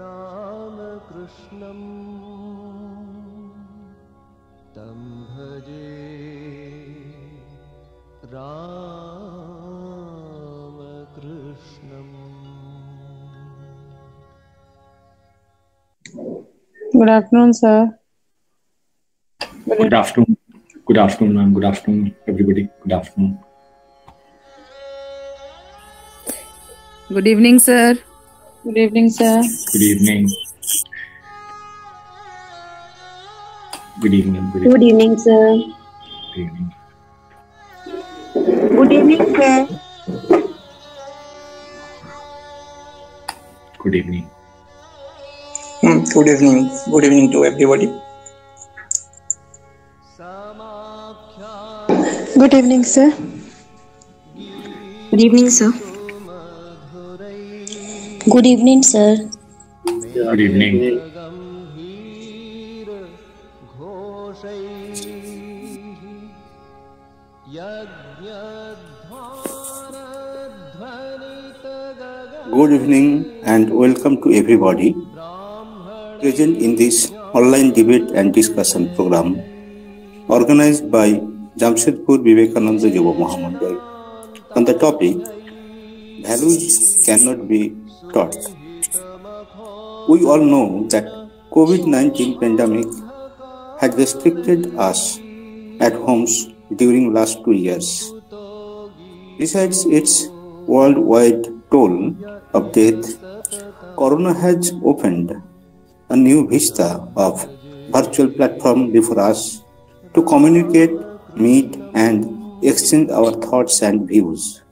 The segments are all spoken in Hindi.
रामकृष्णं तं भजे रामकृष्णम्. Good afternoon, sir. Good afternoon. Good afternoon, ma'am. Good afternoon, everybody. Good afternoon. Good evening, sir. Good evening, sir. Good evening. Good evening. Good evening, sir. Good evening. Good evening, sir. Good evening. Good evening. Good evening to everybody. Good evening, sir. Good evening, sir. Good evening, sir. Good evening. Good evening and welcome to everybody present in this online debate and discussion program organized by Jamshedpur Vivekananda Yuva Mahamandal on the topic Values Cannot Be Taught. We all know that COVID-19 pandemic had restricted us at homes during last 2 years. Besides its worldwide toll of death, Corona has opened a new vista of virtual platform before us to communicate, meet, and exchange our thoughts and views.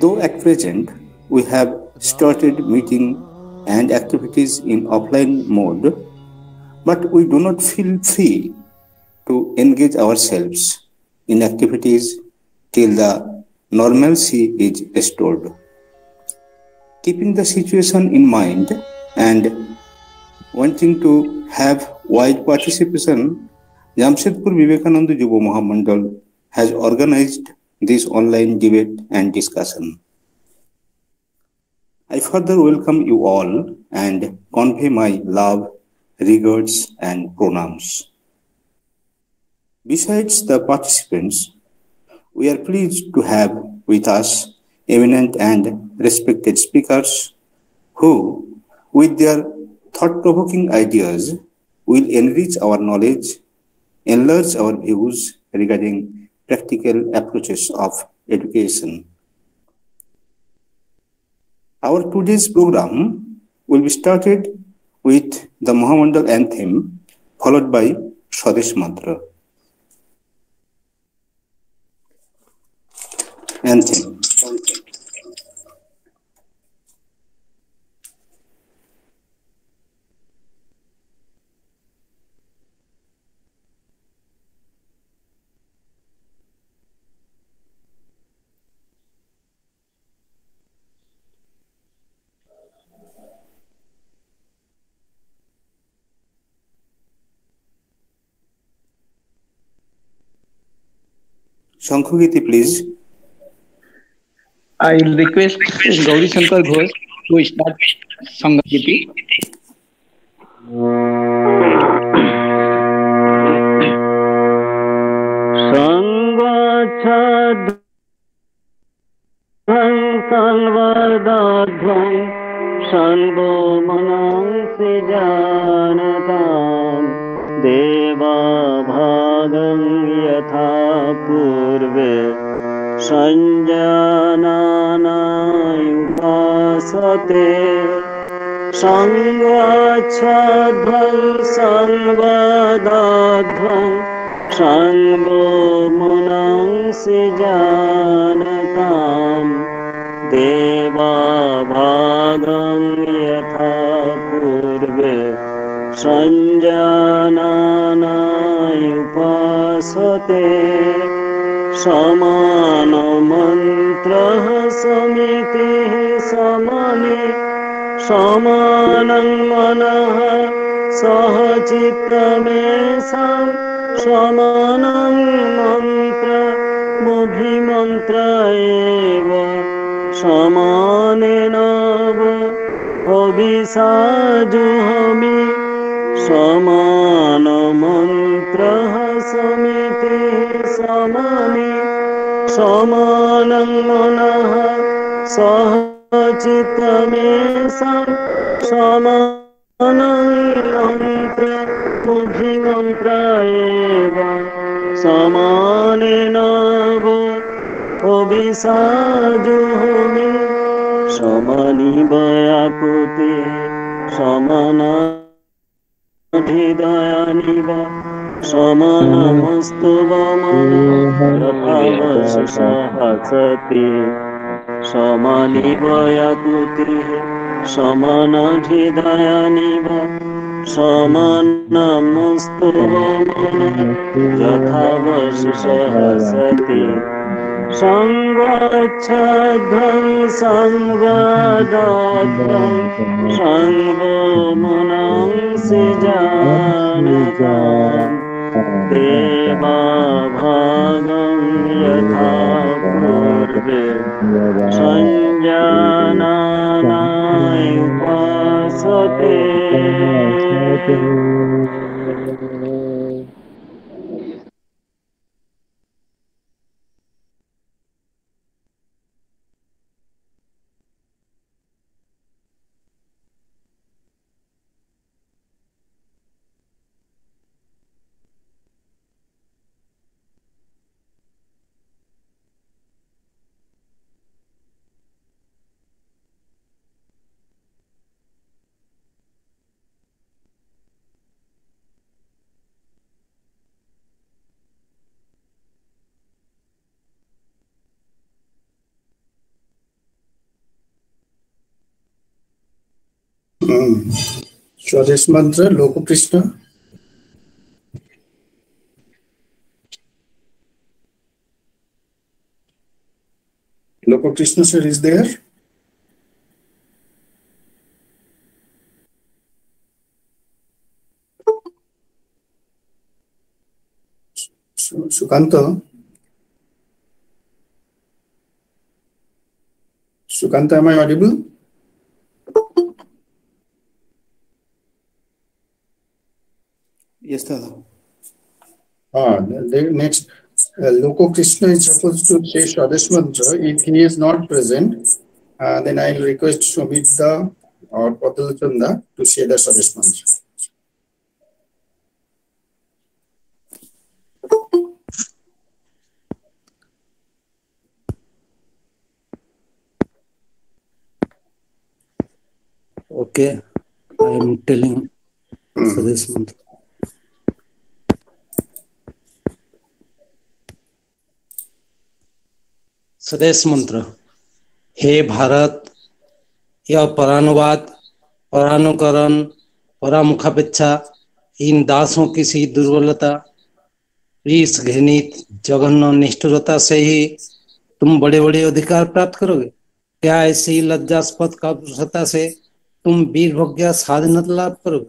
Though at present we have started meeting and activities in offline mode, but we do not feel free to engage ourselves in activities till the normalcy is restored. Keeping the situation in mind and wanting to have wide participation, Jamshedpur Vivekananda Yuva Mahamandal has organized this online debate and discussion. I further welcome you all and convey my love, regards, and pronouns. Besides the participants, we are pleased to have with us eminent and respected speakers who, with their thought-provoking ideas, will enrich our knowledge, enlarge our views regarding practical approaches of education. Our today's program will be started with the Mahamandal anthem, followed by Swadesh Mantra. Anthem. Shankugiti, please. I will request Gauri Shankar Ghosh to start Sangagiti. Sangachadhang salvadadhang shango manang sijanatam deva bhagam yatha purve sanjanana upasate sangachadhang salvadadhang shango manang sijanatam deva bhagam yatha purve sanjanana upasate samana mantra samiti samani samanang manaha sahachitramesam samanang mantra mubhimantra eva samanenava अभिसाजुहमि समान मन्त्रः समितिः समानि समानं मनः सह चित्तमेषां समानं मन्त्र एव समानेन अभिसाजुहमि समानि व्याकुते समानाधिदयानि वा समानमस्तु यथा वशसहसति समानि व्याकुतिः समानाधिदयानि वा समानमस्तु यथा वशसहसति संगच्छध्वं संगदध्वं संगमनं सिजानतां देवा भागं यथा पूर्वे संजानानाय उपासते। स्वदेश मंत्र लोक Krishna sir is there. Sukanta, am I audible? Yes, Dada. The next, Loko Krishna is supposed to say Swadesh Mantra. If he is not present, then I will request Sumita or Padalachanda to say the Swadesh Mantra. Okay, I am telling Swadesh Mantra. स्वदेश मंत्र। हे भारत, यह परानुवाद, परानुकरण, परामुखापेक्षा इन दासों की सी दुर्बलता, ईर्ष घृणित जघन्य निष्ठुरता से ही तुम बड़े बड़े अधिकार प्राप्त करोगे? क्या ऐसी लज्जास्पद कापुरुषता से तुम वीरभोग्य स्वाधीनता लाभ करोगे?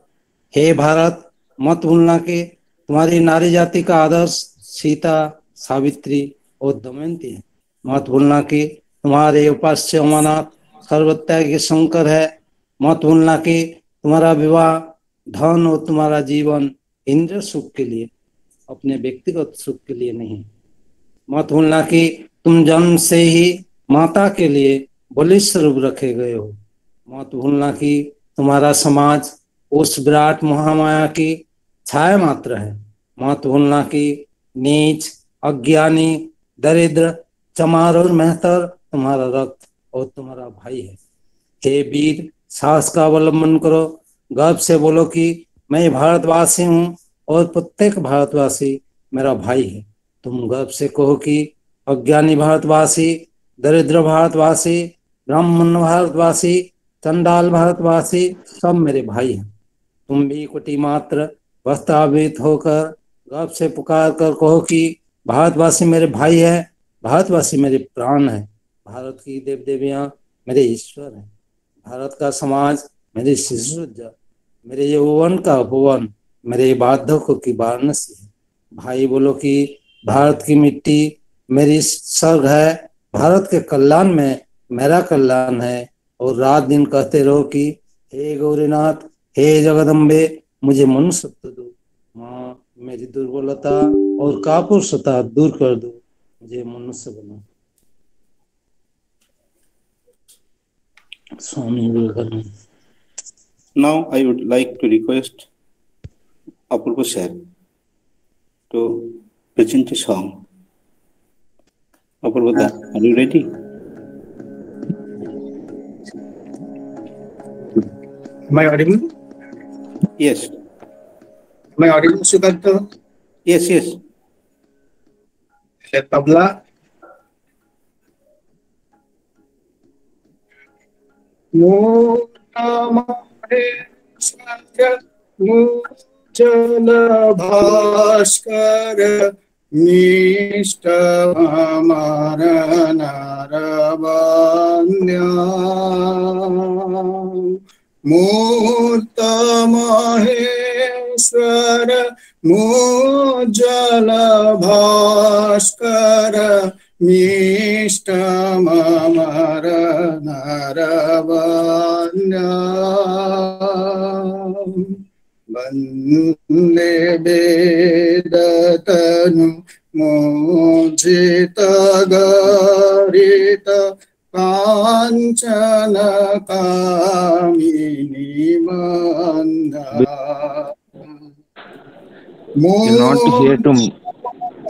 हे भारत, मत भूलना कि तुम्हारी नारी जाति का आदर्श सीता, सावित्री और दमयंती है। मत भूलना कि तुम्हारे उपास्य अमरनाथ सर्वत्यागी शंकर है। मत भूलना कि तुम्हारा विवाह, धन और तुम्हारा जीवन इंद्र सुख के लिए, अपने व्यक्तिगत सुख के लिए नहीं। मत भूलना कि तुम जन्म से ही माता के लिए बलिष्ठ रूप रखे गए हो। मत भूलना कि तुम्हारा समाज उस विराट महामाया की छाया मात्र है। मत भूलना कि नीच, अज्ञानी, दरिद्र, चमार और मेहतर तुम्हारा रक्त और तुम्हारा भाई है। हे वीर, साहस का अवलंबन करो, गर्व से बोलो कि मैं भारतवासी हूँ और प्रत्येक भारतवासी मेरा भाई है। तुम गर्व से कहो कि अज्ञानी भारतवासी, दरिद्र भारतवासी, ब्राह्मण भारतवासी, चंडाल भारतवासी सब मेरे भाई हैं। तुम भी कोटि मात्र वस्त्रावृत होकर गर्व से पुकार कर कहो कि भारतवासी मेरे भाई है, भारतवासी मेरे प्राण है, भारत की देव देवियाँ मेरे ईश्वर हैं, भारत का समाज मेरे शिशुजा, मेरे यौवन का उपवन, मेरे बाधकों की वाराणसी है। भाई बोलो कि भारत की मिट्टी मेरी स्वर्ग है, भारत के कल्याण में मेरा कल्याण है। और रात दिन कहते रहो कि हे गौरीनाथ, हे जगदम्बे, मुझे मनुष्यत्व दो। माँ, मेरी दुर्बलता और कापुरुषता दूर कर दो, मुझे मनुष्य बनो। Swami Vivekananda. Now I would like to request Apurva sir to present a song. Apurva, are you ready? Am I audible? Yes. Am I audible, Sukanta? Yes, yes. Tabla. Jal bhaskar nishta amara naravanya murta maheshwara mujal bhaskar nishta amara naravanya Bande Vedatanu Mojita Garita Kanchana Kamini Manda You're not here to me.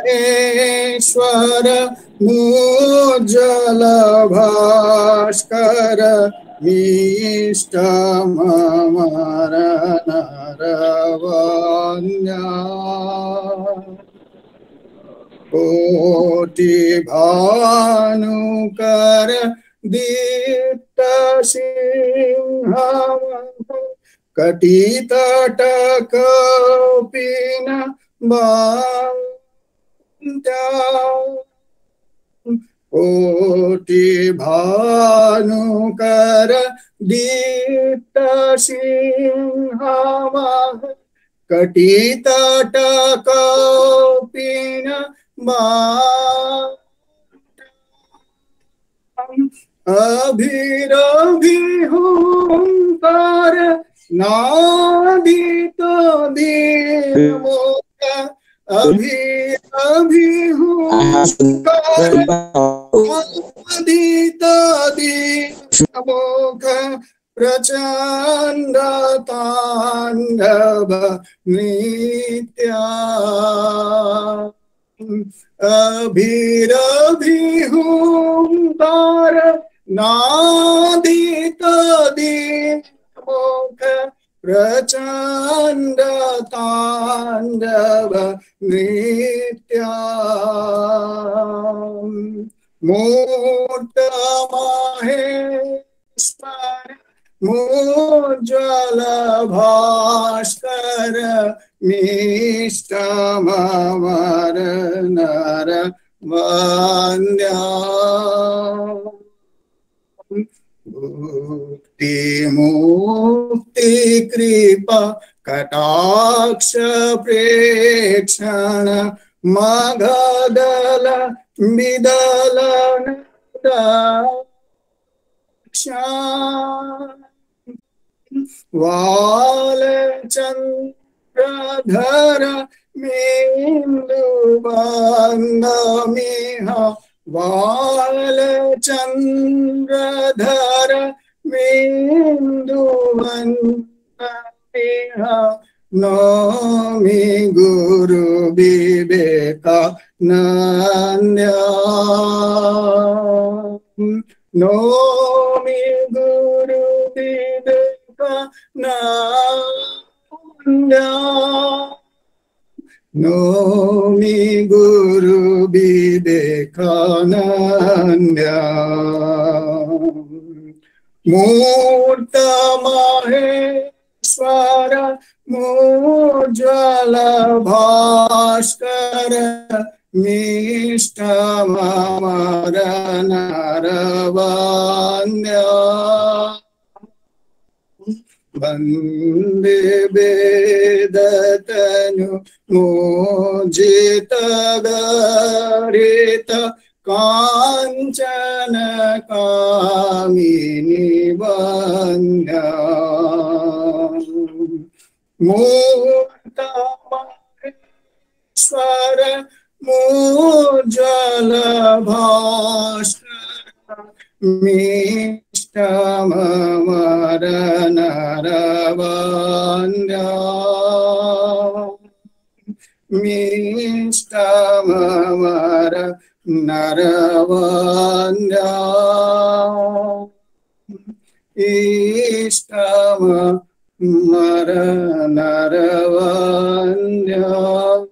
Ishwara Mujala Bhaskara Nishta Amara Naravanya Koti Bhanukara Dipta Sinhama Katita Takapina Bhanta Koti Bhanukara Dipta Sinhama Katita Takapina Abhiravi Hunkara Nadita Dimoka Abhiravi Hunkara Nadita Dimoka Prachanda Tandava Nitya Abhiravi Hunkara Nadita Dimoka Prachanda Tandava Nitya Murta Maheshwara Mujala Bhaskara Nishta Amara Naravanya Bhukti Mukti Kripa Kataksha Prekshana Magadala Vidalana Valchandradhara Mindu Bandamiha Valchandradhara Mindu Bandamiha Nami Guru Vivekananda Nami Guru Vivekananda Nami Guru Vivekananda Murta Maheshwara Mujala Bhaskara Nishta Amara Naravanya Bande Vedatanu Mojita Garita Kanchana Kamini Vanya Murtamaheshwar Mujalabhashkar Mishtamamaranarabandya Mishtamamara Naravanya Ishtama Maranaravanya.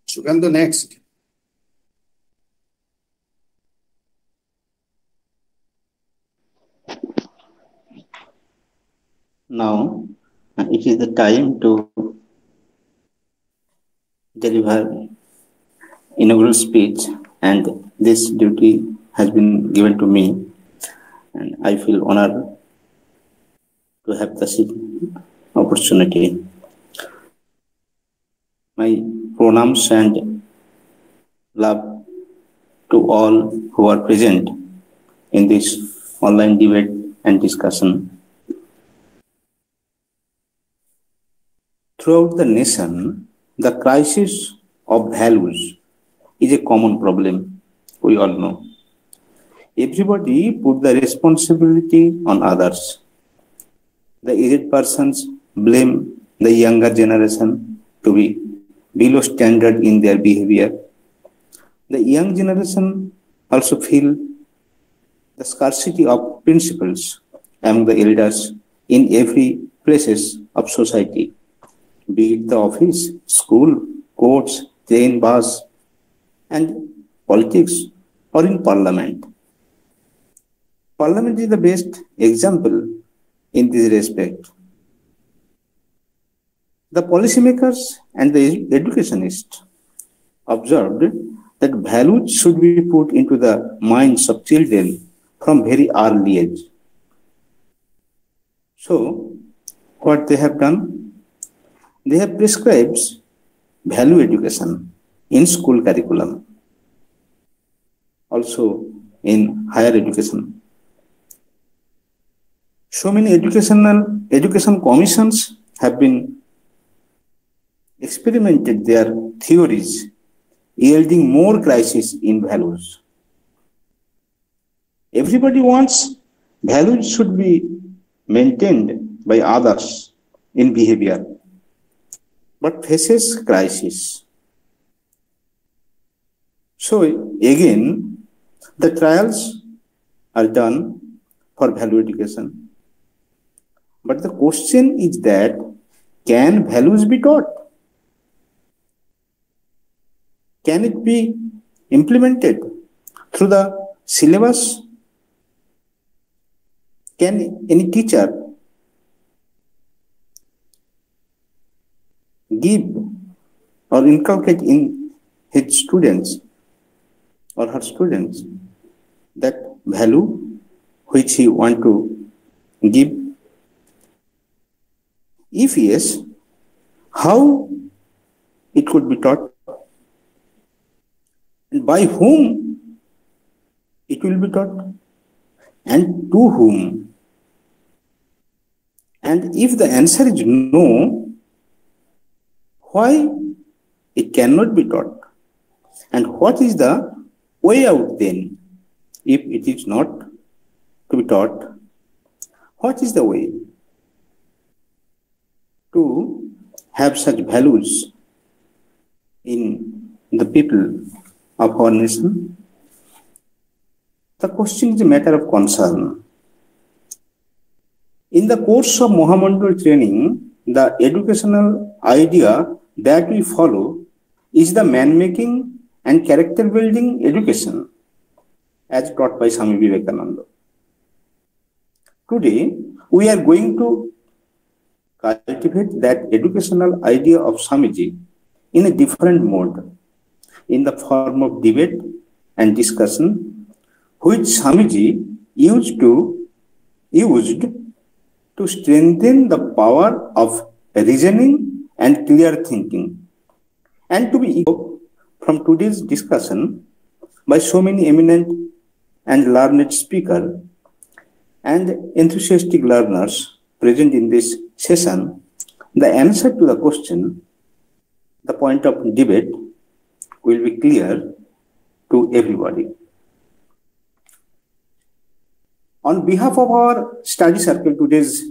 Sugandhu next. Now, it is the time to deliver inaugural speech, and this duty has been given to me, and I feel honored to have this opportunity. My pronouns and love to all who are present in this online debate and discussion. Throughout the nation, the crisis of values is a common problem, we all know. Everybody put the responsibility on others. The aged persons blame the younger generation to be below standard in their behavior. The young generation also feel the scarcity of principles among the elders in every places of society, be it the office, school, courts, train, bus, and politics, or in parliament. Parliament is the best example in this respect. The policymakers and the educationists observed that values should be put into the minds of children from very early age. So, what they have done? They have prescribed value education in school curriculum, also in higher education. So many education commissions have been experimented their theories, yielding more crisis in values. Everybody wants values should be maintained by others in behavior, but faces crisis. So again, the trials are done for value education. But the question is that, can values be taught? Can it be implemented through the syllabus? Can any teacher give or inculcate in his students or her students that value which he want to give? If yes, how it could be taught? And by whom it will be taught? And to whom? And if the answer is no, why it cannot be taught? And what is the way out then, if it is not to be taught? What is the way to have such values in the people of our nation? The question is a matter of concern. In the course of Mahamandal training, the educational idea that we follow is the man-making and character-building education as taught by Swami Vivekananda. Today, we are going to cultivate that educational idea of Swamiji in a different mode, in the form of debate and discussion, which Swamiji used to strengthen the power of reasoning and clear thinking, and to be from today's discussion by so many eminent and learned speakers and enthusiastic learners present in this session, the answer to the question, the point of debate, will be clear to everybody. On behalf of our study circle, today's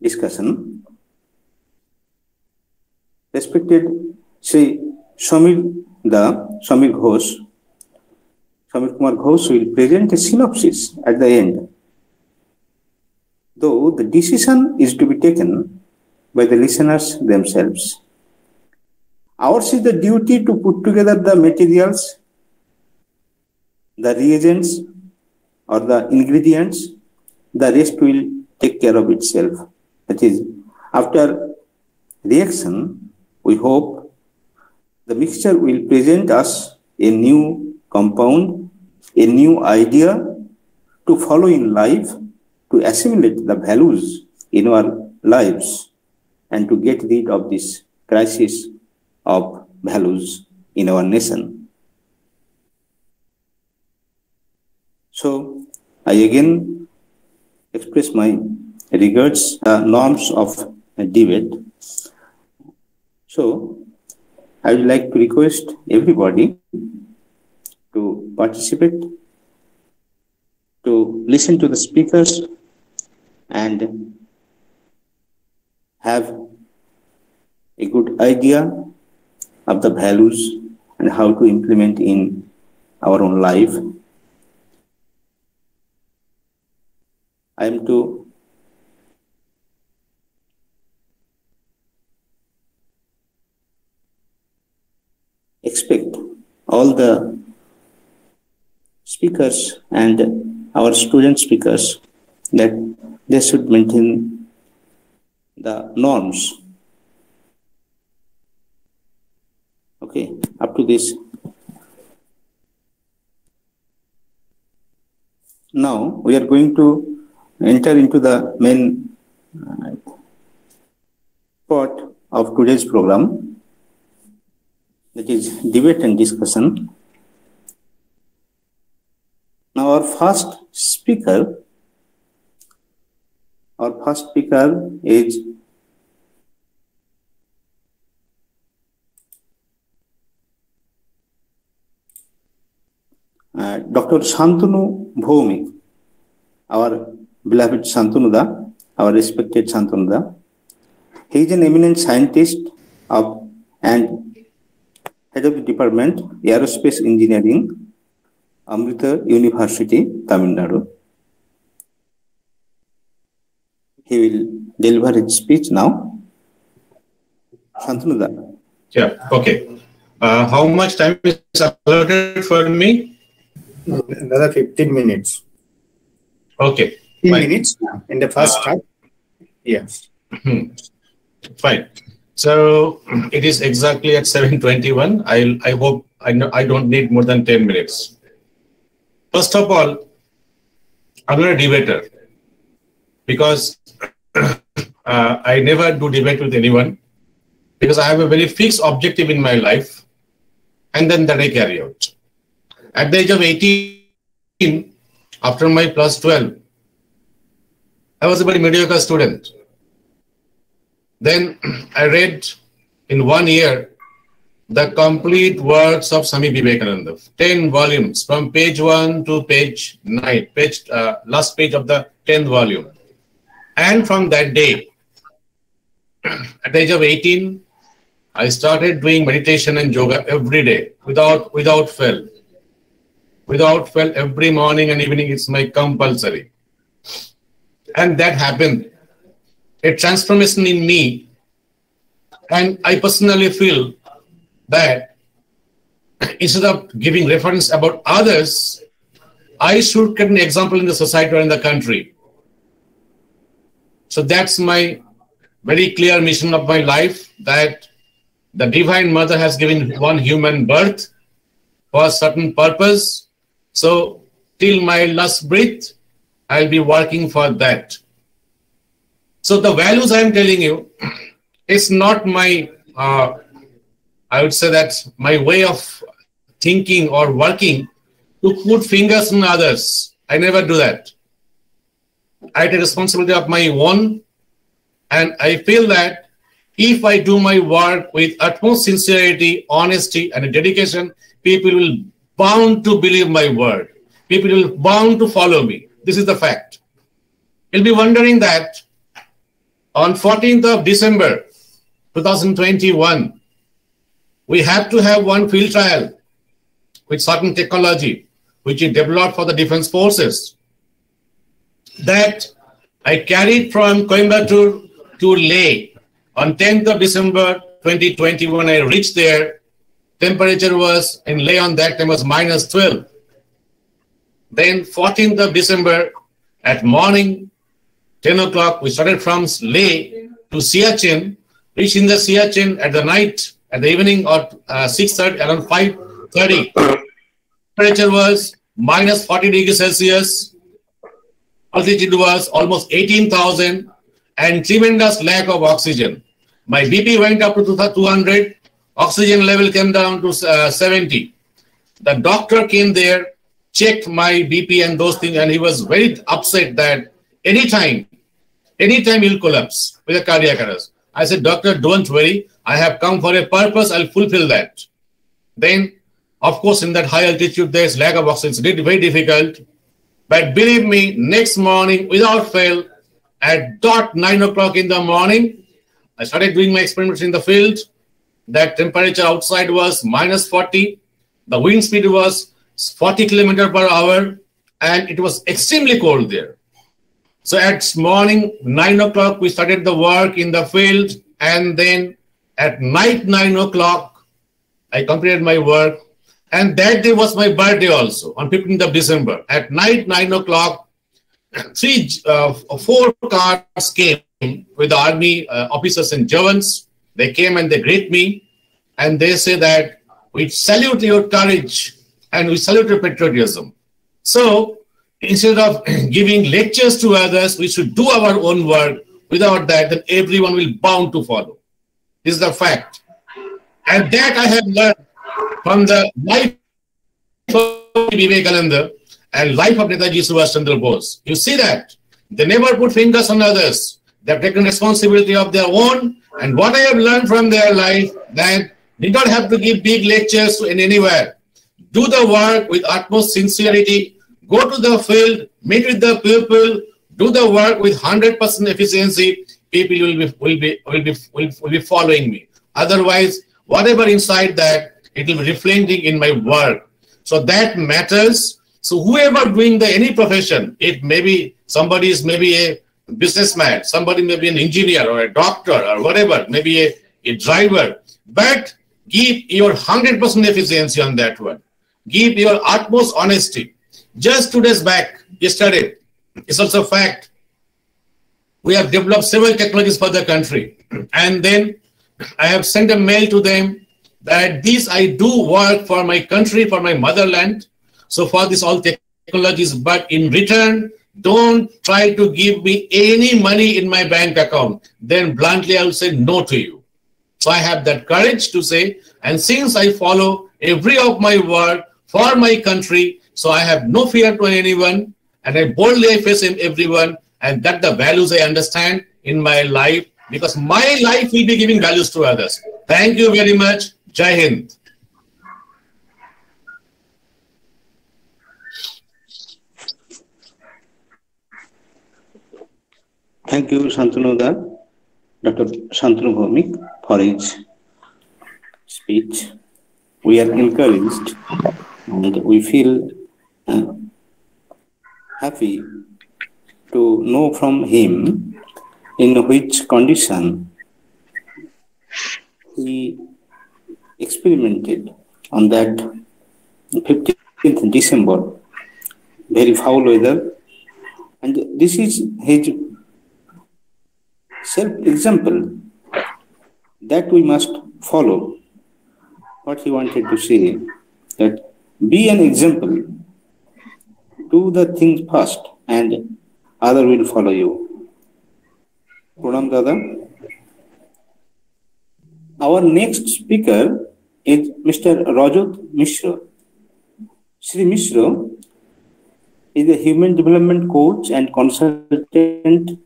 discussion, respected Sri Samir Ghosh, Samir Kumar Ghosh will present a synopsis at the end. Though the decision is to be taken by the listeners themselves. Ours is the duty to put together the materials, the reagents or the ingredients, the rest will take care of itself. That is, after reaction, we hope the mixture will present us a new compound, a new idea to follow in life, to assimilate the values in our lives, and to get rid of this crisis of values in our nation. So, I again express my regards norms of debate. So, I would like to request everybody to participate, to listen to the speakers and have a good idea of the values and how to implement in our own life. I am to expect all the speakers and our student speakers that they should maintain the norms. Okay, up to this. Now we are going to enter into the main part of today's program, that is debate and discussion. Now our first speaker is Dr. Shantanu Bhowmik, our beloved Shantanu, our respected Shantanu. He is an eminent scientist and head of the department Aero-space Engineering, Amrita University, Tamilnadu. He will deliver his speech now. Shantanu. Yeah, okay. How much time is allotted for me? Another 15 minutes. Okay. 15 minutes in the first half. Yes. Fine. So it is exactly at 7:21. I hope I don't need more than 10 minutes. First of all, I'm not a debater because I never do debate with anyone because I have a very fixed objective in my life and then that I carry out. At the age of 18, after my plus 12, I was a very mediocre student. Then I read in 1 year the complete works of Swami Vivekananda, 10 volumes from page 1 to page 9, last page of the 10th volume. And from that day, at the age of 18, I started doing meditation and yoga every day without fail. Without fail, every morning and evening, it's my compulsory. And that happened. A transformation in me. And I personally feel that instead of giving reference about others, I should get an example in the society or in the country. So that's my very clear mission of my life, that the Divine Mother has given one human birth for a certain purpose. So till my last breath, I'll be working for that. So the values I am telling you, it's not my, I would say that's my way of thinking or working to put fingers on others. I never do that. I take responsibility of my own, and I feel that if I do my work with utmost sincerity, honesty, and dedication, people will bound to believe my word. People will bound to follow me. This is the fact. You'll be wondering that on 14th of December 2021, we have to have one field trial with certain technology which is developed for the defense forces. That I carried from Coimbatore to Leh. On 10th of December 2020, when I reached there, temperature was in Leh on that time was -12. Then 14th of December at morning, 10 o'clock, we started from Leh to Siachen, reaching the Siachen at the night, at the evening or 6:30, around 5:30. Temperature was -40 degrees Celsius. Altitude was almost 18,000 and tremendous lack of oxygen. My BP went up to 200. Oxygen level came down to 70. The doctor came there, checked my BP and those things, and he was very upset that anytime he'll collapse with a cardiac arrest. I said, doctor, don't worry. I have come for a purpose. I'll fulfill that. Then, of course, in that high altitude, there's lack of oxygen. It's very difficult. But believe me, next morning, without fail, at dot 9 o'clock in the morning, I started doing my experiments in the field. That temperature outside was -40. The wind speed was 40 kilometers per hour, and it was extremely cold there. So at morning, 9 o'clock, we started the work in the field, and then at night, 9 o'clock, I completed my work. And that day was my birthday also, on 15th of December. At night, 9 o'clock, 4 cars came with the army officers and jawans. They came and they greet me, and they say that we salute your courage and we salute your patriotism. So instead of giving lectures to others, we should do our own work. Without that, then everyone will bound to follow. This is the fact. And that I have learned from the life of Vivekananda and life of Netaji Subhash Chandra Bose. You see that? They never put fingers on others. They have taken responsibility of their own. And what I have learned from their life, that they don't have to give big lectures in anywhere. Do the work with utmost sincerity. Go to the field, meet with the people, do the work with 100% efficiency. People will be following me. Otherwise, whatever inside that, it will be reflecting in my work. So that matters. So whoever doing any profession, it may be somebody is maybe a businessman, somebody may be an engineer or a doctor or whatever, maybe a driver, but give your 100% efficiency on that one. Give your utmost honesty. Just 2 days back, yesterday, it's also a fact, we have developed several technologies for the country. And then I have sent a mail to them that this I do work for my country, for my motherland. So for this all technologies, but in return, don't try to give me any money in my bank account. Then bluntly, I will say no to you. So I have that courage to say, and since I follow every of my work for my country, so I have no fear to anyone, and I boldly face everyone, and that the values I understand in my life, because my life will be giving values to others. Thank you very much. Jai Hind. Thank you, Shantanu, Dr. Shantanu Bhowmik, for his speech. We are encouraged and we feel happy to know from him in which condition he experimented on that 15th December, very foul weather. And this is his self-example that we must follow. What he wanted to say, that be an example, do the things first and other will follow you. Pranam Dada. Our next speaker is Mr. Rajat Mishra. Shri Mishra is a human development coach and consultant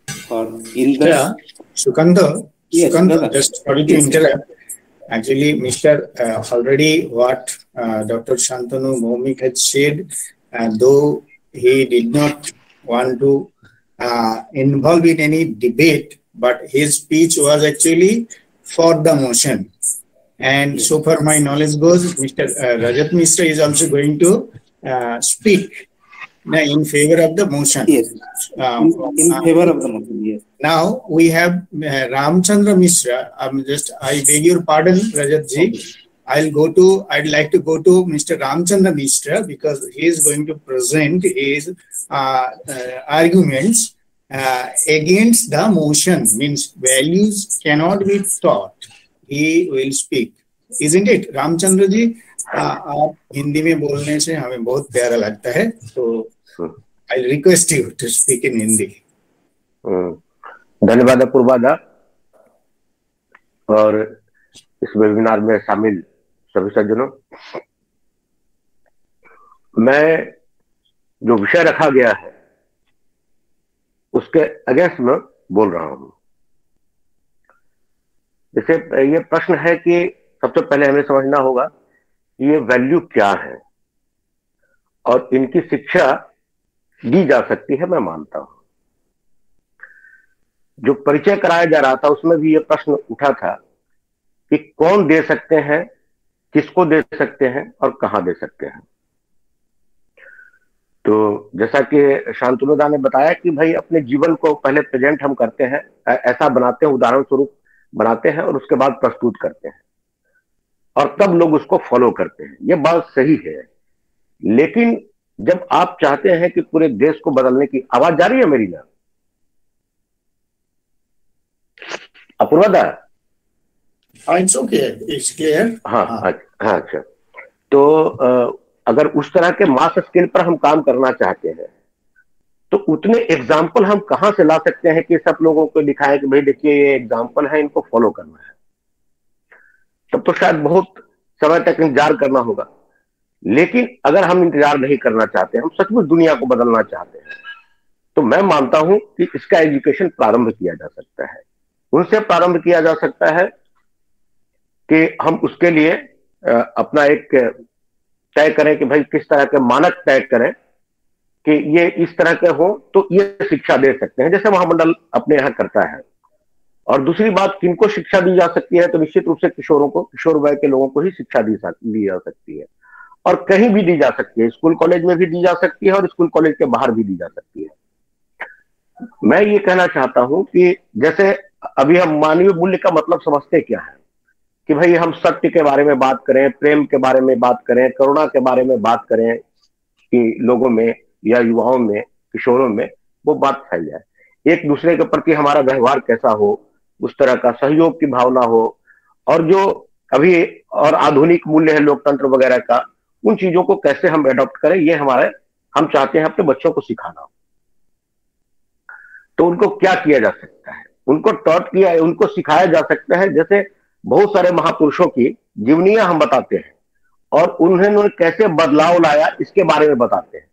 for Indus. Yeah, Sukanda, Yes, Sukanda, brother. just sorry to interrupt. Actually, Mr. Already what Dr. Shantanu Bhowmik had said, though he did not want to involve in any debate, but his speech was actually for the motion. And so far my knowledge goes, Mr. Rajat Mishra is also going to speak in favor of the motion. Yes, in favor of the motion, yes. Now we have Ramchandra Mishra. I beg your pardon, Rajat ji. I'd like to go to Mr. Ramchandra Mishra because he is going to present his arguments against the motion. Means values cannot be taught. He will speak, isn't it, Ramchandra ji? आप हिंदी में बोलने से हमें बहुत प्यारा लगता है, तो I request you to speak in Hindi. धन्यवाद पूर्वादा और इस वेबिनार में शामिल सभी सज्जनों, मैं जो विषय रखा गया है उसके अगेंस्ट में बोल रहा हूं। जैसे ये प्रश्न है कि सबसे पहले हमें समझना होगा कि ये वैल्यू क्या है और इनकी शिक्षा दी जा सकती है, मैं मानता हूं। जो परिचय कराया जा रहा था उसमें भी ये प्रश्न उठा था कि कौन दे सकते हैं, किसको दे सकते हैं और कहां दे सकते हैं। तो जैसा कि शांतनु दा ने बताया कि भाई अपने जीवन को पहले प्रेजेंट हम करते हैं, ऐसा बनाते हैं, उदाहरण स्वरूप बनाते हैं और उसके बाद प्रस्तुत करते हैं और तब लोग उसको फॉलो करते हैं। ये बात सही है, लेकिन जब आप चाहते हैं कि पूरे देश को बदलने की, आवाज जा रही है मेरी ना अपूर्वदा? It's okay, it's clear. हाँ, अच्छा। तो अगर उस तरह के मास स्केल पर हम काम करना चाहते हैं तो उतने एग्जाम्पल हम कहां से ला सकते हैं कि सब लोगों को दिखाएं कि भाई देखिए ये एग्जाम्पल है, इनको फॉलो करना है। तब तो शायद बहुत समय तक इंतजार करना होगा। लेकिन अगर हम इंतजार नहीं करना चाहते, हम सचमुच दुनिया को बदलना चाहते हैं, तो मैं मानता हूं कि इसका एजुकेशन प्रारंभ किया जा सकता है। उनसे प्रारंभ किया जा सकता है कि हम उसके लिए अपना एक तय करें कि भाई किस तरह के मानक तय करें कि ये इस तरह के हो तो ये शिक्षा दे सकते हैं, जैसे महामंडल अपने यहाँ करता है। और दूसरी बात, किनको शिक्षा दी जा सकती है, तो निश्चित रूप से किशोरों को, किशोर वय के लोगों को ही शिक्षा दी जा सकती है और कहीं भी दी जा सकती है। स्कूल कॉलेज में भी दी जा सकती है और स्कूल कॉलेज के बाहर भी दी जा सकती है। मैं ये कहना चाहता हूं कि जैसे अभी हम मानवीय मूल्य का मतलब समझते क्या है कि भाई हम सत्य के बारे में बात करें, प्रेम के बारे में बात करें, करुणा के बारे में बात करें कि लोगों में या युवाओं में, किशोरों में वो बात फैल जाए। एक दूसरे के प्रति हमारा व्यवहार कैसा हो, उस तरह का सहयोग की भावना हो, और जो अभी और आधुनिक मूल्य है लोकतंत्र वगैरह का, उन चीजों को कैसे हम एडॉप्ट करें, ये हम चाहते हैं अपने बच्चों को सिखाना। तो उनको क्या किया जा सकता है, उनको सिखाया जा सकता है। जैसे बहुत सारे महापुरुषों की जीवनियां हम बताते हैं और उन्होंने कैसे बदलाव लाया इसके बारे में बताते हैं।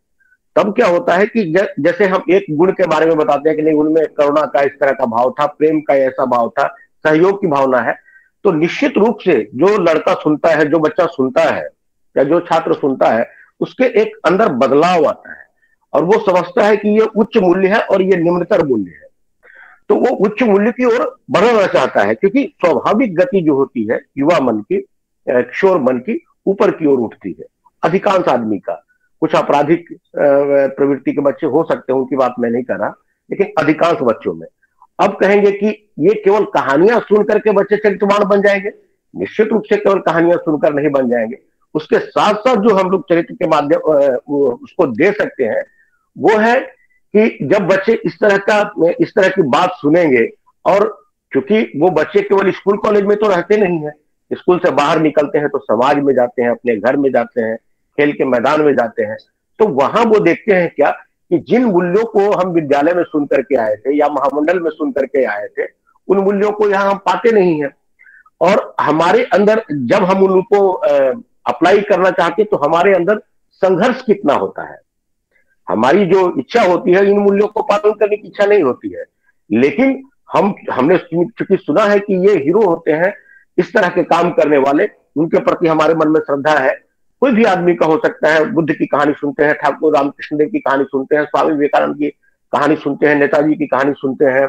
तब क्या होता है कि जैसे हम एक गुण के बारे में बताते हैं कि नहीं, उनमें करुणा का इस तरह का भाव था, प्रेम का ऐसा भाव था, सहयोग की भावना है, तो निश्चित रूप से जो लड़का सुनता है, जो बच्चा सुनता है या जो छात्र सुनता है, उसके एक अंदर बदलाव आता है और वो समझता है कि ये उच्च मूल्य है और ये निम्नतर मूल्य है। तो वो उच्च मूल्य की ओर बढ़ना चाहता है, क्योंकि स्वाभाविक गति जो होती है युवा मन की, किशोर मन की, ऊपर की ओर उठती है। अधिकांश आदमी का, कुछ आपराधिक प्रवृत्ति के बच्चे हो सकते हैं, उनकी बात मैं नहीं कर रहा, लेकिन अधिकांश बच्चों में। अब कहेंगे कि ये केवल कहानियां सुन करके बच्चे चरित्रवान बन जाएंगे, निश्चित रूप से केवल कहानियां सुनकर नहीं बन जाएंगे। उसके साथ साथ जो हम लोग चरित्र के माध्यम उसको दे सकते हैं वो है कि जब बच्चे इस तरह की बात सुनेंगे, और क्योंकि वो बच्चे केवल स्कूल कॉलेज में तो रहते नहीं है, स्कूल से बाहर निकलते हैं तो समाज में जाते हैं, अपने घर में जाते हैं, खेल के मैदान में जाते हैं, तो वहां वो देखते हैं क्या कि जिन मूल्यों को हम विद्यालय में सुन करके आए थे या महामंडल में सुन करके आए थे, उन मूल्यों को यहाँ हम पाते नहीं हैं। और हमारे अंदर जब हम उनको अप्लाई करना चाहते हैं तो हमारे अंदर संघर्ष कितना होता है। हमारी जो इच्छा होती है इन मूल्यों को पालन करने की इच्छा नहीं होती है, लेकिन हमने चूंकि सुना है कि ये हीरो होते हैं, इस तरह के काम करने वाले, उनके प्रति हमारे मन में श्रद्धा है। कोई भी आदमी का हो सकता है, बुद्ध की कहानी सुनते हैं, ठाकुर रामकृष्ण देव की कहानी सुनते हैं, स्वामी विवेकानंद की कहानी सुनते हैं, नेताजी की कहानी सुनते हैं,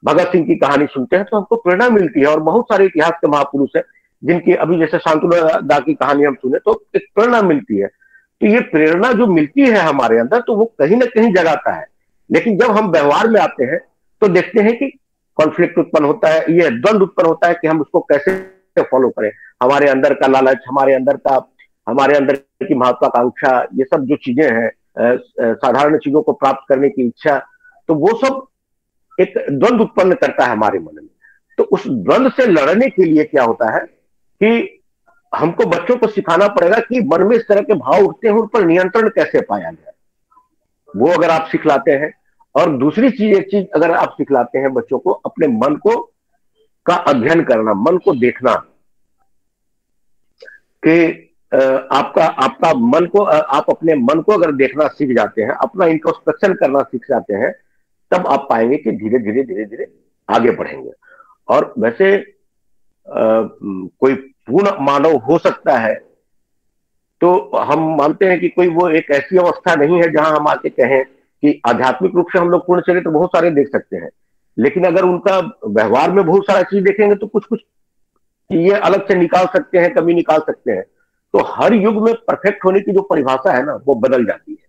भगत सिंह की कहानी सुनते हैं, तो हमको प्रेरणा मिलती है। और बहुत सारे इतिहास के महापुरुष हैं जिनकी अभी जैसे शांतनु दा की कहानी हम सुने तो एक प्रेरणा मिलती है। तो ये प्रेरणा जो मिलती है हमारे अंदर, तो वो कहीं ना कहीं जगाता है। लेकिन जब हम व्यवहार में आते हैं तो देखते हैं कि कॉन्फ्लिक्ट उत्पन्न होता है, ये द्वंद्व उत्पन्न होता है कि हम उसको कैसे फॉलो करें। हमारे अंदर का लालच, हमारे अंदर की महत्वाकांक्षा, ये सब जो चीजें हैं, साधारण चीजों को प्राप्त करने की इच्छा, तो वो सब एक द्वंद्व उत्पन्न करता है हमारे मन में। तो उस द्वंद्व से लड़ने के लिए क्या होता है कि हमको बच्चों को सिखाना पड़ेगा कि मन में इस तरह के भाव उठते हैं, उन पर नियंत्रण कैसे पाया जाए। वो अगर आप सिखलाते हैं, और दूसरी चीज, एक चीज अगर आप सिखलाते हैं बच्चों को, अपने मन को का अध्ययन करना, मन को देखना, कि आपका मन को, आप अपने मन को अगर देखना सीख जाते हैं, अपना इंट्रोस्पेक्शन करना सीख जाते हैं, तब आप पाएंगे कि धीरे धीरे आगे बढ़ेंगे। और वैसे कोई पूर्ण मानव हो सकता है तो हम मानते हैं कि कोई वो एक ऐसी अवस्था नहीं है जहां हम आके कहें कि आध्यात्मिक रूप से हम लोग पूर्ण चरित्र बहुत सारे देख सकते हैं, लेकिन अगर उनका व्यवहार में बहुत सारा चीज देखेंगे तो कुछ कुछ ये अलग से निकाल सकते हैं, कमी निकाल सकते हैं। तो हर युग में परफेक्ट होने की जो परिभाषा है ना, वो बदल जाती है।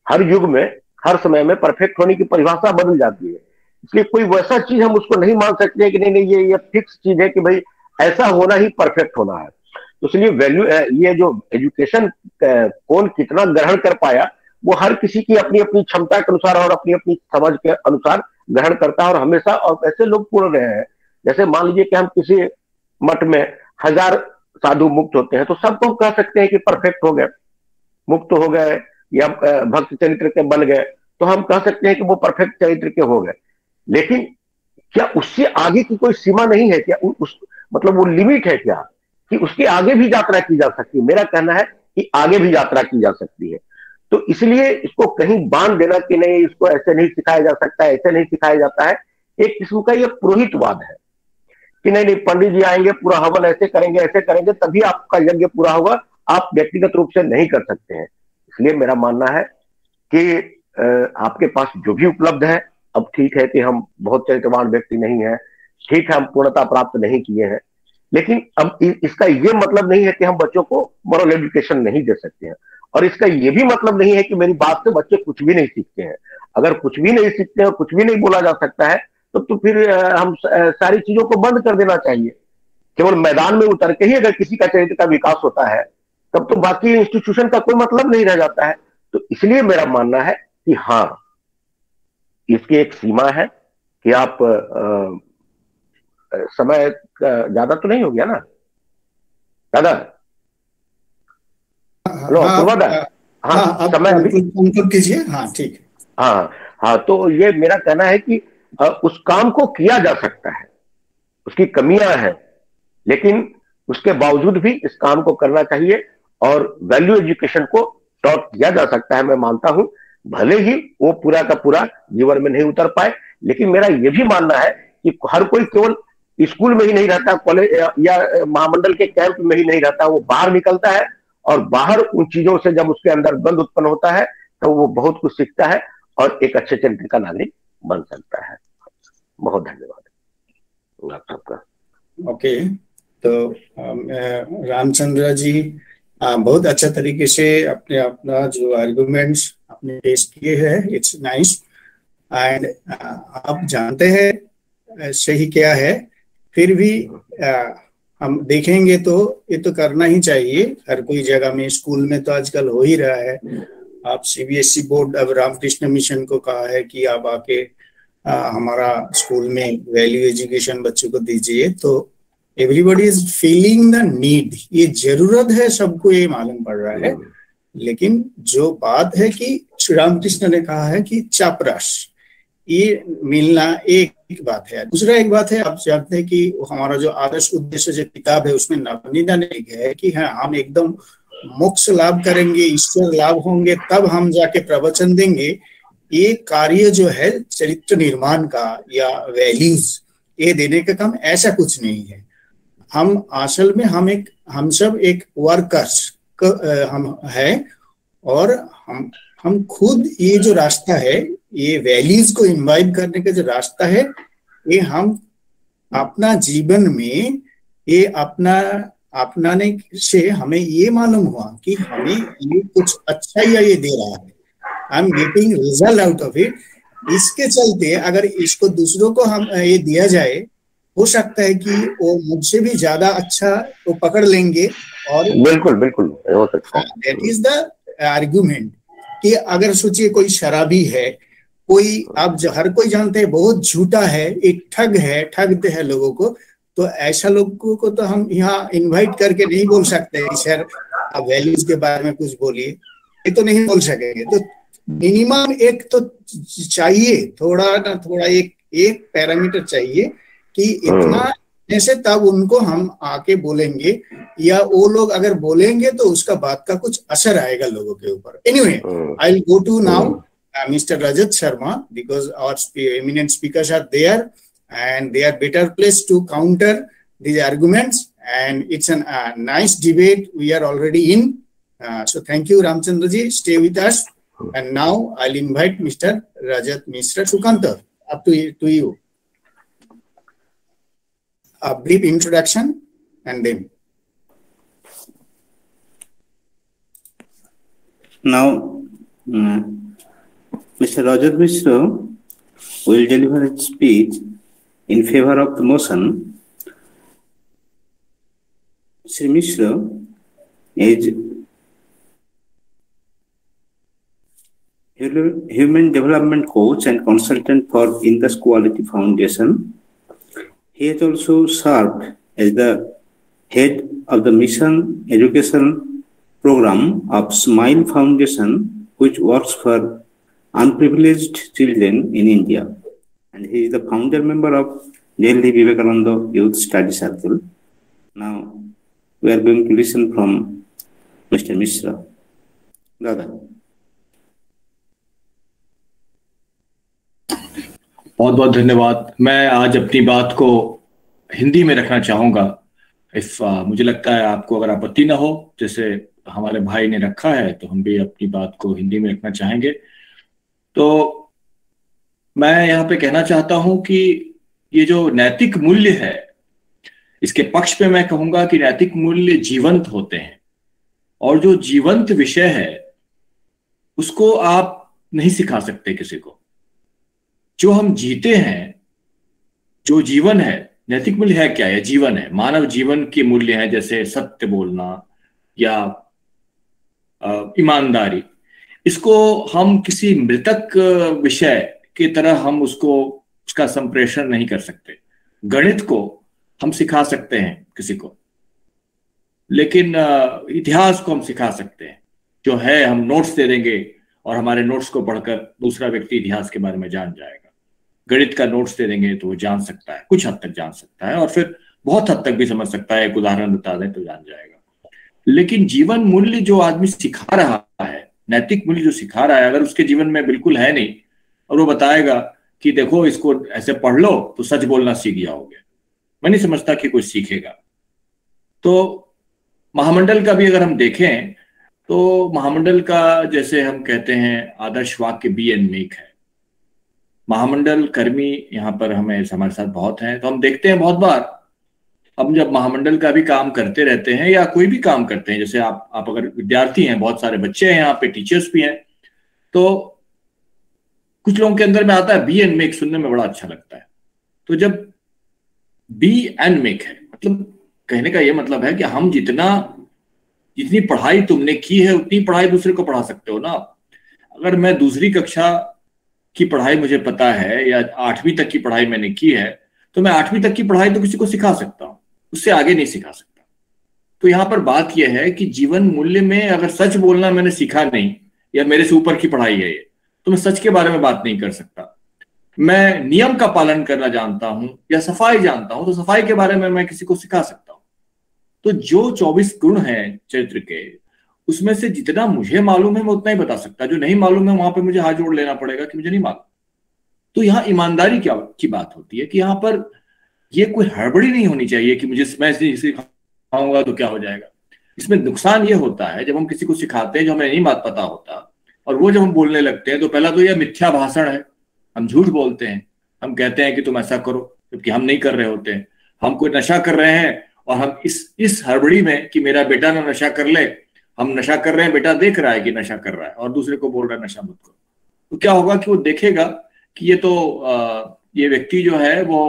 हर युग में, हर समय में परफेक्ट होने की परिभाषा बदल जाती है। इसलिए कोई वैसा चीज हम उसको नहीं मान सकते कि नहीं ये फिक्स चीज है कि भाई ऐसा होना ही परफेक्ट होना है। तो इसलिए वैल्यू, ये जो एजुकेशन कौन कितना ग्रहण कर पाया, वो हर किसी की अपनी अपनी क्षमता के अनुसार और अपनी अपनी समझ के अनुसार ग्रहण करता है। और हमेशा, और ऐसे लोग पूर्ण रहे हैं, जैसे मान लीजिए कि हम किसी मठ में 1000 साधु मुक्त होते हैं, तो सबको कह सकते हैं कि परफेक्ट हो गए, मुक्त हो गए या भक्त चरित्र के बन गए, तो हम कह सकते हैं कि वो परफेक्ट चरित्र के हो गए। लेकिन क्या उससे आगे की कोई सीमा नहीं है क्या? मतलब वो लिमिट है क्या कि उसके आगे भी यात्रा की जा सकती है? मेरा कहना है कि आगे भी यात्रा की जा सकती है। तो इसलिए इसको कहीं बांध देना कि नहीं, इसको ऐसे नहीं सिखाया जा सकता है, ऐसे नहीं सिखाया जाता है, एक किस्म का यह पुरोहितवाद है कि नहीं पंडित जी आएंगे, पूरा हवन ऐसे करेंगे तभी आपका यज्ञ पूरा होगा, आप व्यक्तिगत रूप से नहीं कर सकते हैं। इसलिए मेरा मानना है कि आपके पास जो भी उपलब्ध है, अब ठीक है कि हम बहुत चरित्रवान व्यक्ति नहीं है, ठीक है हम पूर्णता प्राप्त नहीं किए हैं, लेकिन अब इसका ये मतलब नहीं है कि हम बच्चों को मॉरल एजुकेशन नहीं दे सकते हैं। और इसका ये भी मतलब नहीं है कि मेरी बात से बच्चे कुछ भी नहीं सीखते हैं। अगर कुछ भी नहीं सीखते हैं और कुछ भी नहीं बोला जा सकता है तो फिर हम सारी चीजों को बंद कर देना चाहिए। केवल मैदान में उतर के ही अगर किसी का चरित्र का विकास होता है, तब तो बाकी इंस्टीट्यूशन का कोई मतलब नहीं रह जाता है। तो इसलिए मेरा मानना है कि हाँ, इसकी एक सीमा है कि आप समय ज्यादा तो नहीं हो गया ना दादा? हेलो हाँ, समय अभी कीजिए। हाँ ठीक, हाँ, तो ये मेरा कहना है कि उस काम को किया जा सकता है, उसकी कमियां हैं, लेकिन उसके बावजूद भी इस काम को करना चाहिए और वैल्यू एजुकेशन को टॉट किया जा सकता है। मैं मानता हूं भले ही वो पूरा का पूरा जीवन में नहीं उतर पाए, लेकिन मेरा ये भी मानना है कि हर कोई केवल स्कूल में ही नहीं रहता, कॉलेज या महामंडल के कैंप में ही नहीं रहता, वो बाहर निकलता है और बाहर उन चीजों से जब उसके अंदर द्वंद्व उत्पन्न होता है तो वो बहुत कुछ सीखता है और एक अच्छे चरित्र का नागरिक बन सकता है। बहुत धन्यवाद आप सबका। ओके, तो रामचंद्र जी बहुत अच्छा तरीके से अपना जो आर्गुमेंट्स आपने पेश किए हैं, इट्स नाइस। एंड आप जानते हैं सही क्या है, फिर भी हम देखेंगे तो ये तो करना ही चाहिए हर कोई जगह में। स्कूल में तो आजकल हो ही रहा है। आप सीबीएसई बोर्ड अब रामकृष्ण मिशन को कहा है कि आप आके हमारा स्कूल में वैल्यू एजुकेशन बच्चों को दीजिए, तो everybody is feeling the need, ये जरूरत है, सबको ये मालूम पड़ रहा है। लेकिन जो बात है कि श्री रामकृष्ण ने कहा है कि चापराश ये मिलना एक बात है। दूसरा एक बात है, आप जानते हैं कि हमारा जो आदर्श उद्देश्य जो किताब है उसमें नवनीता ने लिखा है कि हाँ, हम एकदम मोक्ष लाभ करेंगे, ईश्वर लाभ होंगे, तब हम जाके प्रवचन देंगे। ये कार्य जो है चरित्र निर्माण का या वैल्यूज ये देने का काम ऐसा कुछ नहीं है। हम असल में हम सब एक वर्कर्स हम है, और हम खुद ये जो रास्ता है, ये वैल्यूज को इन्वाइब करने का जो रास्ता है, ये हम अपना जीवन में ये अपनाने से हमें ये मालूम हुआ कि हमें ये कुछ अच्छा या ये दे रहा है, I am getting result out of it. इसके चलते अगर इसको दूसरों को हम ये दिया जाए, हो सकता है कि वो मुझसे भी ज्यादा अच्छा वो पकड़ लेंगे। और बिल्कुल हो सकता है। दैट इज द आर्गुमेंट कि अगर सोचिए कोई शराबी है, कोई आप हर कोई जानते हैं बहुत झूठा है, एक ठगते हैं लोगों को, तो ऐसा लोगों को तो हम यहाँ इनवाइट करके नहीं बोल सकते सर आप वैल्यूज के बारे में कुछ बोलिए, ये तो नहीं बोल सकेंगे। तो मिनिमम एक तो चाहिए, थोड़ा ना थोड़ा एक पैरामीटर चाहिए कि इतना ऐसे, तब उनको हम आके बोलेंगे, या वो लोग अगर बोलेंगे तो उसका बात का कुछ असर आएगा लोगों के ऊपर। Anyway, I will go to now Mr. Rajat Sharma, because our eminent speakers are there and they are better placed to counter these arguments, and it's a nice debate we are already in. So thank you Ramchandra ji, stay with us, and now I'll invite Mr. Rajat Mishra to counter. Up to you. A brief introduction and then. Now, Mr. Rajat Mishra will deliver his speech in favor of the motion. Sri Mishra is human development coach and consultant for Indus Quality Foundation. He has also served as the head of the mission education program of Smile Foundation, which works for unprivileged children in India, and he is the founder member of Delhi Vivekananda Youth Study Circle. Now we are going to listen from Mr. Mishra. Dada. बहुत बहुत धन्यवाद। मैं आज अपनी बात को हिंदी में रखना चाहूँगा। मुझे लगता है आपको अगर आपत्ति ना हो, जैसे हमारे भाई ने रखा है, तो हम भी अपनी बात को हिंदी में रखना चाहेंगे। तो मैं यहाँ पे कहना चाहता हूँ कि ये जो नैतिक मूल्य है, इसके पक्ष पे मैं कहूँगा कि नैतिक मूल्य जीवंत होते हैं, और जो जीवंत विषय है उसको आप नहीं सिखा सकते किसी को। जो हम जीते हैं, जो जीवन है, नैतिक मूल्य है क्या है? जीवन है, मानव जीवन के मूल्य हैं, जैसे सत्य बोलना या ईमानदारी। इसको हम किसी मृतक विषय की तरह हम उसका संप्रेषण नहीं कर सकते। गणित को हम सिखा सकते हैं किसी को, लेकिन इतिहास को हम सिखा सकते हैं। जो है, हम नोट्स दे देंगे और हमारे नोट्स को पढ़कर दूसरा व्यक्ति इतिहास के बारे में जान जाएगा। गणित का नोट्स दे देंगे तो वो जान सकता है, कुछ हद तक जान सकता है, और फिर बहुत हद तक भी समझ सकता है। एक उदाहरण बता दें तो जान जाएगा। लेकिन जीवन मूल्य जो आदमी सिखा रहा है, नैतिक मूल्य जो सिखा रहा है, अगर उसके जीवन में बिल्कुल है नहीं, और वो बताएगा कि देखो इसको ऐसे पढ़ लो तो सच बोलना सीख जाओगे, मैं नहीं समझता कि कोई सीखेगा। तो महामंडल का भी अगर हम देखें तो महामंडल का, जैसे हम कहते हैं, आदर्श वाक्य बी एंड मेक है। महामंडल कर्मी यहाँ पर हमारे साथ बहुत हैं, तो हम देखते हैं बहुत बार हम जब महामंडल का भी काम करते रहते हैं या कोई भी काम करते हैं, जैसे आप अगर विद्यार्थी हैं, बहुत सारे बच्चे हैं यहाँ पे, टीचर्स भी हैं, तो कुछ लोगों के अंदर में आता है बी एंड मेक, सुनने में बड़ा अच्छा लगता है। तो जब बी एंड मेक है, मतलब कहने का ये मतलब है कि हम जितनी पढ़ाई तुमने की है उतनी पढ़ाई दूसरे को पढ़ा सकते हो ना। अगर मैं दूसरी कक्षा की पढ़ाई मुझे पता है या 8वीं तक की पढ़ाई मैंने की है, तो मैं 8वीं तक की पढ़ाई तो किसी को सिखा सकता हूँ, उससे आगे नहीं सिखा सकता। तो यहाँ पर बात यह है कि जीवन मूल्य में अगर सच बोलना मैंने सीखा नहीं, या मेरे से ऊपर की पढ़ाई है ये, तो मैं सच के बारे में बात नहीं कर सकता। मैं नियम का पालन करना जानता हूं या सफाई जानता हूं, तो सफाई के बारे में मैं किसी को सिखा सकता हूं। तो जो 24 गुण हैं चरित्र के, उसमें से जितना मुझे मालूम है मैं उतना ही बता सकता। जो नहीं मालूम है वहां पे मुझे हाथ जोड़ लेना पड़ेगा कि मुझे नहीं मालूम। तो यहाँ ईमानदारी की बात होती है कि यहाँ पर ये कोई हड़बड़ी नहीं होनी चाहिए कि मैं सिखाऊंगा तो क्या हो जाएगा। इसमें नुकसान ये होता है जब हम किसी को सिखाते हैं जो हमें नहीं बात पता होता, और वो जब हम बोलने लगते हैं तो पहला तो यह मिथ्या भाषण है, हम झूठ बोलते हैं। हम कहते हैं कि तुम ऐसा करो, जबकि हम नहीं कर रहे होते हैं। हम कोई नशा कर रहे हैं और हम इस हड़बड़ी में कि मेरा बेटा ना नशा कर ले, हम नशा कर रहे हैं, बेटा देख रहा है कि नशा कर रहा है और दूसरे को बोल रहा है नशा मत करो। तो क्या होगा कि वो देखेगा कि ये व्यक्ति जो है वो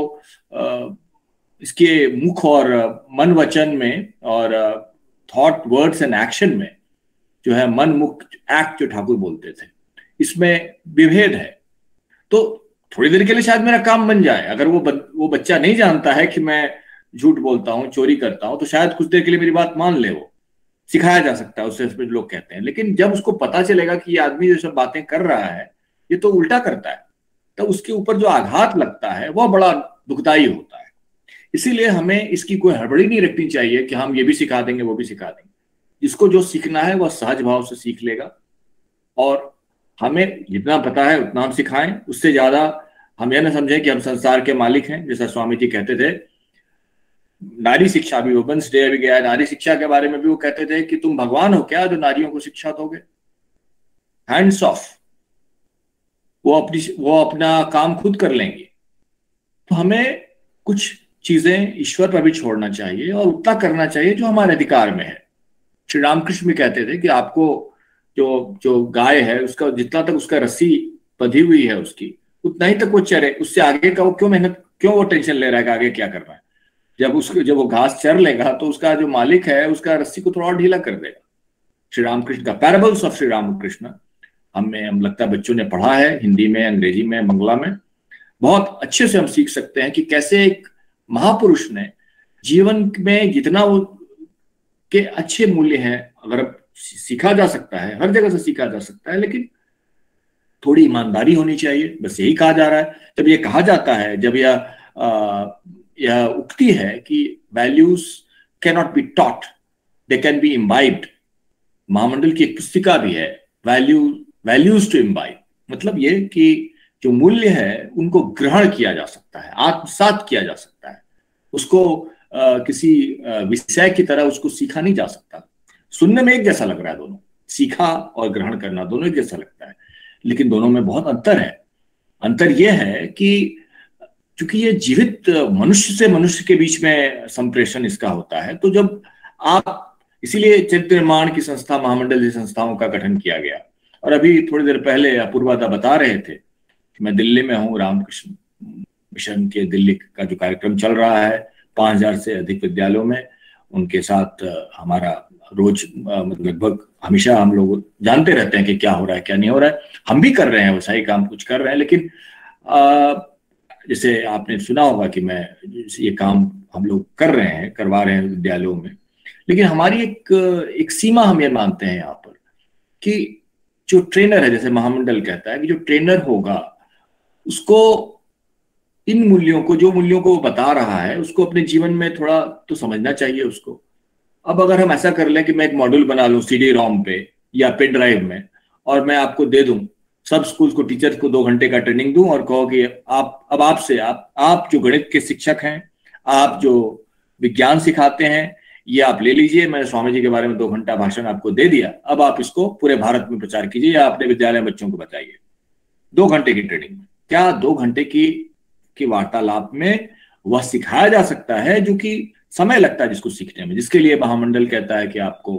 इसके मुख और मन वचन में और थॉट वर्ड्स एंड एक्शन में जो है मन मुख एक्ट जो ठाकुर बोलते थे, इसमें विभेद है। तो थोड़ी देर के लिए शायद मेरा काम बन जाए। अगर वो बच्चा नहीं जानता है कि मैं झूठ बोलता हूँ, चोरी करता हूँ, तो शायद कुछ देर के लिए मेरी बात मान ले। वो सिखाया जा सकता है, उससे लोग कहते हैं। लेकिन जब उसको पता चलेगा कि ये आदमी जो सब बातें कर रहा है ये तो उल्टा करता है, तो उसके ऊपर जो आघात लगता है वह बड़ा दुखदायी होता है। इसीलिए हमें इसकी कोई हड़बड़ी नहीं रखनी चाहिए कि हम ये भी सिखा देंगे वो भी सिखा देंगे। जिसको जो सीखना है वह सहज भाव से सीख लेगा, और हमें जितना पता है उतना हम सिखाएं। उससे ज्यादा हम यह ना समझें कि हम संसार के मालिक हैं। जैसा स्वामी जी कहते थे, नारी शिक्षा भी, वुमेन्स डे भी गया, नारी शिक्षा के बारे में भी वो कहते थे कि तुम भगवान हो क्या जो नारियों को शिक्षा दोगे। हैंड्स ऑफ, वो अपना काम खुद कर लेंगे। तो हमें कुछ चीजें ईश्वर पर भी छोड़ना चाहिए और उतना करना चाहिए जो हमारे अधिकार में है। श्री रामकृष्ण भी कहते थे कि आपको जो गाय है उसका जितना तक उसका रस्सी बंधी हुई है उसकी, उतना ही तक वो चरे। उससे आगे का वो क्यों वो टेंशन ले रहा है कि आगे क्या करना है। जब वो घास चर लेगा तो उसका जो मालिक है उसका रस्सी को थोड़ा और ढीला कर देगा। श्री रामकृष्ण का पैराबल्स ऑफ श्री रामकृष्ण हम लगता है बच्चों ने पढ़ा है, हिंदी में, अंग्रेजी में, बंगला में। बहुत अच्छे से हम सीख सकते हैं कि कैसे एक महापुरुष ने जीवन में जितना वो के अच्छे मूल्य हैं, अगर सीखा जा सकता है, हर जगह से सीखा जा सकता है, लेकिन थोड़ी ईमानदारी होनी चाहिए। बस यही कहा जा रहा है। जब ये कहा जाता है, जब यह उक्ति है कि values can not be taught, they can be imbibed. महामंडल की एक पुस्तिका भी है, वैल्यूज टू इम्बाइब। मतलब ये कि जो मूल्य है उनको ग्रहण किया जा सकता है, आत्मसात किया जा सकता है। उसको किसी विषय की तरह उसको सीखा नहीं जा सकता। सुनने में एक जैसा लग रहा है, दोनों सीखा और ग्रहण करना दोनों एक जैसा लगता है, लेकिन दोनों में बहुत अंतर है। अंतर यह है कि चूंकि ये जीवित मनुष्य से मनुष्य के बीच में संप्रेषण इसका होता है, तो जब आप, इसीलिए चरित्र निर्माण की संस्था, महामंडल जैसी संस्थाओं का गठन किया गया। और अभी थोड़ी देर पहले अपूर्वादा बता रहे थे कि मैं दिल्ली में हूँ, रामकृष्ण मिशन के दिल्ली का जो कार्यक्रम चल रहा है 5000 से अधिक विद्यालयों में, उनके साथ हमारा रोज लगभग हमेशा हम लोग जानते रहते हैं कि क्या हो रहा है क्या नहीं हो रहा है। हम भी कर रहे हैं वैसा ही काम कुछ कर रहे हैं, लेकिन जैसे आपने सुना होगा कि मैं ये काम हम लोग कर रहे हैं, करवा रहे हैं विद्यालयों में। लेकिन हमारी एक सीमा हम ये मानते हैं यहाँ पर कि जो ट्रेनर है, जैसे महामंडल कहता है कि जो ट्रेनर होगा उसको इन मूल्यों को, जो मूल्यों को वो बता रहा है, उसको अपने जीवन में थोड़ा तो समझना चाहिए उसको। अब अगर हम ऐसा कर लें कि मैं एक मॉड्यूल बना लूं CD ROM पे या पेन ड्राइव में, और मैं आपको दे दूं, सब स्कूल को, टीचर्स को 2 घंटे का ट्रेनिंग दूं और कहो कि आप जो गणित के शिक्षक हैं, आप जो विज्ञान सिखाते हैं, ये आप ले लीजिए, मैंने स्वामी जी के बारे में 2 घंटा भाषण आपको दे दिया, अब आप इसको पूरे भारत में प्रचार कीजिए या अपने विद्यालय में बच्चों को बताइए। 2 घंटे की ट्रेनिंग में क्या 2 घंटे की वार्तालाप में वह सिखाया जा सकता है जो कि समय लगता है जिसको सीखने में, जिसके लिए महामंडल कहता है कि आपको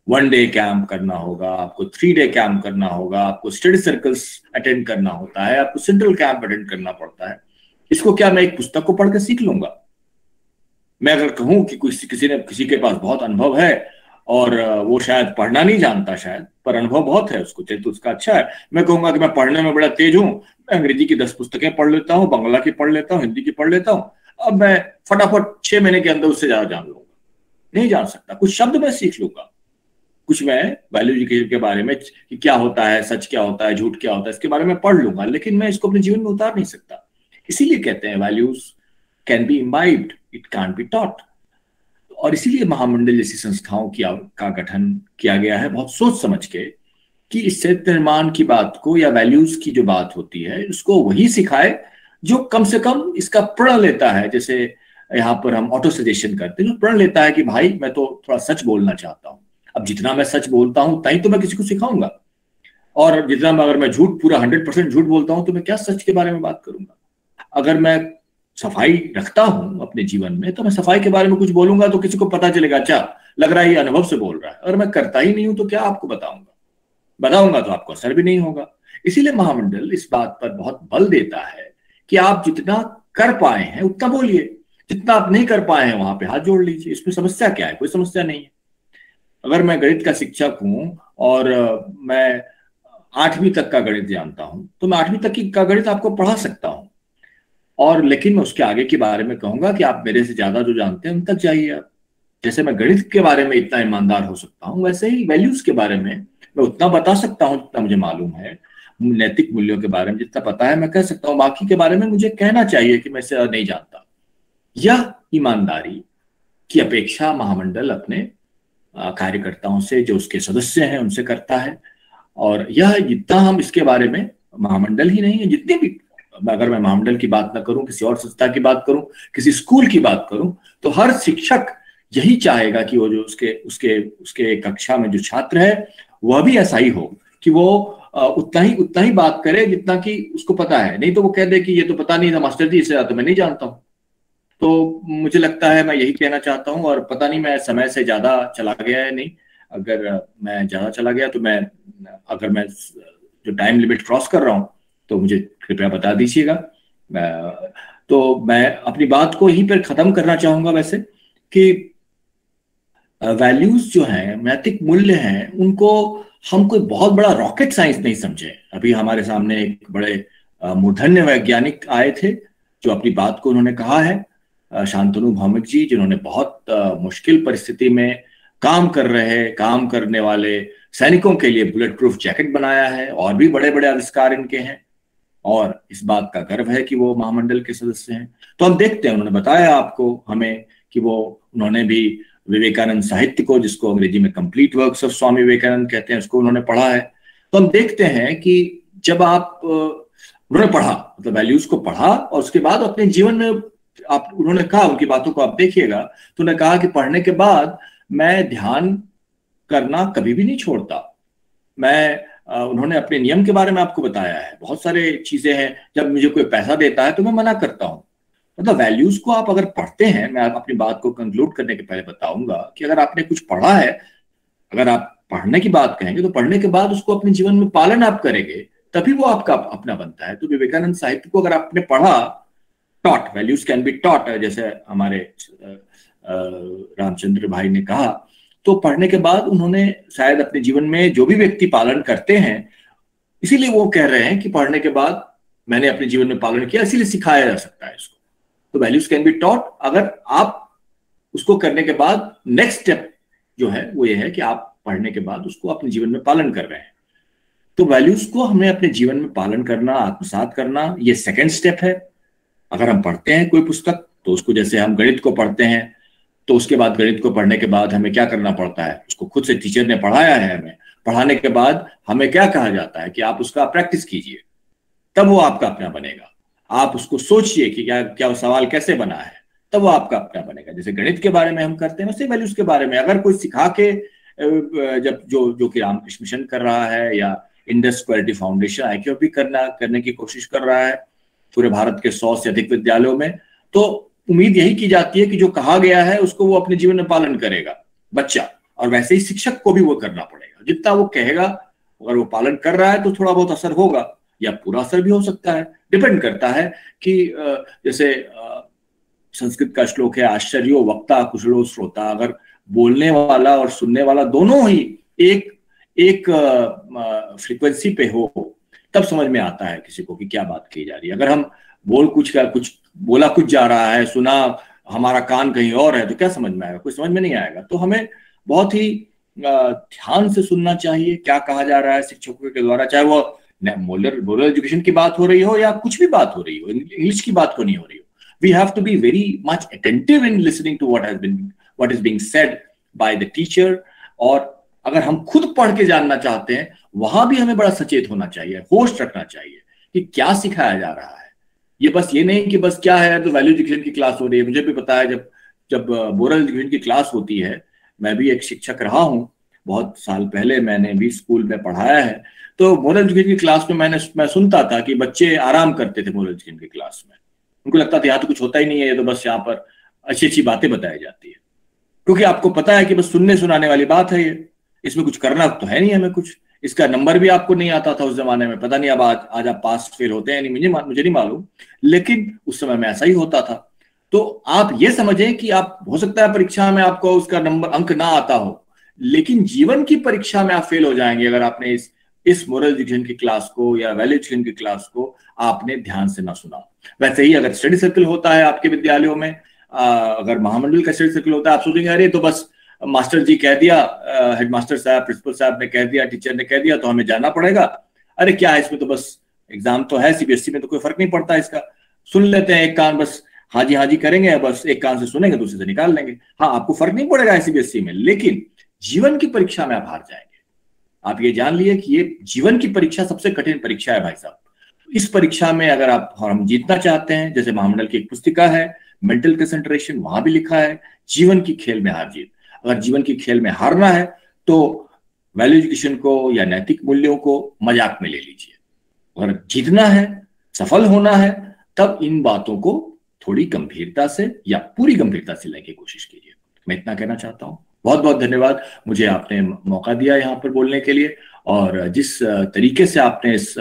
1 डे कैंप करना होगा, आपको 3 डे कैंप करना होगा, आपको स्टडी सर्कल्स अटेंड करना होता है, आपको सेंट्रल कैंप अटेंड करना पड़ता है। इसको क्या मैं एक पुस्तक को पढ़ के सीख लूंगा? मैं अगर कहूं कि किसी के पास बहुत अनुभव है और वो शायद पढ़ना नहीं जानता, शायद, पर अनुभव बहुत है उसको, तो उसका अच्छा है, मैं कहूंगा कि मैं पढ़ने में बड़ा तेज हूं, मैं अंग्रेजी की 10 पुस्तकें पढ़ लेता हूं, बांग्ला की पढ़ लेता हूं, हिंदी की पढ़ लेता हूं, अब मैं फटाफट 6 महीने के अंदर उससे ज्यादा जान लूंगा। नहीं जान सकता। कुछ शब्द मैं सीख लूंगा, कुछ मैं वैल्यू एजुकेशन के बारे में कि क्या होता है, सच क्या होता है, झूठ क्या होता है, इसके बारे में पढ़ लूंगा, लेकिन मैं इसको अपने जीवन में उतार नहीं सकता। इसीलिए कहते हैं values can be imbibed, it can't be taught. और इसीलिए महामंडल जैसी संस्थाओं का गठन किया गया है बहुत सोच समझ के, कि इस चरित्र निर्माण की बात को या वैल्यूज की जो बात होती है उसको वही सिखाए जो कम से कम इसका प्रण लेता है। जैसे यहाँ पर हम ऑटो सजेशन करते हैं, जो प्रण लेता है कि भाई मैं तो थोड़ा सच बोलना चाहता हूँ, अब जितना मैं सच बोलता हूं तभी तो मैं किसी को सिखाऊंगा, और जितना अगर मैं झूठ पूरा 100% झूठ बोलता हूं तो मैं क्या सच के बारे में बात करूंगा। अगर मैं सफाई रखता हूं अपने जीवन में तो मैं सफाई के बारे में कुछ बोलूंगा तो किसी को पता चलेगा, अच्छा लग रहा है ये अनुभव से बोल रहा है। अगर मैं करता ही नहीं हूं तो क्या आपको बताऊंगा तो आपको असर भी नहीं होगा। इसीलिए महामंडल इस बात पर बहुत बल देता है कि आप जितना कर पाए हैं उतना बोलिए, जितना आप नहीं कर पाए हैं वहां पे हाथ जोड़ लीजिए। इसमें समस्या क्या है? कोई समस्या नहीं है। अगर मैं गणित का शिक्षक हूं और मैं 8वीं तक का गणित जानता हूं तो मैं 8वीं तक का गणित आपको पढ़ा सकता हूं, और लेकिन मैं उसके आगे के बारे में कहूंगा कि आप मेरे से ज्यादा जो जानते हैं उन तक जाइए आप। जैसे मैं गणित के बारे में इतना ईमानदार हो सकता हूं, वैसे ही वैल्यूज के बारे में मैं उतना बता सकता हूं जितना मुझे मालूम है। नैतिक मूल्यों के बारे में जितना पता है मैं कह सकता हूं, बाकी के बारे में मुझे कहना चाहिए कि मैं इसे नहीं जानता। यह ईमानदारी की अपेक्षा महामंडल अपने कार्यकर्ताओं से, जो उसके सदस्य हैं, उनसे करता है। और यह जितना हम इसके बारे में, महामंडल ही नहीं है, जितने भी, अगर मैं महामंडल की बात ना करूं, किसी और संस्था की बात करूं, किसी स्कूल की बात करूं, तो हर शिक्षक यही चाहेगा कि वो जो उसके कक्षा में जो छात्र है वह भी ऐसा ही हो, कि वो उतना ही बात करे जितना कि उसको पता है। नहीं तो वो कह दे कि ये तो पता नहीं था मास्टर जी, इससे ज्यादा मैं नहीं जानता हूं। तो मुझे लगता है मैं यही कहना चाहता हूं, और पता नहीं मैं समय से ज्यादा चला गया है नहीं। अगर मैं ज्यादा चला गया तो अगर मैं जो टाइम लिमिट क्रॉस कर रहा हूं तो मुझे कृपया बता दीजिएगा। तो मैं अपनी बात को यहीं पर खत्म करना चाहूंगा वैसे, कि वैल्यूज जो हैं, नैतिक मूल्य हैं, उनको हम कोई बहुत बड़ा रॉकेट साइंस नहीं समझे। अभी हमारे सामने एक बड़े मूर्धन्य वैज्ञानिक आए थे जो अपनी बात को उन्होंने कहा है, शांतनु भौमिक जी, जिन्होंने बहुत मुश्किल परिस्थिति में काम करने वाले सैनिकों के लिए बुलेट प्रूफ जैकेट बनाया है, और भी बड़े बड़े आविष्कार इनके हैं, और इस बात का गर्व है कि वो महामंडल के सदस्य हैं। तो हम देखते हैं, उन्होंने बताया आपको हमें कि उन्होंने भी विवेकानंद साहित्य को, जिसको अंग्रेजी में complete works of Swami Vivekananda कहते हैं, उसको उन्होंने पढ़ा है। तो हम देखते हैं कि जब उन्होंने पढ़ा, मतलब वैल्यूज को पढ़ा, और उसके बाद अपने जीवन में उन्होंने कहा, उनकी बातों को आप देखिएगा तो उन्होंने कहा कि पढ़ने के बाद मैं ध्यान करना कभी भी नहीं छोड़ता। उन्होंने अपने नियम के बारे में आपको बताया है, बहुत सारे चीजें हैं। जब मुझे कोई पैसा देता है तो मैं मना करता हूं। मतलब वैल्यूज को आप अगर पढ़ते हैं, मैं अपनी बात को कंक्लूड करने के पहले बताऊंगा कि अगर आपने कुछ पढ़ा है, अगर आप पढ़ने की बात कहेंगे तो पढ़ने के बाद उसको अपने जीवन में पालन आप करेंगे, तभी वो आपका अपना बनता है। तो विवेकानंद साहित्य को अगर आपने पढ़ा, taught, values can be taught, जैसे हमारे रामचंद्र भाई ने कहा, तो पढ़ने के बाद उन्होंने शायद अपने जीवन में जो भी व्यक्ति पालन करते हैं, इसीलिए वो कह रहे हैं कि पढ़ने के बाद मैंने अपने जीवन में पालन किया, इसीलिए सिखाया जा सकता है इसको। तो वैल्यूज कैन बी टॉट, अगर आप उसको करने के बाद नेक्स्ट स्टेप जो है वो ये है कि आप पढ़ने के बाद उसको अपने जीवन में पालन कर रहे हैं। तो वैल्यूज को हमें अपने जीवन में पालन करना, आत्मसात करना, ये सेकेंड स्टेप है। अगर हम पढ़ते हैं कोई पुस्तक तो उसको, जैसे हम गणित को पढ़ते हैं तो उसके बाद गणित को पढ़ने के बाद हमें क्या करना पड़ता है, उसको खुद से टीचर ने पढ़ाया है, हमें पढ़ाने के बाद हमें क्या कहा जाता है कि आप उसका प्रैक्टिस कीजिए, तब वो आपका अपना बनेगा। आप उसको सोचिए कि क्या सवाल कैसे बना है, तब वो आपका अपना बनेगा। जैसे गणित के बारे में हम करते हैं, वैसे वैल्यूज के बारे में अगर कोई सिखा के, जब जो कि रामकृष्ण मिशन कर रहा है या इंडस क्वालिटी फाउंडेशन IQ भी करने की कोशिश कर रहा है पूरे भारत के 100 से अधिक विद्यालयों में, तो उम्मीद यही की जाती है कि जो कहा गया है उसको वो अपने जीवन में पालन करेगा बच्चा, और वैसे ही शिक्षक को भी वो करना पड़ेगा। जितना वो कहेगा, अगर वो पालन कर रहा है तो थोड़ा बहुत असर होगा, या पूरा असर भी हो सकता है, डिपेंड करता है कि जैसे संस्कृत का श्लोक है, आश्चर्यो वक्ता कुशलो श्रोता। अगर बोलने वाला और सुनने वाला दोनों ही एक फ्रीक्वेंसी पे हो, तब समझ में आता है किसी को कि क्या बात की जा रही है। अगर हम बोला कुछ जा रहा है, सुना हमारा कान कहीं और है तो क्या समझ में आएगा? कुछ समझ में नहीं आएगा। तो हमें बहुत ही ध्यान से सुनना चाहिए क्या कहा जा रहा है शिक्षकों के द्वारा, चाहे वो मोरल एजुकेशन की बात हो रही हो या कुछ भी बात हो रही हो, इंग्लिश की बात को नहीं हो रही हो। We have to be very much attentive in listening to what is being said by the teacher। और अगर हम खुद पढ़ के जानना चाहते हैं, वहां भी हमें बड़ा सचेत होना चाहिए, होश रखना चाहिए कि क्या सिखाया जा रहा है। ये बस ये नहीं कि बस क्या है तो वैल्यू एजुकेशन की क्लास हो रही है। मुझे भी पता है जब मोरल एजुकेशन की क्लास होती है, मैं भी एक शिक्षक रहा हूँ, बहुत साल पहले मैंने भी स्कूल में पढ़ाया है। तो मोरल एजुकेशन की क्लास में मैं सुनता था कि बच्चे आराम करते थे मोरल एजुकेशन की क्लास में। उनको लगता था यहाँ तो कुछ होता ही नहीं है, ये तो बस यहाँ पर अच्छी अच्छी बातें बताई जाती है, क्योंकि आपको पता है कि बस सुनने सुनाने वाली बात है ये, इसमें कुछ करना तो है नहीं हमें कुछ। इसका नंबर भी आपको नहीं आता था उस जमाने में, पता नहीं अब आज आप पास फेल होते हैं नहीं, मुझे नहीं मालूम, लेकिन उस समय में ऐसा ही होता था। तो आप ये समझें कि आप, हो सकता है परीक्षा में आपको उसका नंबर अंक ना आता हो, लेकिन जीवन की परीक्षा में आप फेल हो जाएंगे अगर आपने इस मोरल एजुकेशन की क्लास को या वैल्यू एजुकेशन की क्लास को आपने ध्यान से ना सुना। वैसे ही अगर स्टडी सर्कल होता है आपके विद्यालयों में, अगर महामंडल का स्टडी सर्कल होता है, आप सोचेंगे अरे तो बस मास्टर जी कह दिया, हेडमास्टर साहब, प्रिंसिपल साहब ने कह दिया, टीचर ने कह दिया तो हमें जाना पड़ेगा। अरे क्या है इसमें, तो बस एग्जाम तो है, सीबीएसई में तो कोई फर्क नहीं पड़ता इसका, सुन लेते हैं एक कान बस हाँ जी करेंगे, बस एक कान से सुनेंगे दूसरे से निकाल लेंगे। हाँ, आपको फर्क नहीं पड़ेगा सीबीएसई में, लेकिन जीवन की परीक्षा में आप हार जाएंगे। आप ये जान लिए कि ये जीवन की परीक्षा सबसे कठिन परीक्षा है भाई साहब। इस परीक्षा में अगर हम जीतना चाहते हैं, जैसे महामंडल की एक पुस्तिका है मेंटल कंसंट्रेशन, वहां भी लिखा है जीवन की खेल में हार जीत। अगर जीवन की खेल में हारना है तो वैल्यू एजुकेशन को या नैतिक मूल्यों को मजाक में ले लीजिए। अगर जीतना है, सफल होना है, तब इन बातों को थोड़ी गंभीरता से या पूरी गंभीरता से लेने की कोशिश कीजिए। मैं इतना कहना चाहता हूँ। बहुत बहुत धन्यवाद, मुझे आपने मौका दिया यहाँ पर बोलने के लिए, और जिस तरीके से आपने इस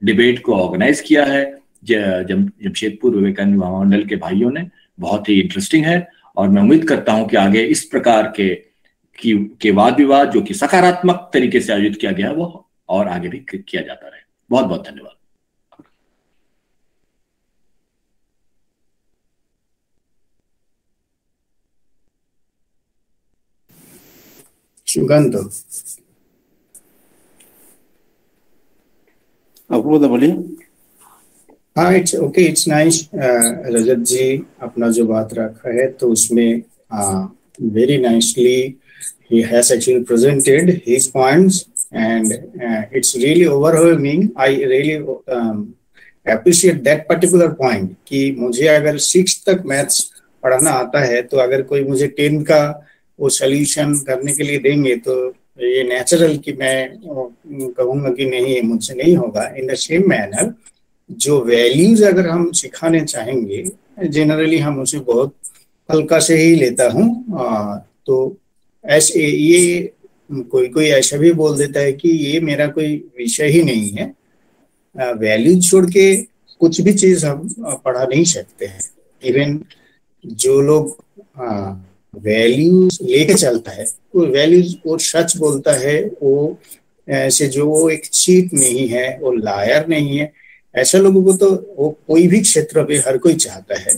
डिबेट को ऑर्गेनाइज किया है जमशेदपुर विवेकानंद महामंडल के भाइयों ने, बहुत ही इंटरेस्टिंग है। और मैं उम्मीद करता हूं कि आगे इस प्रकार के वाद विवाद जो कि सकारात्मक तरीके से आयोजित किया गया वो और आगे भी किया जाता रहे। बहुत बहुत धन्यवाद। सुगंध आप बोलिए। हाँ, इट्स ओके, इट्स नाइस। रजत जी अपना जो बात रखा है तो उसमें very nicely he has actually presented his points, and it's really overwhelming. I really appreciate that particular point कि मुझे अगर 6 तक मैथ्स पढ़ाना आता है तो अगर कोई मुझे 10 का वो सोल्यूशन करने के लिए देंगे तो ये नेचुरल कि मैं कहूँगा कि नहीं, मुझसे नहीं होगा। इन द सेम मैनर जो वैल्यूज अगर हम सिखाने चाहेंगे, जनरली हम उसे बहुत हल्का से ही लेता हूँ। तो ऐसे ये कोई ऐसा भी बोल देता है कि ये मेरा कोई विषय ही नहीं है। वैल्यूज छोड़ के कुछ भी चीज हम पढ़ा नहीं सकते हैं। इवन जो लोग वैल्यूज लेके चलता है, वो वैल्यूज वो सच बोलता है, वो ऐसे जो वो एक चीट नहीं है, वो लायर नहीं है, ऐसे लोगों को तो वो कोई भी क्षेत्र पे हर कोई चाहता है।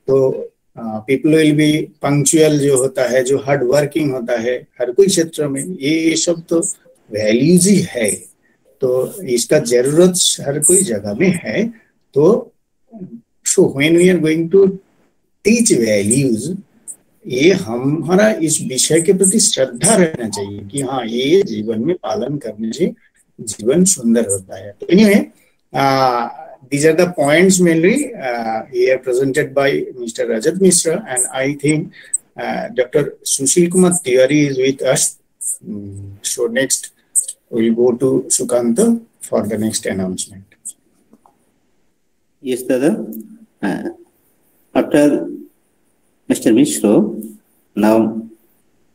तो पीपल विल बी पंक्चुअल जो होता है, जो हार्ड वर्किंग होता है हर कोई क्षेत्र में, ये सब तो वैल्यूज ही है। तो इसका जरूरत हर कोई जगह में है। तो so when we are going to teach values, ये हमारा इस विषय के प्रति श्रद्धा रहना चाहिए कि हाँ, ये जीवन में पालन करने से जीवन सुंदर होता है। तो anyway, these are the points mainly here presented by Mr. Rajat Mishra, and I think Dr. Sushil Kumar Tiwary is with us. So next we'll go to Sukanta for the next announcement. Yes, Dada. After Mr. Mishra, now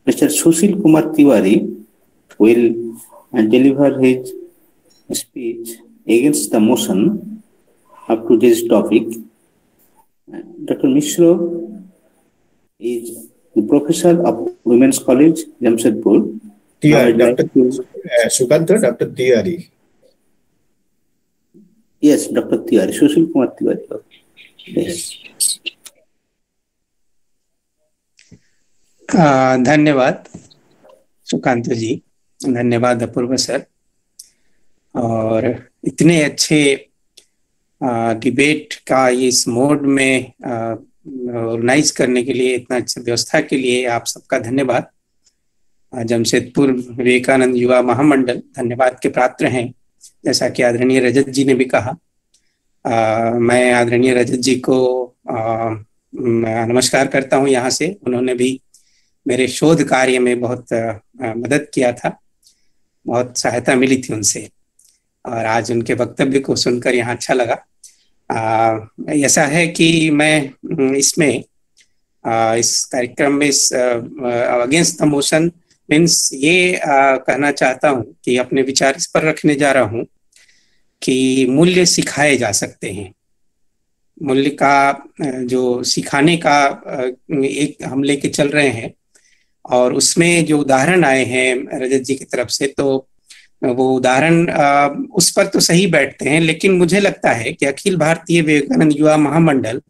Mr. Sushil Kumar Tiwary will deliver his speech against the motion of today's topic. Dr. Mishra is the professor of Women's College, Jamshedpur. Sukanta, Dr. Tiwary. Yes, Dr. Tiwary, Sushil Kumar Tiwary. Yes. धन्यवाद सुकांत जी, धन्यवाद अपूर्व सर। और इतने अच्छे डिबेट का इस मोड में ऑर्गेनाइज करने के लिए, इतना अच्छा व्यवस्था के लिए आप सबका धन्यवाद। जमशेदपुर विवेकानंद युवा महामंडल धन्यवाद के पात्र हैं। जैसा कि आदरणीय रजत जी ने भी कहा, मैं आदरणीय रजत जी को नमस्कार करता हूं यहाँ से। उन्होंने भी मेरे शोध कार्य में बहुत मदद किया था, बहुत सहायता मिली थी उनसे, और आज उनके वक्तव्य को सुनकर यहाँ अच्छा लगा। ऐसा है कि मैं इसमें इस कार्यक्रम में अगेंस्ट द मोशन मीन्स ये कहना चाहता हूँ कि अपने विचार इस पर रखने जा रहा हूँ कि मूल्य सिखाए जा सकते हैं। मूल्य का जो सिखाने का एक हम लेके चल रहे हैं, और उसमें जो उदाहरण आए हैं रजत जी की तरफ से, तो वो उदाहरण उस पर तो सही बैठते हैं, लेकिन मुझे लगता है कि अखिल भारतीय विवेकानंद युवा महामंडल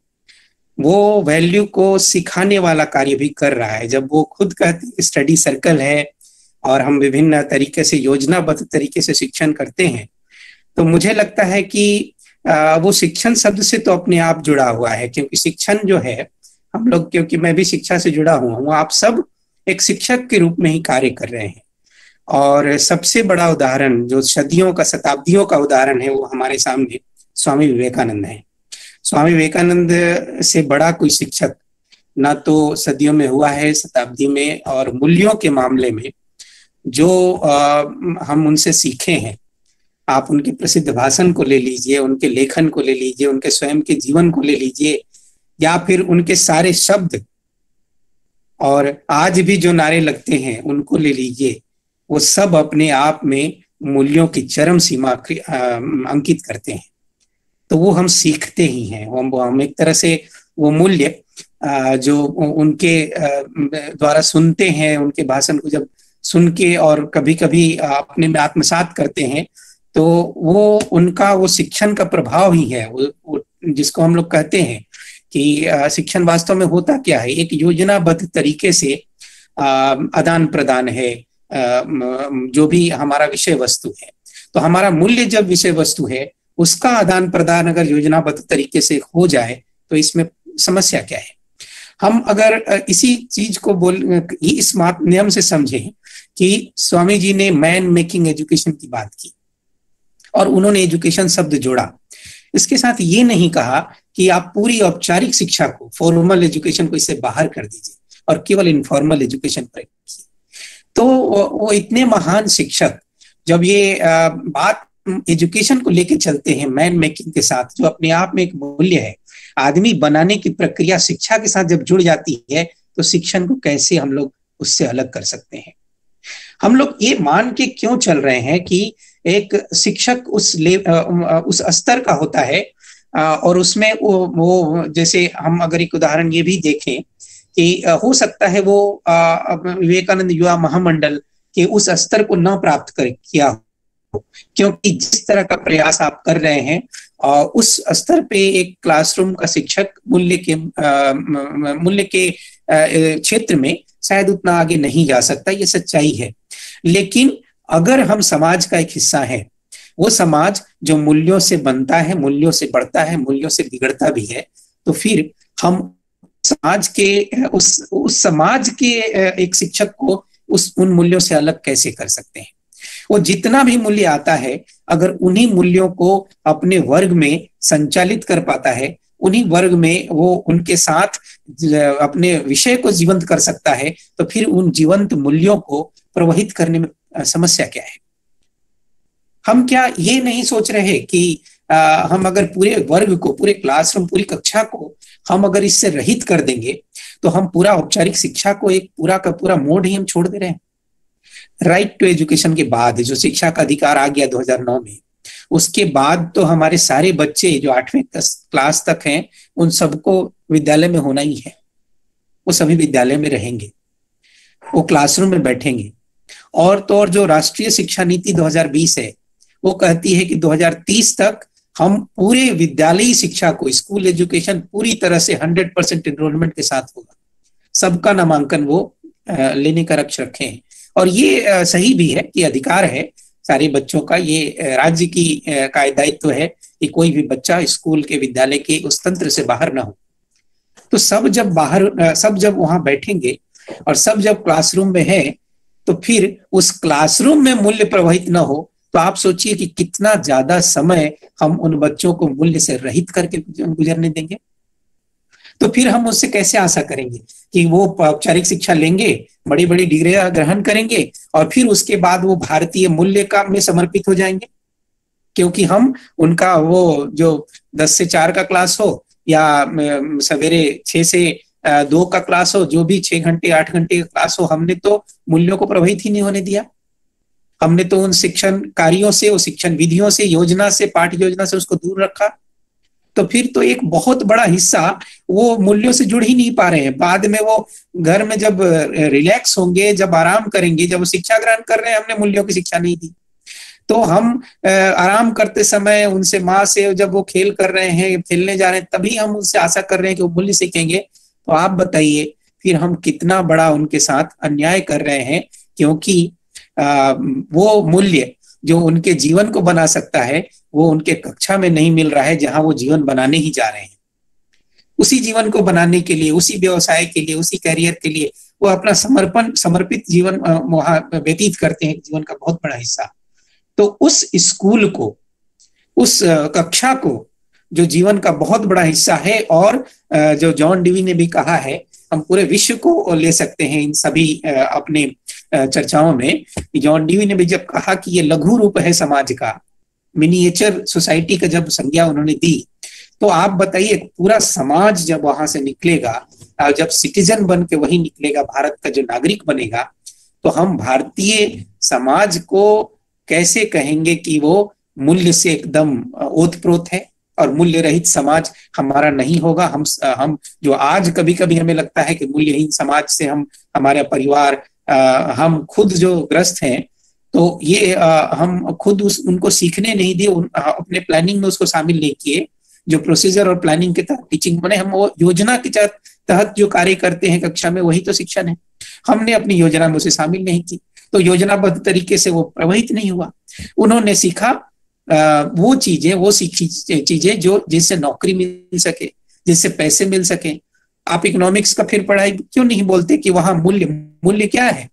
वो वैल्यू को सिखाने वाला कार्य भी कर रहा है। जब वो खुद कहते हैं स्टडी सर्कल है और हम विभिन्न तरीके से योजनाबद्ध तरीके से शिक्षण करते हैं, तो मुझे लगता है कि वो शिक्षण शब्द से तो अपने आप जुड़ा हुआ है, क्योंकि शिक्षण जो है हम लोग, क्योंकि मैं भी शिक्षा से जुड़ा हुआ हूँ, आप सब एक शिक्षक के रूप में ही कार्य कर रहे हैं। और सबसे बड़ा उदाहरण जो सदियों का, शताब्दियों का उदाहरण है, वो हमारे सामने स्वामी विवेकानंद है। स्वामी विवेकानंद से बड़ा कोई शिक्षक ना तो सदियों में हुआ है, शताब्दी में, और मूल्यों के मामले में जो हम उनसे सीखे हैं। आप उनके प्रसिद्ध भाषण को ले लीजिए, उनके लेखन को ले लीजिए, उनके स्वयं के जीवन को ले लीजिए, या फिर उनके सारे शब्द और आज भी जो नारे लगते हैं उनको ले लीजिए, वो सब अपने आप में मूल्यों की चरम सीमा अंकित करते हैं। तो वो हम सीखते ही हैं, हम एक तरह से वो मूल्य जो उनके द्वारा सुनते हैं, उनके भाषण को जब सुन के और कभी कभी अपने में आत्मसात करते हैं, तो वो उनका वो शिक्षण का प्रभाव ही है। वो जिसको हम लोग कहते हैं कि शिक्षण वास्तव में होता क्या है, एक योजनाबद्ध तरीके से आदान प्रदान है। जो भी हमारा विषय वस्तु है, तो हमारा मूल्य जब विषय वस्तु है, उसका आदान प्रदान अगर योजनाबद्ध तरीके से हो जाए तो इसमें समस्या क्या है। हम अगर इसी चीज को इस नियम से समझें कि स्वामी जी ने मैन मेकिंग एजुकेशन की बात की और उन्होंने एजुकेशन शब्द जोड़ा। इसके साथ ये नहीं कहा कि आप पूरी औपचारिक शिक्षा को, फॉर्मल एजुकेशन को इससे बाहर कर दीजिए और केवल इनफॉर्मल एजुकेशन पर रखिए। तो वो इतने महान शिक्षक जब ये बात एजुकेशन को लेके चलते हैं मैन मेकिंग के साथ, जो अपने आप में एक मूल्य है, आदमी बनाने की प्रक्रिया शिक्षा के साथ जब जुड़ जाती है, तो शिक्षण को कैसे हम लोग उससे अलग कर सकते हैं। हम लोग ये मान के क्यों चल रहे हैं कि एक शिक्षक उस स्तर का होता है, और उसमें वो जैसे हम अगर एक उदाहरण ये भी देखें कि हो सकता है वो विवेकानंद युवा महामंडल के उस स्तर को न प्राप्त किया हो, क्योंकि जिस तरह का प्रयास आप कर रहे हैं उस स्तर पे एक क्लासरूम का शिक्षक मूल्य के क्षेत्र में शायद उतना आगे नहीं जा सकता, ये सच्चाई है। लेकिन अगर हम समाज का एक हिस्सा है, वो समाज जो मूल्यों से बनता है, मूल्यों से बढ़ता है, मूल्यों से बिगड़ता भी है, तो फिर हम समाज के उस समाज के एक शिक्षक को उन मूल्यों से अलग कैसे कर सकते हैं। वो जितना भी मूल्य आता है, अगर उन्हीं मूल्यों को अपने वर्ग में संचालित कर पाता है, उन्हीं वर्ग में वो उनके साथ अपने विषय को जीवंत कर सकता है, तो फिर उन जीवंत मूल्यों को प्रवहित करने में समस्या क्या है। हम क्या ये नहीं सोच रहे कि हम अगर पूरे वर्ग को, पूरे क्लासरूम, पूरी कक्षा को हम अगर इससे रहित कर देंगे, तो हम पूरा औपचारिक शिक्षा को एक पूरा का पूरा मोड ही हम छोड़ दे रहे हैं। राइट टू एजुकेशन के बाद जो शिक्षा का अधिकार आ गया 2009 में, उसके बाद तो हमारे सारे बच्चे जो 8वीं क्लास तक हैं, उन सबको विद्यालय में होना ही है। वो सभी विद्यालय में रहेंगे, वो क्लासरूम में बैठेंगे। और तो और जो राष्ट्रीय शिक्षा नीति 2020 है, वो कहती है कि 2030 तक हम पूरे विद्यालयी शिक्षा को, स्कूल एजुकेशन पूरी तरह से 100% एनरोलमेंट के साथ होगा। सबका नामांकन वो लेने का लक्ष्य रखे हैं। और ये सही भी है कि अधिकार है सारे बच्चों का, ये राज्य की का दायित्व है कि कोई भी बच्चा स्कूल के विद्यालय के उस तंत्र से बाहर ना हो। तो सब जब वहां बैठेंगे और सब जब क्लासरूम में है, तो फिर उस क्लासरूम में मूल्य प्रवाहित ना हो, तो आप सोचिए कि कितना ज्यादा समय हम उन बच्चों को मूल्य से रहित करके गुजरने देंगे। तो फिर हम उससे कैसे आशा करेंगे कि वो औपचारिक शिक्षा लेंगे, बड़ी बड़ी डिग्रियां ग्रहण करेंगे और फिर उसके बाद वो भारतीय मूल्य का में समर्पित हो जाएंगे। क्योंकि हम उनका वो जो 10 से 4 का क्लास हो या सवेरे 6 से 2 का क्लास हो, जो भी 6 घंटे 8 घंटे का क्लास हो, हमने तो मूल्यों को प्रभावित ही नहीं होने दिया। हमने तो उन शिक्षण कार्यों से, उस शिक्षण विधियों से, योजना से, पाठ्य योजना से उसको दूर रखा। तो फिर तो एक बहुत बड़ा हिस्सा वो मूल्यों से जुड़ ही नहीं पा रहे हैं। बाद में वो घर में जब रिलैक्स होंगे, जब आराम करेंगे, जब वो शिक्षा ग्रहण कर रहे हैं, हमने मूल्यों की शिक्षा नहीं दी, तो हम आराम करते समय उनसे माँ से जब वो खेल कर रहे हैं, खेलने जा रहे हैं, तभी हम उनसे आशा कर रहे हैं कि वो मूल्य सीखेंगे। तो आप बताइए फिर हम कितना बड़ा उनके साथ अन्याय कर रहे हैं। क्योंकि वो मूल्य जो उनके जीवन को बना सकता है, वो उनके कक्षा में नहीं मिल रहा है, जहां वो जीवन बनाने ही जा रहे हैं। उसी जीवन को बनाने के लिए, उसी व्यवसाय के लिए, उसी करियर के लिए वो अपना समर्पित जीवन वहां व्यतीत करते हैं, जीवन का बहुत बड़ा हिस्सा। तो उस स्कूल को, उस कक्षा को, जो जीवन का बहुत बड़ा हिस्सा है, और जो जॉन डीवी ने भी कहा है, हम पूरे विश्व को ले सकते हैं इन सभी अपने चर्चाओं में। जॉन डीवी ने भी जब कहा कि ये लघु रूप है समाज का, मिनिएचर सोसाइटी का जब संज्ञा उन्होंने दी, तो आप बताइए पूरा समाज जब वहां से निकलेगा, जब सिटीजन बन के वही निकलेगा, भारत का जो नागरिक बनेगा, तो हम भारतीय समाज को कैसे कहेंगे कि वो मूल्य से एकदम ओतप्रोत है और मूल्य रहित समाज हमारा नहीं होगा। हम जो आज कभी कभी हमें लगता है कि मूल्यहीन समाज से हमारा परिवार, हम खुद जो ग्रस्त हैं, तो ये हम खुद उनको सीखने नहीं दिए, अपने प्लानिंग में उसको शामिल नहीं किए। जो प्रोसीजर और प्लानिंग के तहत टीचिंग बने, हम वो योजना के तहत जो कार्य करते हैं कक्षा में, वही तो शिक्षण है। हमने अपनी योजना में उसे शामिल नहीं की, तो योजनाबद्ध तरीके से वो प्रवाहित नहीं हुआ। उन्होंने सीखा वो चीजें, वो सीखी चीजें जो जिससे नौकरी मिल सके, जिससे पैसे मिल सके। आप इकोनॉमिक्स का फिर पढ़ाई क्यों नहीं बोलते कि वहां मूल्य क्या है?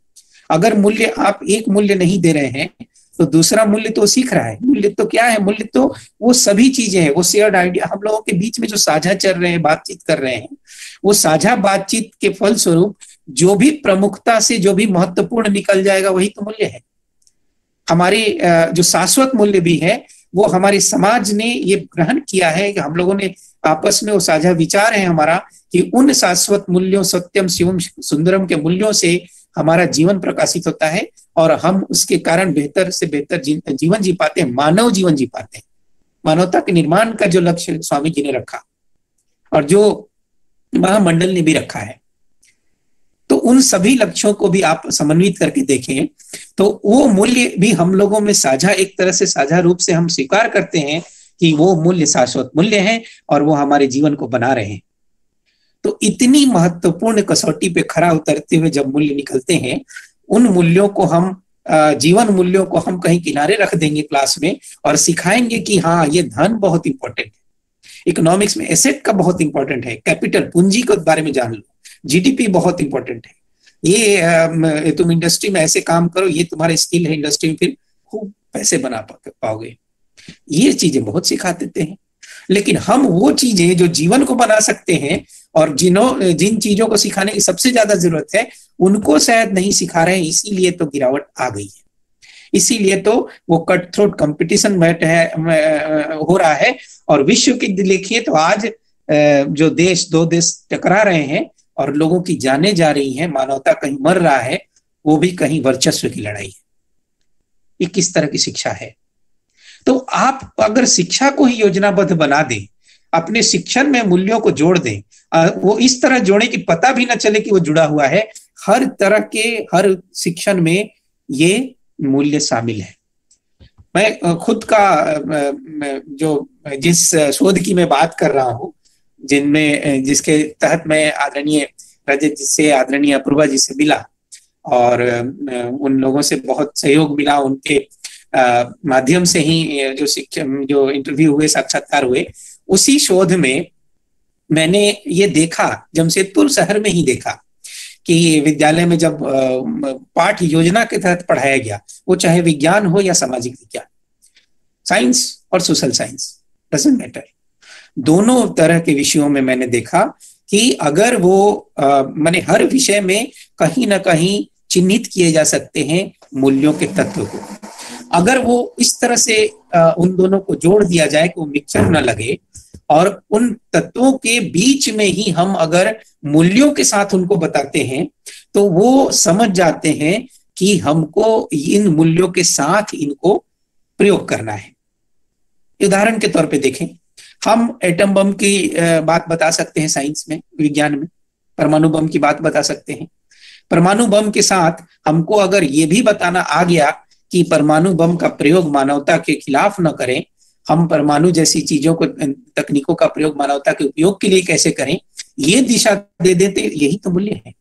अगर मूल्य, आप एक मूल्य नहीं दे रहे हैं तो दूसरा मूल्य तो सीख रहा है। मूल्य तो क्या है? मूल्य तो वो सभी चीजें हैं, वो शेयर्ड आइडिया, हम लोगों के बीच में जो साझा चल रहे हैं, बातचीत कर रहे हैं, वो साझा बातचीत के फलस्वरूप जो भी प्रमुखता से, जो भी महत्वपूर्ण निकल जाएगा, वही तो मूल्य है। हमारी जो शाश्वत मूल्य भी है, वो हमारे समाज ने ये ग्रहण किया है कि हम लोगों ने आपस में वो साझा विचार है हमारा कि उन शाश्वत मूल्यों, सत्यम शिवम सुंदरम के मूल्यों से हमारा जीवन प्रकाशित होता है और हम उसके कारण बेहतर से बेहतर जीवन जी पाते हैं, मानव जीवन जी पाते हैं। मानवता के निर्माण का जो लक्ष्य स्वामी जी ने रखा और जो महामंडल ने भी रखा है, तो उन सभी लक्ष्यों को भी आप समन्वित करके देखें तो वो मूल्य भी हम लोगों में साझा, एक तरह से साझा रूप से हम स्वीकार करते हैं कि वो मूल्य शाश्वत मूल्य है और वो हमारे जीवन को बना रहे हैं। तो इतनी महत्वपूर्ण कसौटी पे खरा उतरते हुए जब मूल्य निकलते हैं, उन मूल्यों को हम, जीवन मूल्यों को हम कहीं किनारे रख देंगे क्लास में और सिखाएंगे कि हाँ, ये धन बहुत इंपॉर्टेंट है, इकोनॉमिक्स में एसेट का बहुत इंपॉर्टेंट है, कैपिटल पूंजी के बारे में जान लो, जीडीपी बहुत इंपॉर्टेंट है, ये तुम इंडस्ट्री में ऐसे काम करो, ये तुम्हारा स्किल है, इंडस्ट्री में फिर खूब पैसे बना पाओगे। ये चीजें बहुत सिखा देते हैं। लेकिन हम वो चीजें जो जीवन को बना सकते हैं और जिन चीजों को सिखाने की सबसे ज्यादा जरूरत है, उनको शायद नहीं सिखा रहे हैं, इसीलिए तो गिरावट आ गई है। इसीलिए तो वो कट थ्रोट कंपटीशन हो रहा है। और विश्व की देखिए तो आज जो दो देश टकरा रहे हैं और लोगों की जाने जा रही हैं, मानवता कहीं मर रहा है, वो भी कहीं वर्चस्व की लड़ाई है। ये किस तरह की शिक्षा है? तो आप अगर शिक्षा को ही योजनाबद्ध बना दें, अपने शिक्षण में मूल्यों को जोड़ दें, वो इस तरह जोड़े कि पता भी ना चले कि वो जुड़ा हुआ है, हर तरह के हर शिक्षण में ये मूल्य शामिल है। मैं खुद का जो जिस शोध की मैं बात कर रहा हूँ, जिसके तहत मैं आदरणीय रजत जी से, आदरणीय अपूर्वा जी से मिला, और उन लोगों से बहुत सहयोग मिला, उनके माध्यम से ही जो इंटरव्यू हुए, साक्षात्कार हुए। उसी शोध में मैंने ये देखा, जमशेदपुर शहर में ही देखा कि विद्यालय में जब पाठ योजना के तहत पढ़ाया गया, वो चाहे विज्ञान हो या सामाजिक विज्ञान, साइंस और सोशल साइंस, डजंट मैटर, दोनों तरह के विषयों में मैंने देखा कि अगर वो माने हर विषय में कहीं ना कहीं चिन्हित किए जा सकते हैं मूल्यों के तत्व को। अगर वो इस तरह से उन दोनों को जोड़ दिया जाए कि वो मिक्सचर न लगे, और उन तत्वों के बीच में ही हम अगर मूल्यों के साथ उनको बताते हैं, तो वो समझ जाते हैं कि हमको इन मूल्यों के साथ इनको प्रयोग करना है। उदाहरण के तौर पे देखें, हम एटम बम की बात बता सकते हैं साइंस में, विज्ञान में परमाणु बम की बात बता सकते हैं। परमाणु बम के साथ हमको अगर ये भी बताना आ गया कि परमाणु बम का प्रयोग मानवता के खिलाफ न करें, हम परमाणु जैसी चीजों को, तकनीकों का प्रयोग मानवता के उपयोग के लिए कैसे करें, ये दिशा दे देते, यही तो मूल्य है।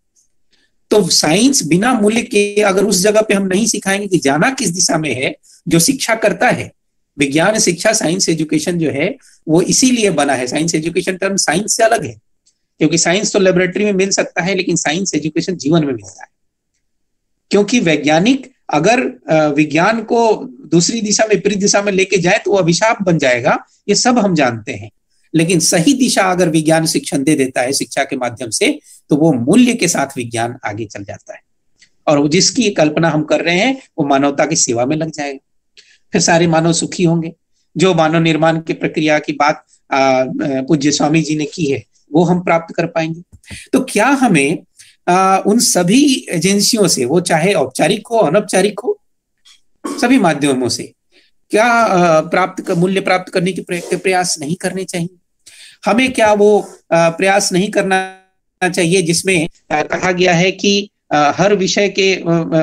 तो साइंस बिना मूल्य के अगर उस जगह पे हम नहीं सिखाएंगे कि जाना किस दिशा में है, जो शिक्षा करता है, विज्ञान शिक्षा, साइंस एजुकेशन जो है वो इसीलिए बना है। साइंस एजुकेशन टर्म साइंस से अलग है, क्योंकि साइंस तो लेबोरेटरी में मिल सकता है, लेकिन साइंस एजुकेशन जीवन में मिलता है। क्योंकि वैज्ञानिक अगर विज्ञान को दूसरी दिशा में, विपरीत दिशा में लेके जाए तो वो अभिशाप बन जाएगा, ये सब हम जानते हैं। लेकिन सही दिशा अगर विज्ञान शिक्षण दे देता है शिक्षा के माध्यम से, तो वो मूल्य के साथ विज्ञान आगे चल जाता है, और जिसकी कल्पना हम कर रहे हैं वो मानवता की सेवा में लग जाएगा। फिर सारे मानव सुखी होंगे। जो मानव निर्माण की प्रक्रिया की बात पूज्य स्वामी जी ने की है, वो हम प्राप्त कर पाएंगे। तो क्या हमें उन सभी एजेंसियों से, वो चाहे औपचारिक हो अनौपचारिक हो, सभी माध्यमों से क्या मूल्य प्राप्त करने के प्रयास नहीं करने चाहिए? हमें क्या वो प्रयास नहीं करना चाहिए जिसमें कहा गया है कि हर विषय के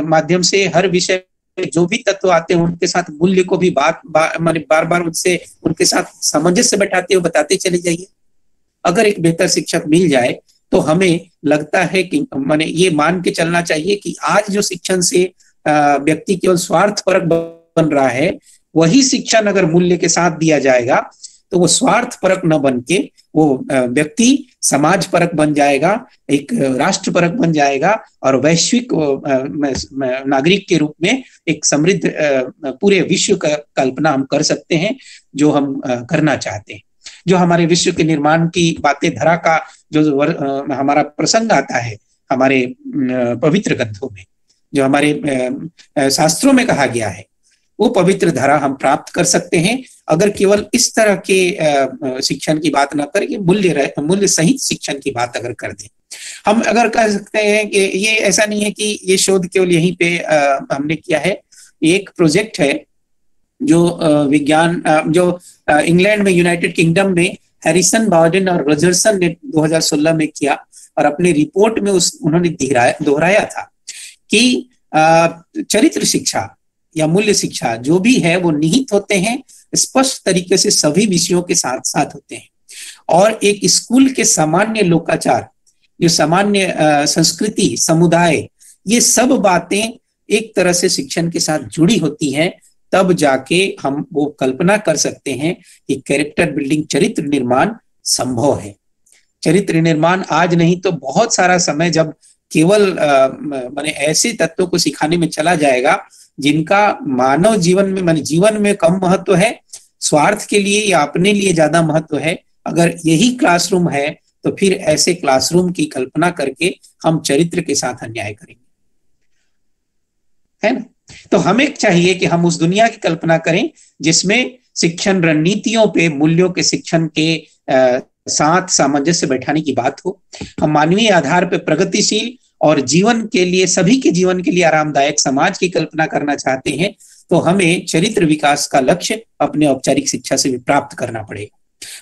माध्यम से, हर विषय जो भी तत्व आते हैं उनके साथ मूल्य को भी बार बार उनके साथ सामंजस्य बैठाते हुए बताते चले जाइए। अगर एक बेहतर शिक्षक मिल जाए तो हमें लगता है कि ये मान के चलना चाहिए कि आज जो शिक्षण से व्यक्ति केवल स्वार्थ परक बन रहा है, वही शिक्षण अगर मूल्य के साथ दिया जाएगा तो वो स्वार्थ परक न बन के वो व्यक्ति समाज परक बन जाएगा, एक राष्ट्र परक बन जाएगा, और वैश्विक नागरिक के रूप में एक समृद्ध पूरे विश्व का कल्पना हम कर सकते हैं, जो हम करना चाहते हैं। जो हमारे विश्व के निर्माण की बातें, धरा का जो हमारा प्रसंग आता है हमारे पवित्र ग्रंथों में, जो हमारे शास्त्रों में कहा गया है, वो पवित्र धरा हम प्राप्त कर सकते हैं अगर केवल इस तरह के शिक्षण की बात ना करके मूल्य सहित शिक्षण की बात अगर कर दें। हम अगर कह सकते हैं कि ये ऐसा नहीं है कि ये शोध केवल यहीं पे हमने किया है। एक प्रोजेक्ट है जो विज्ञान जो इंग्लैंड में, यूनाइटेड किंगडम में हैरिसन, बाउडेन और रॉजरसन ने 2016 में किया, और अपनी रिपोर्ट में उन्होंने दोहराया था कि चरित्र शिक्षा या मूल्य शिक्षा जो भी है वो निहित होते हैं, स्पष्ट तरीके से सभी विषयों के साथ साथ होते हैं, और एक स्कूल के सामान्य लोकाचार, जो सामान्य संस्कृति, समुदाय, ये सब बातें एक तरह से शिक्षण के साथ जुड़ी होती हैं। तब जाके हम वो कल्पना कर सकते हैं कि कैरेक्टर बिल्डिंग, चरित्र निर्माण संभव है। चरित्र निर्माण आज नहीं तो बहुत सारा समय जब केवल ऐसे तत्वों को सिखाने में चला जाएगा जिनका मानव जीवन में, जीवन में कम महत्व है, स्वार्थ के लिए या अपने लिए ज्यादा महत्व है, अगर यही क्लासरूम है तो फिर ऐसे क्लासरूम की कल्पना करके हम चरित्र के साथ अन्याय करेंगे, है ना? तो हमें चाहिए कि हम उस दुनिया की कल्पना करें जिसमें शिक्षण रणनीतियों पे मूल्यों के शिक्षण के साथ सामंजस्य बैठाने की बात हो। हम मानवीय आधार पर प्रगतिशील और जीवन के लिए, सभी के जीवन के लिए आरामदायक समाज की कल्पना करना चाहते हैं, तो हमें चरित्र विकास का लक्ष्य अपने औपचारिक शिक्षा से भी प्राप्त करना पड़ेगा।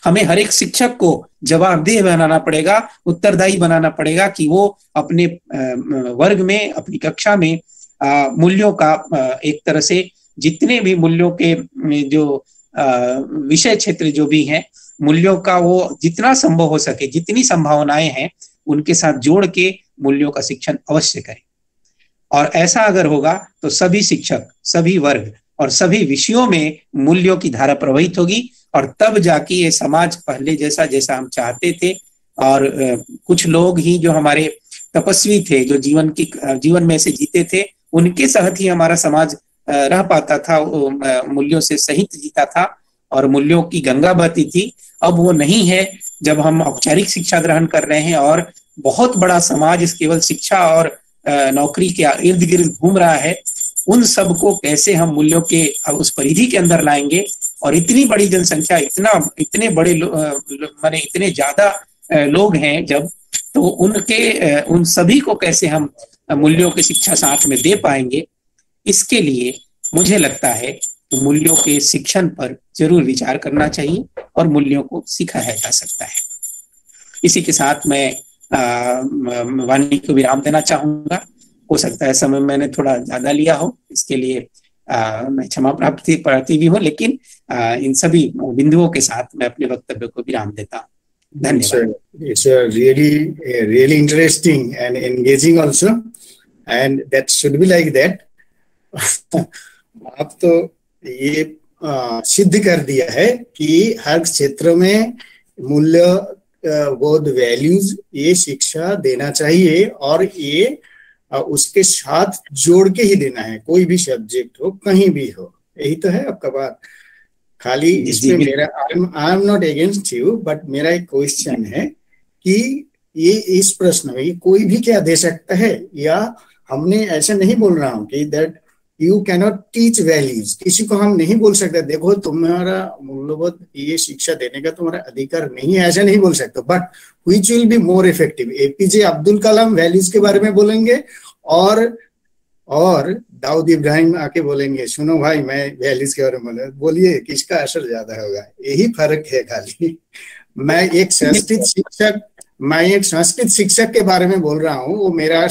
हमें हर एक शिक्षक को जवाबदेह बनाना पड़ेगा, उत्तरदायी बनाना पड़ेगा कि वो अपने वर्ग में, अपनी कक्षा में मूल्यों का एक तरह से जितने भी मूल्यों के जो विषय क्षेत्र जो भी हैं, मूल्यों का वो जितना संभव हो सके, जितनी संभावनाएं हैं उनके साथ जोड़ के मूल्यों का शिक्षण अवश्य करें। और ऐसा अगर होगा तो सभी शिक्षक, सभी वर्ग और सभी विषयों में मूल्यों की धारा प्रवाहित होगी, और तब जाके ये समाज पहले जैसा जैसा हम चाहते थे, और कुछ लोग ही जो हमारे तपस्वी थे, जो जीवन में से जीते थे, उनके साथ ही हमारा समाज रह पाता था, मूल्यों से सहित जीता था और मूल्यों की गंगा बहती थी। अब वो नहीं है। जब हम औपचारिक शिक्षा ग्रहण कर रहे हैं और बहुत बड़ा समाज इस केवल शिक्षा और नौकरी के इर्द गिर्द घूम रहा है, उन सबको कैसे हम मूल्यों के उस परिधि के अंदर लाएंगे, और इतनी बड़ी जनसंख्या, इतने बड़े माने इतने ज्यादा लोग हैं जब, तो उन सभी को कैसे हम मूल्यों की शिक्षा साथ में दे पाएंगे, इसके लिए मुझे लगता है तो मूल्यों के शिक्षण पर जरूर विचार करना चाहिए और मूल्यों को सिखाया जा सकता है। इसी के साथ मैं वाणी को विराम देना चाहूंगा। हो सकता है समय मैंने थोड़ा ज्यादा लिया हो, इसके लिए मैं क्षमा प्रार्थी भी हूँ, लेकिन इन सभी बिंदुओं के साथ मैं अपने वक्तव्य को विराम देता हूँ। धन्यवाद। It's really interesting and engaging also, and that should be like that. आप तो ये सिद्ध कर दिया है कि हर क्षेत्र में मूल्य बोध, वैल्यूज, ये शिक्षा देना चाहिए, और ये उसके साथ जोड़ के ही देना है, कोई भी सब्जेक्ट हो, कहीं भी हो। यही तो है आपका बात। खाली इसमें मेरा I am not against you, but मेरा एक क्वेश्चन है कि ये इस प्रश्न में कोई भी क्या दे सकता है, या हमने ऐसा नहीं बोल रहा हूँ कि that you cannot teach values, किसी को हम नहीं बोल सकते देखो तुम्हारा मूल्यबोध ये शिक्षा देने का तुम्हारा अधिकार नहीं है, ऐसा नहीं बोल सकते। But which will be more effective, APJ Abdul Kalam values के बारे में बोलेंगे और दाऊद इब्राहिम आके बोलेंगे सुनो भाई मैं वैल्यूज के बारे में बोलिए, किसका असर ज्यादा होगा? यही फर्क है खाली। मैं एक संस्कृत शिक्षक के बारे में बोल रहा हूँ, वो मेरा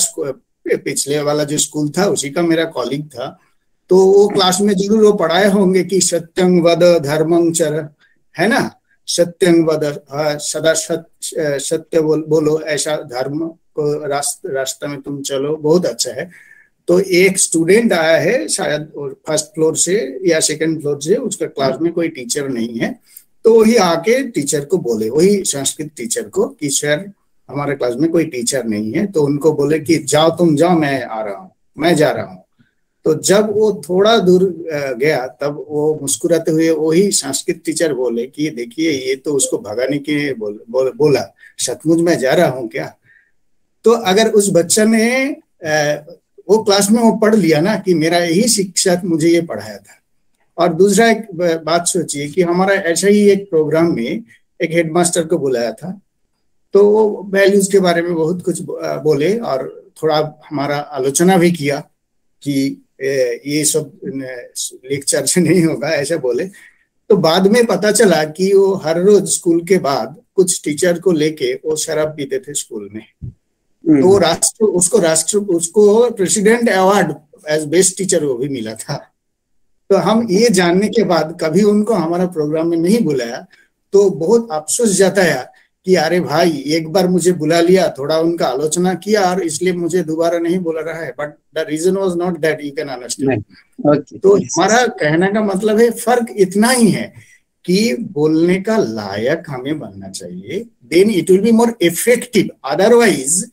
पिछले वाला जो स्कूल था उसी का मेरा कॉलीग था, तो वो क्लास में जरूर वो पढ़ाए होंगे कि सत्यं वद धर्मं चर, है ना, सत्यं वद, सदा सत्य बोलो, ऐसा धर्म को रास्ता में तुम चलो, बहुत अच्छा है। तो एक स्टूडेंट आया है शायद फर्स्ट फ्लोर से या सेकंड फ्लोर से, उसका क्लास में कोई टीचर नहीं है, तो वही आके टीचर को बोले, वही संस्कृत टीचर को, कि सर हमारे क्लास में कोई टीचर नहीं है, तो उनको बोले कि जाओ तुम जाओ, मैं आ रहा हूँ, मैं जा रहा हूँ। तो जब वो थोड़ा दूर गया तब वो मुस्कुराते हुए वही संस्कृत टीचर बोले कि देखिए ये तो उसको भगाने के बोला, सचमुच मैं जा रहा हूँ क्या? तो अगर उस बच्चा ने वो क्लास में वो पढ़ लिया ना कि मेरा यही शिक्षक मुझे ये पढ़ाया था। और दूसरा एक बात सोचिए कि हमारा ऐसा ही एक प्रोग्राम में एक हेडमास्टर को बुलाया था, तो वो वैल्यूज के बारे में बहुत कुछ बोले और थोड़ा हमारा आलोचना भी किया कि ये सब लेक्चर से नहीं होगा, ऐसा बोले। तो बाद में पता चला कि वो हर रोज स्कूल के बाद कुछ टीचर को लेके वो शराब पीते थे स्कूल में। तो उसको president award as best teacher वो भी मिला था। तो हम ये जानने के बाद कभी उनको हमारा प्रोग्राम में नहीं बुलाया, तो बहुत अफसोस जाता है कि अरे भाई एक बार मुझे बुला लिया, थोड़ा उनका आलोचना किया और इसलिए मुझे दोबारा नहीं बुला रहा है, but the reason was not that, you can understand. तो हमारा कहने का मतलब है फर्क इतना ही है कि बोलने का लायक हमें बनना चाहिए, then it will be more effective. Otherwise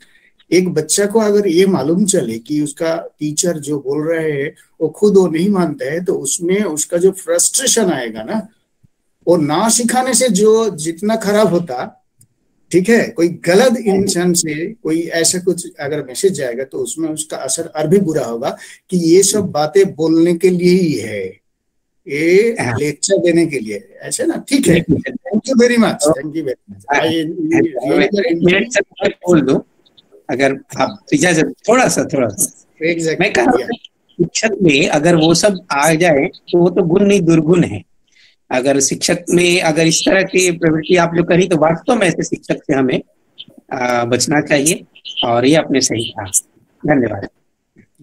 एक बच्चा को अगर ये मालूम चले कि उसका टीचर जो बोल रहे हैं वो खुद वो नहीं मानता है, तो उसमें उसका जो फ्रस्ट्रेशन आएगा ना, वो ना सिखाने से जो जितना खराब होता, ठीक है, कोई गलत इंसान से कोई ऐसा कुछ अगर मैसेज जाएगा तो उसमें उसका असर और भी बुरा होगा कि ये सब बातें बोलने के लिए ही है, ये लेक्चर देने के लिए, ऐसे ना। ठीक है, thank you very much, thank you very much. बोल दो अगर आप इजाजत, थोड़ा सा मैं कह रहा हूँ शिक्षक में अगर वो सब आ जाए तो वो तो गुण नहीं दुर्गुण है। अगर शिक्षक में अगर इस तरह की प्रवृत्ति आप लोग करी तो वास्तव में ऐसे शिक्षक से हमें बचना चाहिए, और ये आपने सही कहा। धन्यवाद।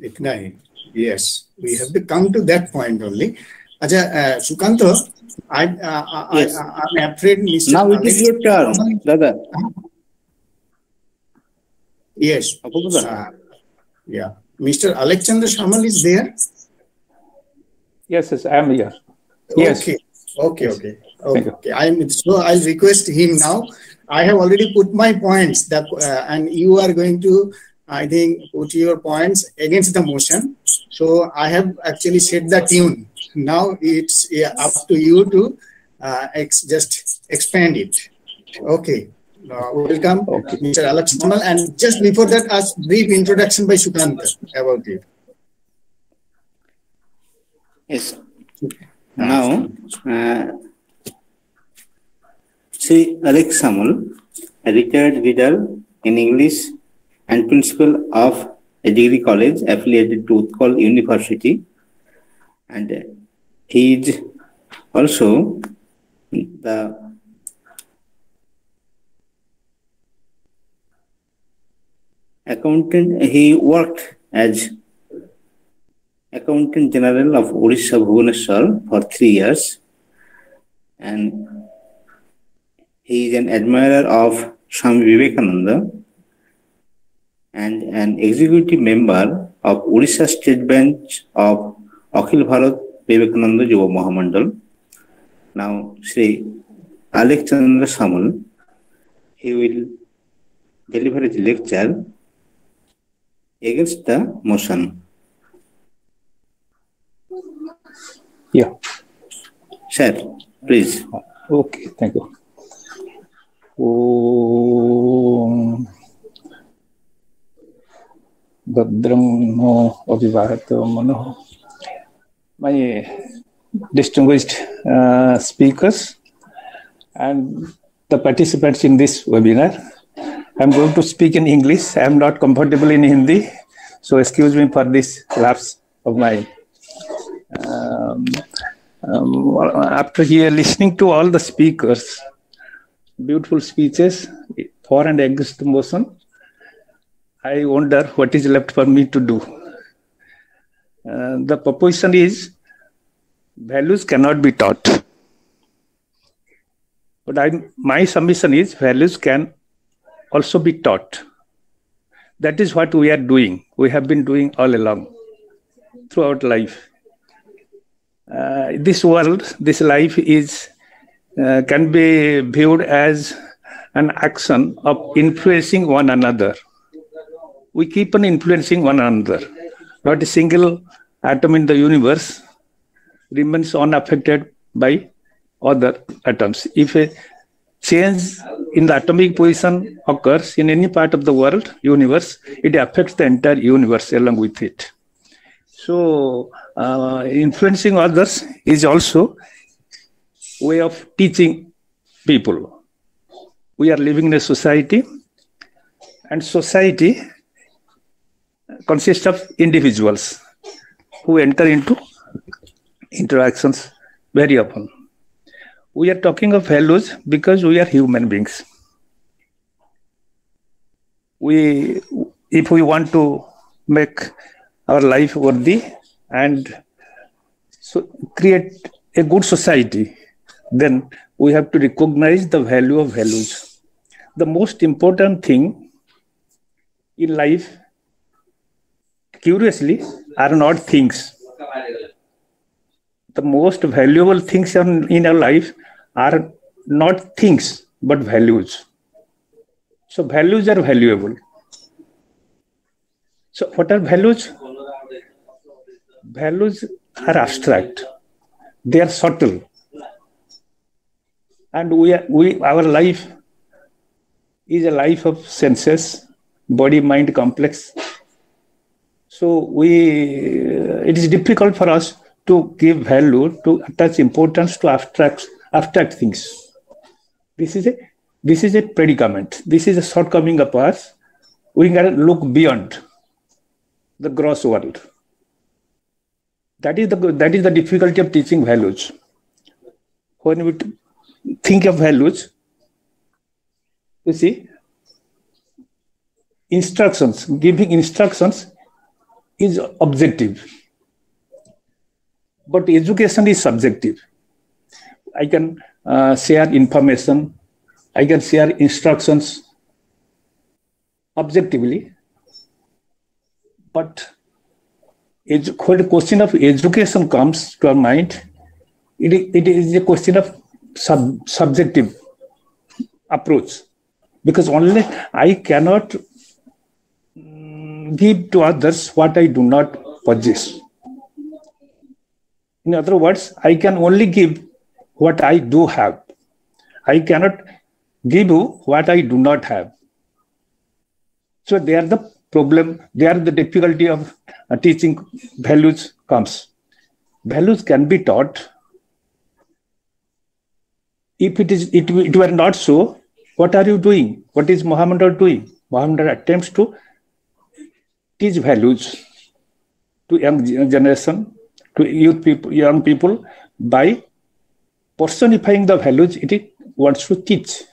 इतना ही, yes, we have to come to that point only. अच्छा Sukant, I am afraid mister, now it is your turn brother. Yes. Yeah. Mr. Alexander Shamal is there? Yes, I am here. Yes. Okay. I'll request him now. I have already put my points that, and you are going to, I think, put your points against the motion. So I have actually set the tune. Now it's up to you to just expand it. Okay. Welcome, Mr. Alex Shamal. And just before that, a brief introduction by Shukanta about it. Yes. Now, Sri Alex Shamal, a retired reader in English and principal of a degree college affiliated to Utkal University, and he is also the accountant. He worked as Accountant General of Odisha Bhubaneswar for 3 years, and he is an admirer of Swami Vivekananda and an executive member of Odisha State Bench of Akhil Bharat Vivekananda Yuva Mahamandal. Now, Sri Alexander Shamal, he will deliver his lecture against the motion. Yeah. Sir, please. Okay, thank you. Om Bhadram no Abhivahato Mano. My distinguished speakers and the participants in this webinar, I'm going to speak in English. I'm not comfortable in Hindi, so excuse me for this lapse of mine. After listening to all the speakers, beautiful speeches for and against the motion, I wonder what is left for me to do. The proposition is values cannot be taught. But my submission is values can also be taught. That is what we are doing. We have been doing all along throughout life. This world, this life is can be viewed as an action of influencing one another. We keep on influencing one another. Not a single atom in the universe remains unaffected by other atoms. If a change in the atomic position occurs in any part of the world, universe, it affects the entire universe along with it. So, influencing others is also a way of teaching people. We are living in a society, and society consists of individuals who enter into interactions very often. We are talking of values because we are human beings. If we want to make our life worthy and so create a good society, then we have to recognize the value of values. The most important thing in life, curiously, are not things. The most valuable things in our life are not things, but values. So values are valuable. So what are values? Values are abstract. They are subtle. And our life is a life of senses, body-mind complex. So it is difficult for us to give value, to attach importance to abstract things. This is a predicament. This is a shortcoming of us. We can look beyond the gross world. That is the difficulty of teaching values. When we think of values, you see, giving instructions is objective. But education is subjective. I can share information, I can share instructions objectively, but when the question of education comes to our mind, it is a question of subjective approach, because only I cannot give to others what I do not possess. In other words, I can only give what I do have. I cannot give you what I do not have. So there the problem, there the difficulty of teaching values comes. Values can be taught. If it were not so, what are you doing? What is Mahamandal doing? Mahamandal attempts to teach values to young generation, to young people by personifying the values it wants to teach.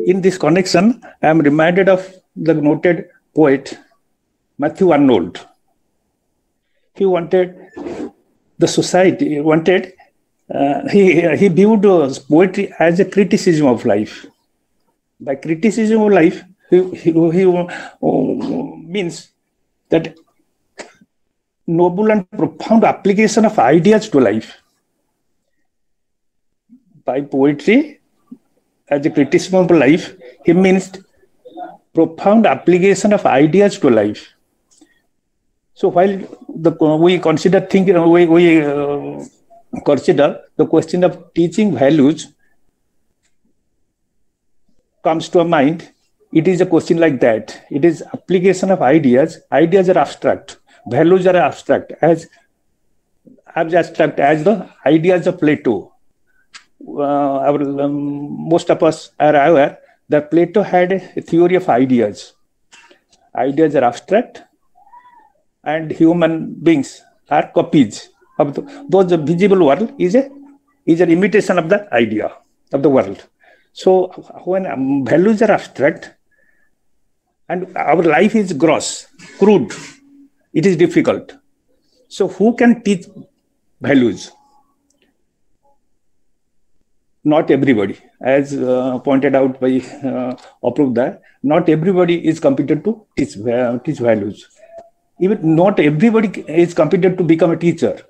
In this connection, I am reminded of the noted poet Matthew Arnold. He wanted the society, he viewed poetry as a criticism of life. By criticism of life, he means that noble and profound application of ideas to life. By poetry, as a criticism of life, he means profound application of ideas to life. So while we consider the question of teaching values comes to our mind, it is a question like that. It is application of ideas. Ideas are abstract. Values are abstract, as abstract as the ideas of Plato. Most of us are aware that Plato had a theory of ideas. Ideas are abstract, and human beings are copies of those visible world is an imitation of the idea of the world. So when values are abstract and our life is gross, crude, it is difficult. So who can teach values? Not everybody, as pointed out by Amrita, not everybody is competent to teach values. Even not everybody is competent to become a teacher.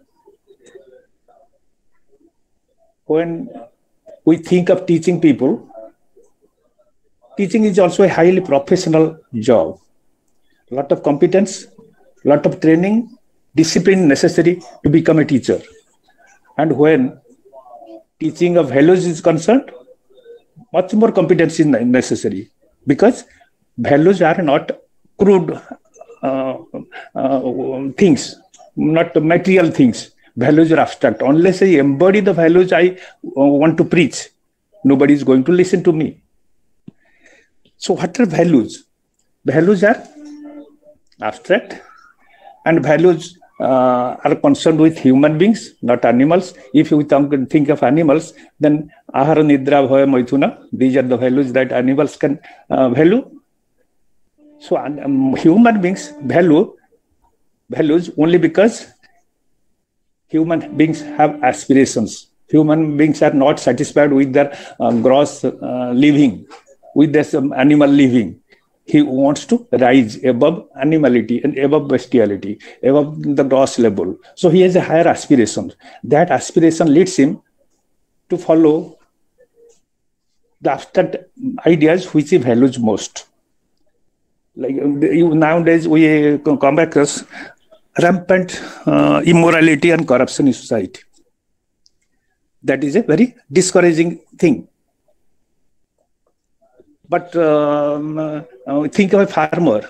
When we think of teaching people, teaching is also a highly professional job. A lot of competence, a lot of training, discipline necessary to become a teacher. And when teaching of values is concerned, much more competence is necessary, because values are not crude things, not material things. Values are abstract. Unless I embody the values I want to preach, nobody is going to listen to me. So what are values? Values are abstract, and values are concerned with human beings, not animals. If you think of animals, then ahara, nidra, bhaya, maithuna, these are the values that animals can value. So human beings value values only because human beings have aspirations. Human beings are not satisfied with their gross living, with their animal living. He wants to rise above animality and above bestiality, above the gross level. So he has a higher aspiration. That aspiration leads him to follow the abstract ideas which he values most. Like nowadays we come across rampant immorality and corruption in society. That is a very discouraging thing. But think of a farmer.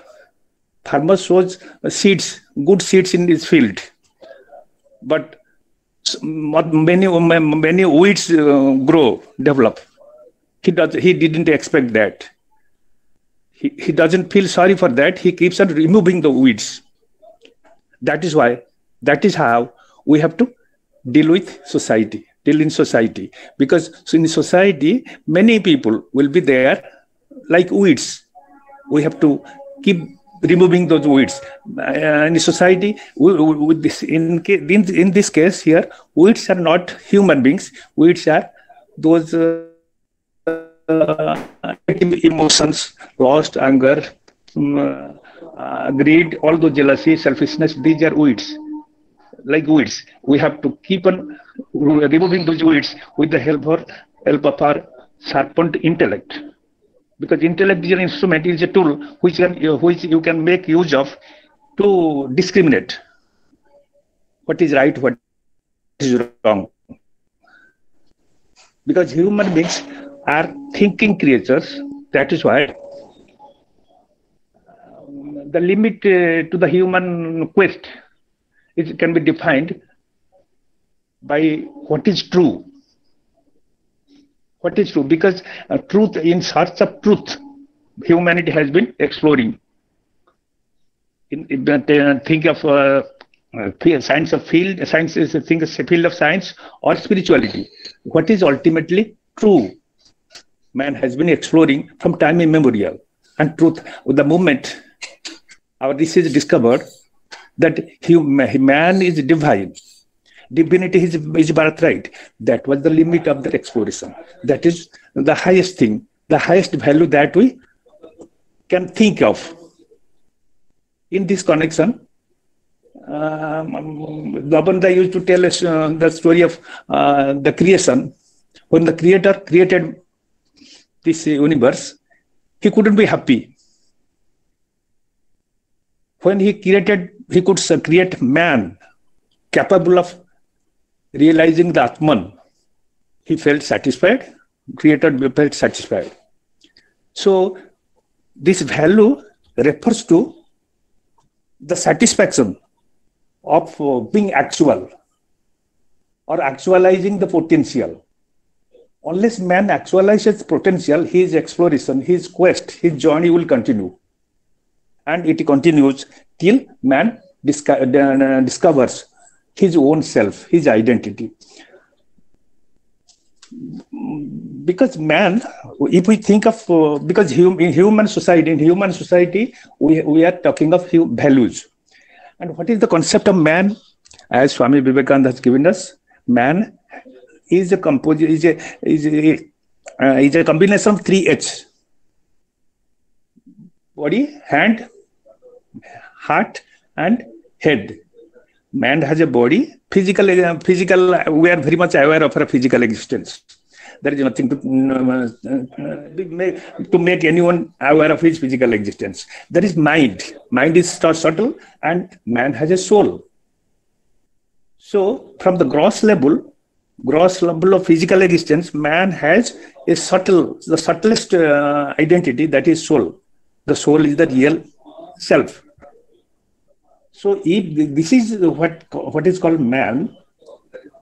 Farmer sows seeds, good seeds in his field. But many weeds develop. He didn't expect that. He doesn't feel sorry for that. He keeps on removing the weeds. That is how we have to deal in society. Because in society, many people will be there like weeds. We have to keep removing those weeds. In society, in this case here, weeds are not human beings. Weeds are those emotions, lost anger, greed, all those jealousy, selfishness, these are weeds. Like weeds, we have to keep on removing those weeds with the help of our sharpened intellect. Because intellect is an instrument, is a tool which you can make use of to discriminate what is right, what is wrong. Because human beings are thinking creatures, that is why the limit to the human quest can be defined by what is true. What is true? Because truth, in search of truth, humanity has been exploring. Think of science of field. Science is a field of science or spirituality. What is ultimately true? Man has been exploring from time immemorial. And truth, with the moment our research discovered that man is divine. Divinity is birthright. That was the limit of that exploration. That is the highest thing, the highest value that we can think of. In this connection, Gabanda used to tell us the story of the creation. When the Creator created this universe, he couldn't be happy. When he could create man capable of realizing the Atman. He felt satisfied, Creator felt satisfied. So this value refers to the satisfaction of being actual or actualizing the potential. Unless man actualizes potential, his exploration, his quest, his journey will continue. And it continues till man discovers his own self, his identity. Because man, if we think of, because in human society, we are talking of values. And what is the concept of man? As Swami Vivekananda has given us, man is a combination of 3 H. Body, hand, heart, and head. Man has a body, physical. We are very much aware of our physical existence. There is nothing to make anyone aware of his physical existence. There is mind. Mind is subtle, and man has a soul. So, from the gross level of physical existence, man has the subtlest identity, that is soul. The soul is the real self. So if this is what is called man,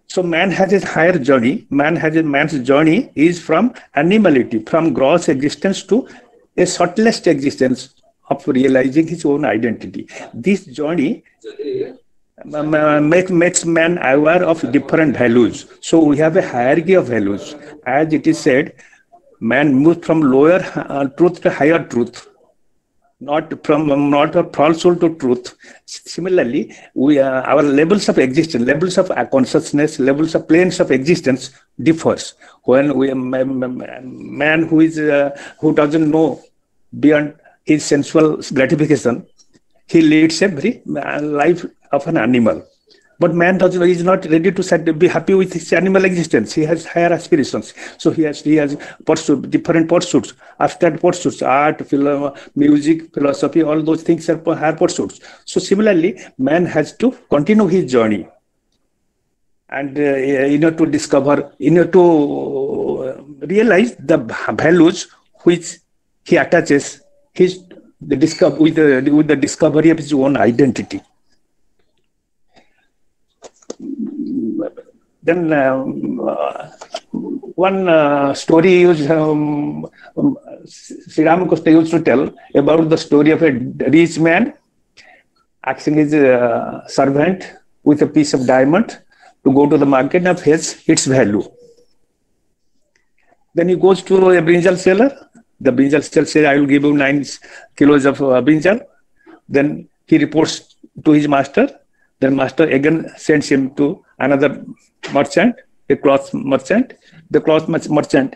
so man has a higher journey. Man's journey is from animality, from gross existence to a subtlest existence of realizing his own identity. This journey makes man aware of different values. So we have a hierarchy of values. As it is said, man moves from lower truth to higher truth. Not a falsehood to truth. Similarly, our levels of existence, levels of consciousness, levels of planes of existence differs. When man who doesn't know beyond his sensual gratification, he leads a very life of an animal. But man is not ready to be happy with his animal existence. He has higher aspirations. So he has different pursuits, abstract pursuits, art, film, music, philosophy, all those things are higher pursuits. So similarly, man has to continue his journey. And to discover, to realize the values which he attaches with the discovery of his own identity. Then one story Sri Ramakrishna used to tell about the story of a rich man asking his servant with a piece of diamond to go to the market and fetch its value. Then he goes to a brinjal seller. The brinjal seller says, I will give you 9 kilos of brinjal. Then he reports to his master. Then master again sends him to another merchant, a cloth merchant. The cloth merchant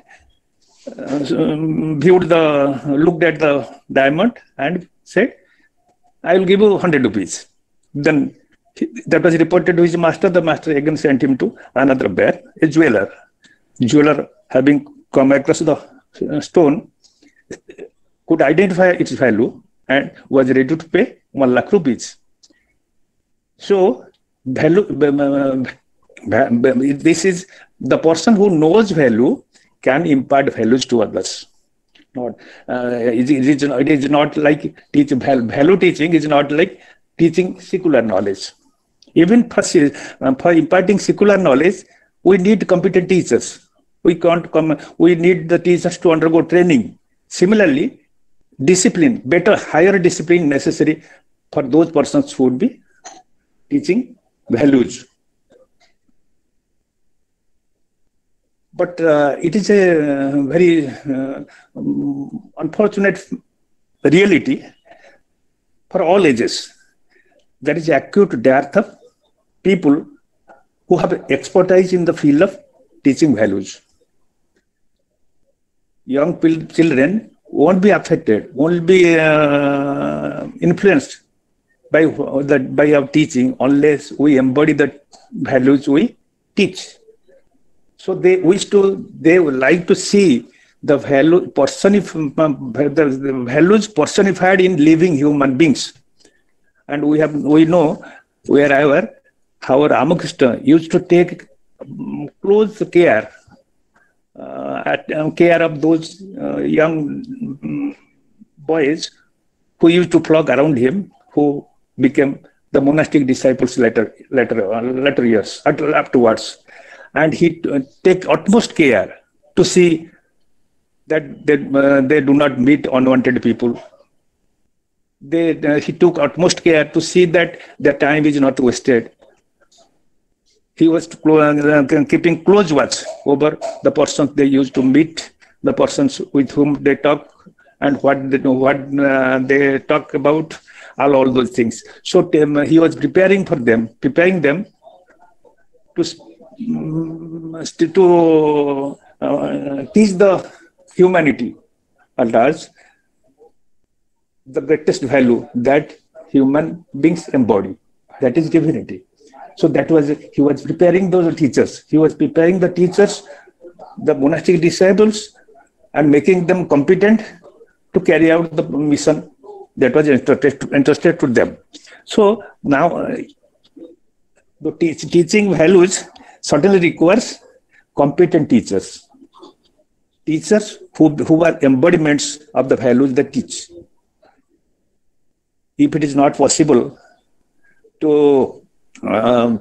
looked at the diamond and said, I will give you 100 rupees. Then that was reported to his master. The master again sent him to another bear, a jeweler. Jeweler, having come across the stone, could identify its value and was ready to pay 1 lakh rupees. So, value, this is the person who knows value can impart values to others. Not it is not like value teaching is not like teaching secular knowledge. Even for imparting secular knowledge, we need competent teachers. We can't come. We need the teachers to undergo training. Similarly, discipline, better, higher discipline necessary for those persons who would be teaching values. But it is a very unfortunate reality for all ages. There is acute dearth of people who have expertise in the field of teaching values. Young children won't be affected, won't be influenced by our teaching unless we embody the values we teach. So they would like to see the values personified in living human beings. And we know wherever our Ramakrishna used to take close care of those young boys who used to flock around him, who became the monastic disciples later years afterwards. And he take utmost care to see that they do not meet unwanted people. He took utmost care to see that their time is not wasted. He was keeping close watch over the persons they used to meet, the persons with whom they talk, and what they talk about, all those things. So he was preparing them to teach the humanity at large the greatest value that human beings embody, that is divinity. So he was preparing those teachers. He was preparing the teachers, the monastic disciples, and making them competent to carry out the mission that was entrusted to them. So now the teaching values certainly requires competent teachers who are embodiments of the values they teach. If it is not possible to embody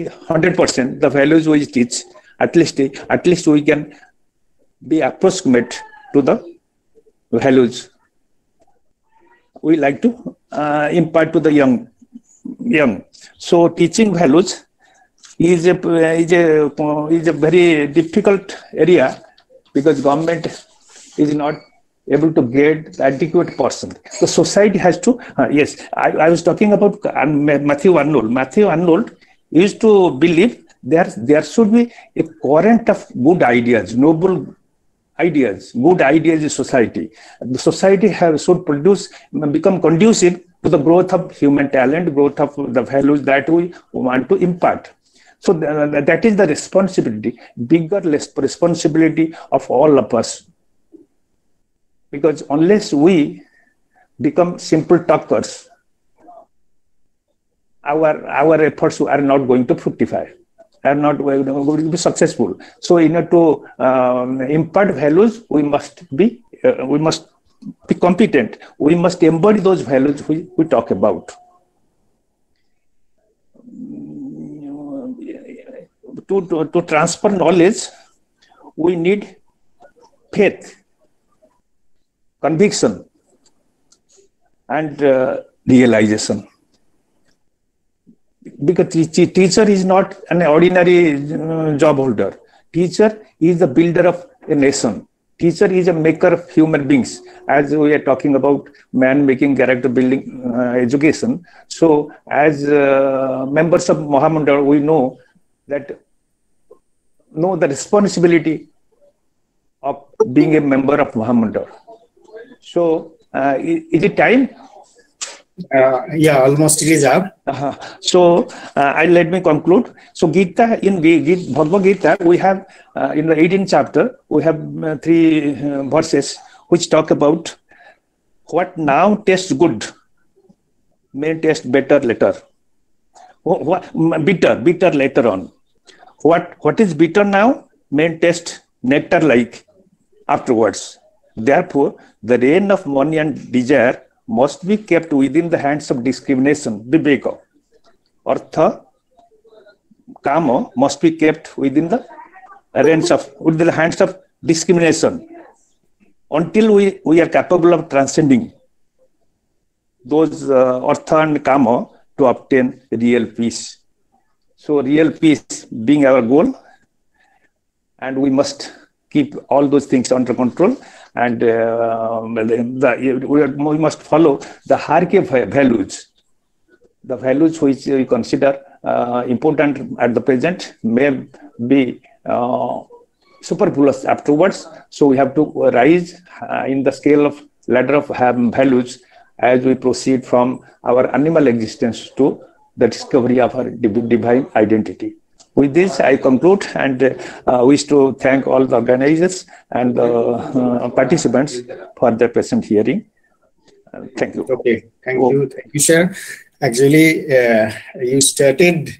100% the values we teach, at least we can be approximate to the values we like to impart to the young. So teaching values is a very difficult area because government is not able to get the adequate person. The society has to, yes, I was talking about Matthew Arnold. Matthew Arnold used to believe there should be a current of good ideas, noble ideas, good ideas in society. The society should become conducive to the growth of human talent, growth of the values that we want to impart. So that is the responsibility, bigger responsibility of all of us. Because unless we become simple talkers, our efforts are not going to fructify, are not going to be successful. So in order to impart values, we must be competent. We must embody those values we talk about. To transfer knowledge, we need faith, conviction, and realization. Because teacher is not an ordinary job holder. Teacher is the builder of a nation. Teacher is a maker of human beings. As we are talking about man making character building education. So as members of Mahamandal, we know the responsibility of being a member of Mahamandal. So Is it time? Yeah, almost it is up. So let me conclude. So Gita, in Bhagavad Gita, we have in the 18th chapter, we have 3 verses which talk about what now tastes good may taste better later. Bitter later on. What is bitter now may taste nectar like afterwards. Therefore, the reign of money and desire must be kept within the hands of discrimination, viveka. Artha, kama must be kept within the hands of discrimination until we are capable of transcending those artha and kama to obtain real peace. So real peace being our goal, and we must keep all those things under control, and we must follow the hierarchy of values. The values which we consider important at the present may be superfluous afterwards. So we have to rise in the scale of ladder of values as we proceed from our animal existence to the discovery of our divine identity. With this, I conclude and wish to thank all the organizers and participants for their present hearing. Thank you. Okay, thank you, sir. Actually, you started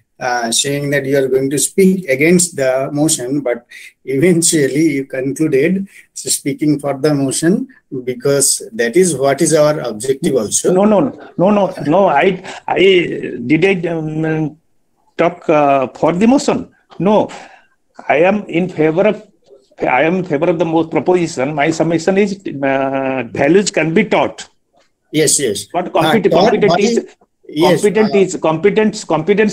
saying that you are going to speak against the motion, but eventually you concluded speaking for the motion because that is what is our objective also. No. I didn't talk for the motion. No, I am in favor of the most proposition. My submission is values can be taught. Yes. But competence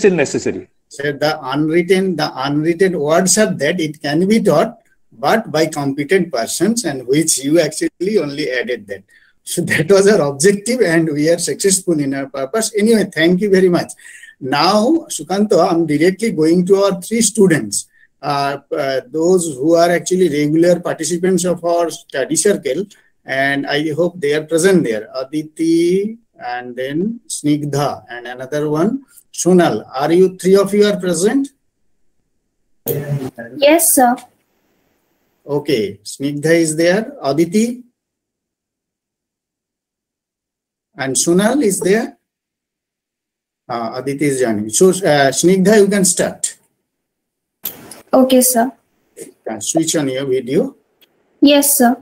is necessary. So the unwritten words are that it can be taught, but by competent persons, and which you actually only added that. So that was our objective, and we are successful in our purpose. Anyway, thank you very much. Now, Sukanto, I'm directly going to our 3 students, those who are actually regular participants of our study circle, and I hope they are present there. Aditi, and then Snigdha, and another one, Sonal. Are you 3 of you are present? Yes, sir. Okay, Snigdha is there. Aditi? And Sonal is there? Aditi is joining. So, Snigdha, you can start. Okay, sir. Can switch on your video. Yes, sir.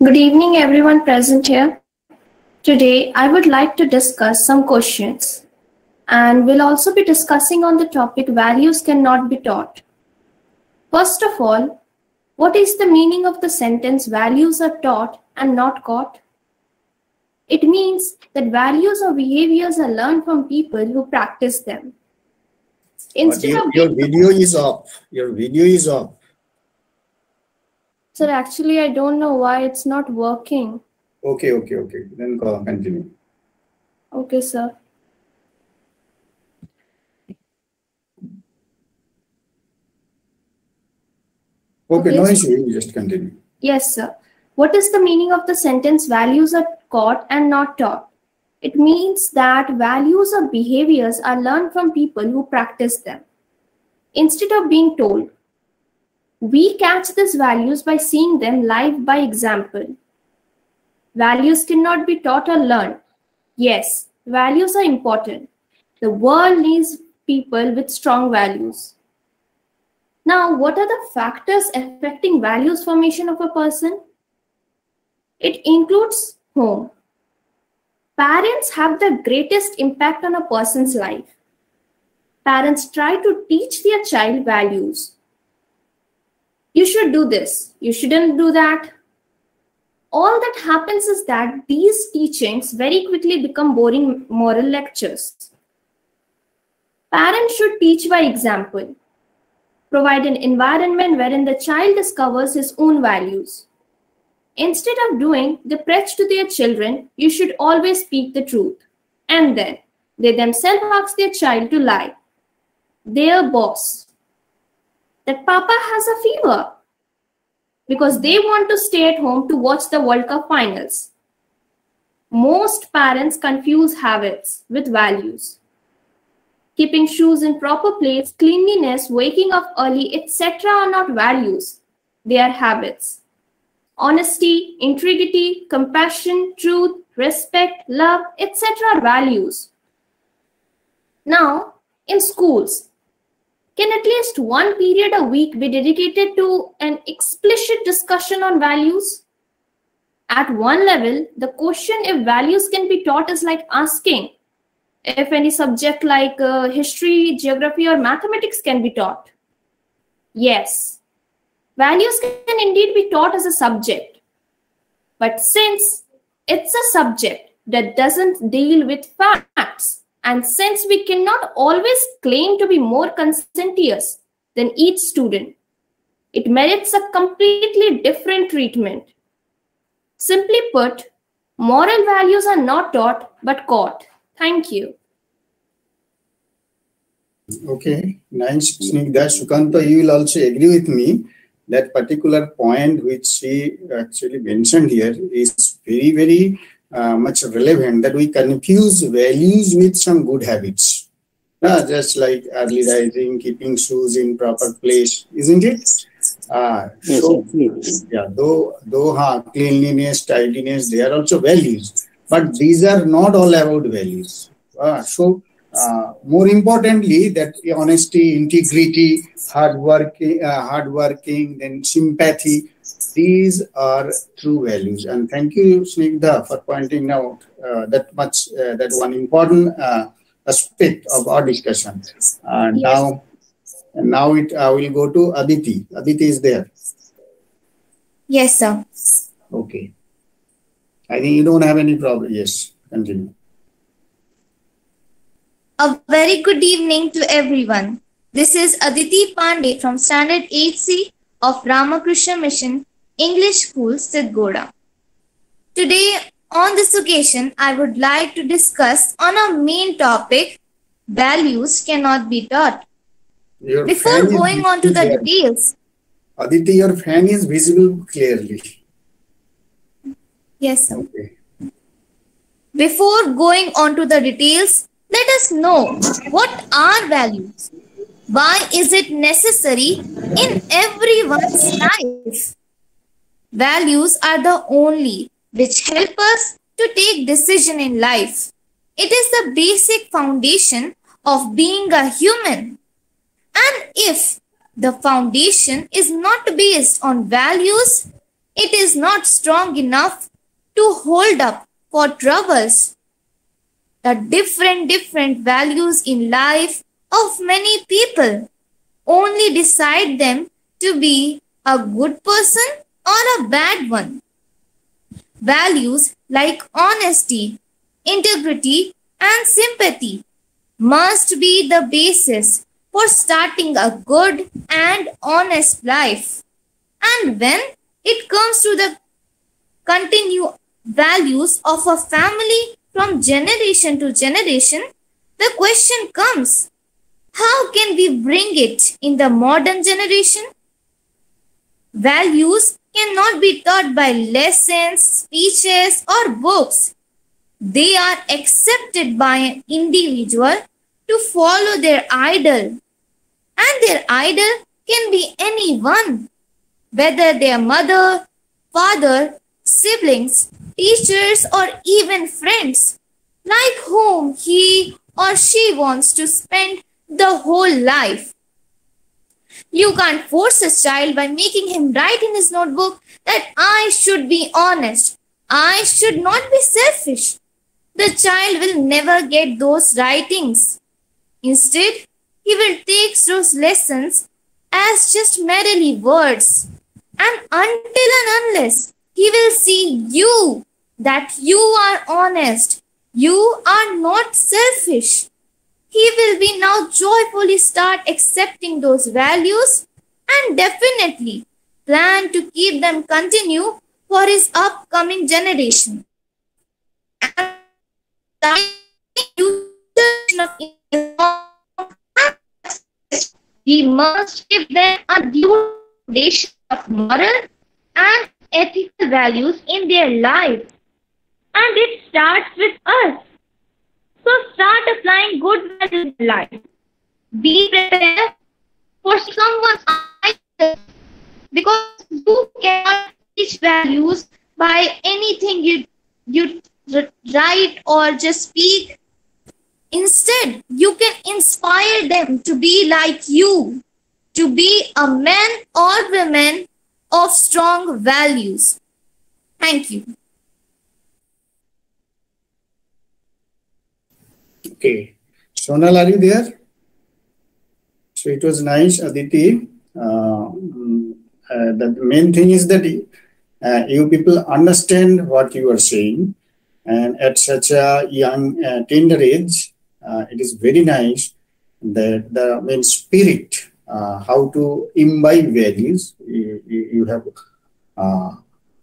Good evening, everyone present here. Today, I would like to discuss some questions, and we'll also be discussing on the topic values cannot be taught. First of all, what is the meaning of the sentence values are taught and not caught? It means that values or behaviors are learned from people who practice them. Your video is off. Your video is off. Sir, actually, I don't know why it's not working. Okay. Then continue. Okay, sir. Okay, no issue. You just continue. Yes, sir. What is the meaning of the sentence values are caught and not taught? It means that values or behaviors are learned from people who practice them. Instead of being told, we catch these values by seeing them live by example. Values cannot be taught or learned. Yes, values are important. The world needs people with strong values. Now, what are the factors affecting values formation of a person? It includes home. Parents have the greatest impact on a person's life. Parents try to teach their child values. You should do this. You shouldn't do that. All that happens is that these teachings very quickly become boring moral lectures. Parents should teach by example. Provide an environment wherein the child discovers his own values. Instead of doing the preach to their children, you should always speak the truth. And then they themselves ask their child to lie. Their boss, that Papa has a fever, because they want to stay at home to watch the World Cup finals. Most parents confuse habits with values. Keeping shoes in proper place, cleanliness, waking up early, etc. are not values. They are habits. Honesty, integrity, compassion, truth, respect, love, etc. are values. Now, in schools, can at least one period a week be dedicated to an explicit discussion on values? At one level, the question if values can be taught is like asking if any subject like history, geography, or mathematics can be taught. Yes, values can indeed be taught as a subject. But since it's a subject that doesn't deal with facts, and since we cannot always claim to be more conscientious than each student, it merits a completely different treatment. Simply put, moral values are not taught but caught. Thank you. Okay, nice, Snigdha. Sukanta, you will also agree with me that particular point which she actually mentioned here is very, very much relevant, that we confuse values with some good habits. Just like early rising, keeping shoes in proper place, isn't it? Yes, So, absolutely. yeah, though cleanliness, tidiness, they are also values, but these are not all about values. More importantly, that honesty, integrity, hard working, then sympathy, these are true values. And thank you, Snigdha, for pointing out that one important aspect of our discussion. Now I will go to Aditi. Aditi is there. Yes, sir. Okay. I think you don't have any problem. Yes, continue. A very good evening to everyone. This is Aditi Pandey from Standard 8C of Ramakrishna Mission English School, Sidgoda. Today, on this occasion, I would like to discuss on our main topic, values cannot be taught. Before going on to the details. Aditi, your fan is visible clearly. Yes, sir. Okay. Before going on to the details, let us know what are values. Why is it necessary in everyone's life? Values are the only which help us to take decision in life. It is the basic foundation of being a human. And if the foundation is not based on values, it is not strong enough to hold up for troubles. The different values in life of many people only decide them to be a good person or a bad one. Values like honesty, integrity, and sympathy must be the basis for starting a good and honest life. And when it comes to the continued values of a family from generation to generation, the question comes, how can we bring it in the modern generation? Values cannot be taught by lessons, speeches, or books. They are accepted by an individual to follow their idol. And their idol can be anyone, whether their mother, father, siblings, teachers, or even friends, like whom he or she wants to spend the whole life. You can't force a child by making him write in his notebook that I should be honest, I should not be selfish. The child will never get those writings. Instead, he will take those lessons as just merely words. And until and unless he will see you, that you are honest, you are not selfish, he will be now joyfully start accepting those values and definitely plan to keep them continue for his upcoming generation. We must give them a due foundation of moral and ethical values in their life. And it starts with us. So start applying good values in life. Be prepared for someone's ideas, because you cannot teach values by anything you write or just speak. Instead, you can inspire them to be like you, to be a man or woman of strong values. Thank you. Okay. Sonal, are you there? So it was nice, Aditi. The main thing is that you people understand what you are saying, and at such a young, tender age, it is very nice that the main spirit, how to imbibe values, you have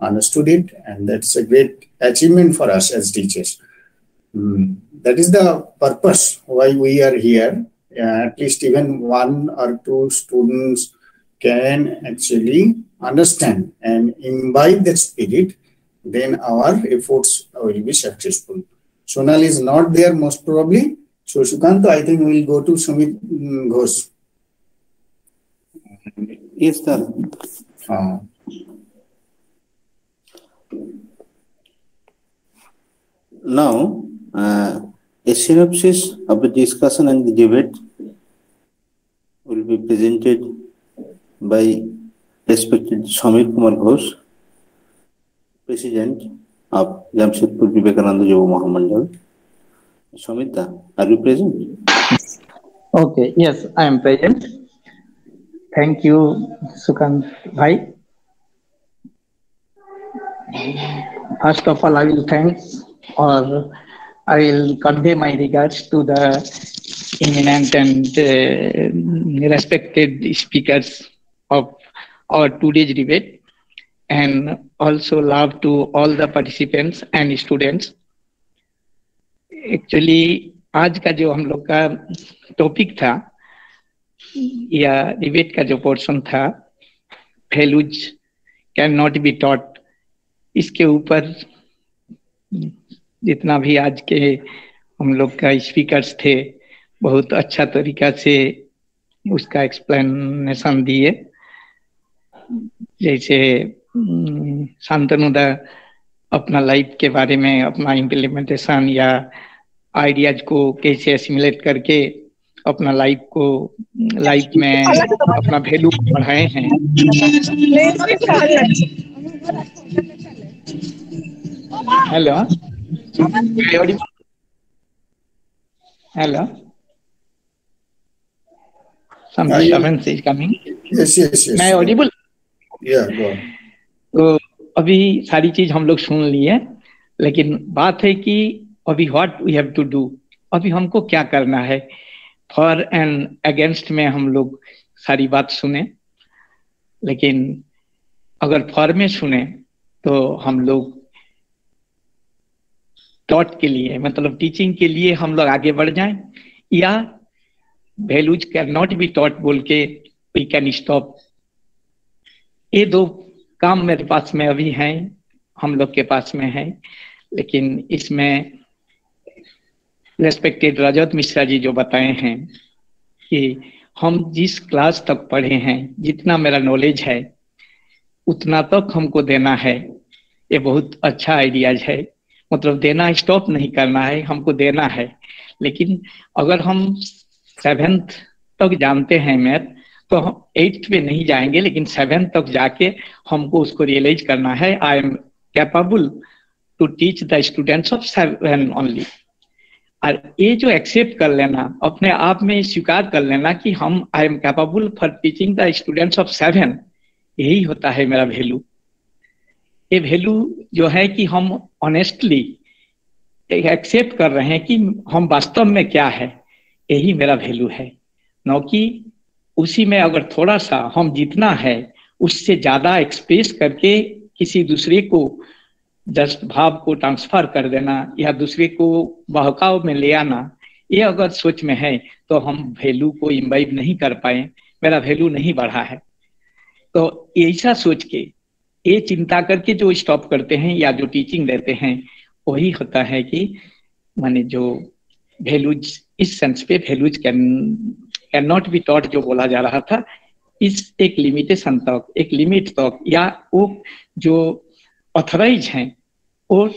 understood it, and that's a great achievement for us as teachers. That is the purpose why we are here. At least even one or two students can actually understand and imbibe that spirit, then our efforts will be successful. Sonal is not there most probably. So Sukant, I think we will go to Sumit Ghosh. Yes, sir. Now, a synopsis of the discussion and the debate will be presented by respected Samir Kumar Ghosh, President of Jamshedpur Vivekananda Yuva Mahamandal. Samita, are you present? Okay, yes, I am present. Thank you, Sukant Bhai. First of all, I will thanks, or I will convey my regards to the eminent and respected speakers of our today's debate, and also love to all the participants and students. Actually, आज का जो हम लोग का टॉपिक था या डिबेट का जो पोर्शन था, values cannot be taught, इसके ऊपर जितना भी आज के हम लोग का स्पीकर्स थे बहुत अच्छा तरीका से उसका एक्सप्लेनेशन दिए। जैसे शांतनु दा अपना लाइफ के बारे में अपना इम्प्लीमेंटेशन या आइडियाज को कैसे एसिमुलेट करके अपना लाइफ में अपना वैल्यू बढ़ाए हैं। Hello hello, some disturbance is coming. Yes. मैं ऑडिबल? Yeah, go on. तो अभी सारी चीज हम लोग सुन लिए, लेकिन बात है कि अभी what we have to do, अभी हमको क्या करना है। फॉर एंड अगेंस्ट में हम लोग सारी बात सुने, लेकिन अगर फॉर में सुने तो हम लोग टॉट के लिए मतलब टीचिंग के लिए हम लोग आगे बढ़ जाएं, या values can not be taught बोल के वी कैन स्टॉप। ये दो काम मेरे पास में अभी हैं, हम लोग के पास में है। लेकिन इसमें रेस्पेक्टेड राजत मिश्रा जी जो बताए हैं कि हम जिस क्लास तक पढ़े हैं, जितना मेरा नॉलेज है उतना तक हमको देना है, ये बहुत अच्छा आइडियाज है। मतलब देना, स्टॉप नहीं करना है, हमको देना है। लेकिन अगर हम 7th तक जानते हैं मैथ, तो हम 8th पे नहीं जाएंगे, लेकिन 7th तक जाके हमको उसको रियलाइज करना है। I am capable to teach the students of 7 only. और ये जो एक्सेप्ट कर लेना, अपने आप में स्वीकार कर लेना कि हम आई am capable for teaching the students of 7, यही होता है मेरा वैल्यू। ये वैल्यू जो है कि हम ऑनेस्टली एक्सेप्ट कर रहे हैं कि हम वास्तव में क्या है, यही मेरा वैल्यू है, न कि उसी में अगर थोड़ा सा हम जितना है उससे ज्यादा एक्सप्रेस करके किसी दूसरे को जस्ट भाव को ट्रांसफर कर देना या दूसरे को बहकाव में ले आना, ये अगर सोच में है तो हम वैल्यू को इम्बाइब नहीं कर पाए, मेरा वैल्यू नहीं बढ़ा है। तो ऐसा सोच के, ये चिंता करके जो स्टॉप करते हैं या जो टीचिंग देते हैं, वही होता है कि माने जो वैल्यूज, इस सेंस पे values can not be taught जो बोला जा रहा था, इस एक लिमिटेशन तक, एक लिमिट तक, या वो जो ऑथराइज हैं वो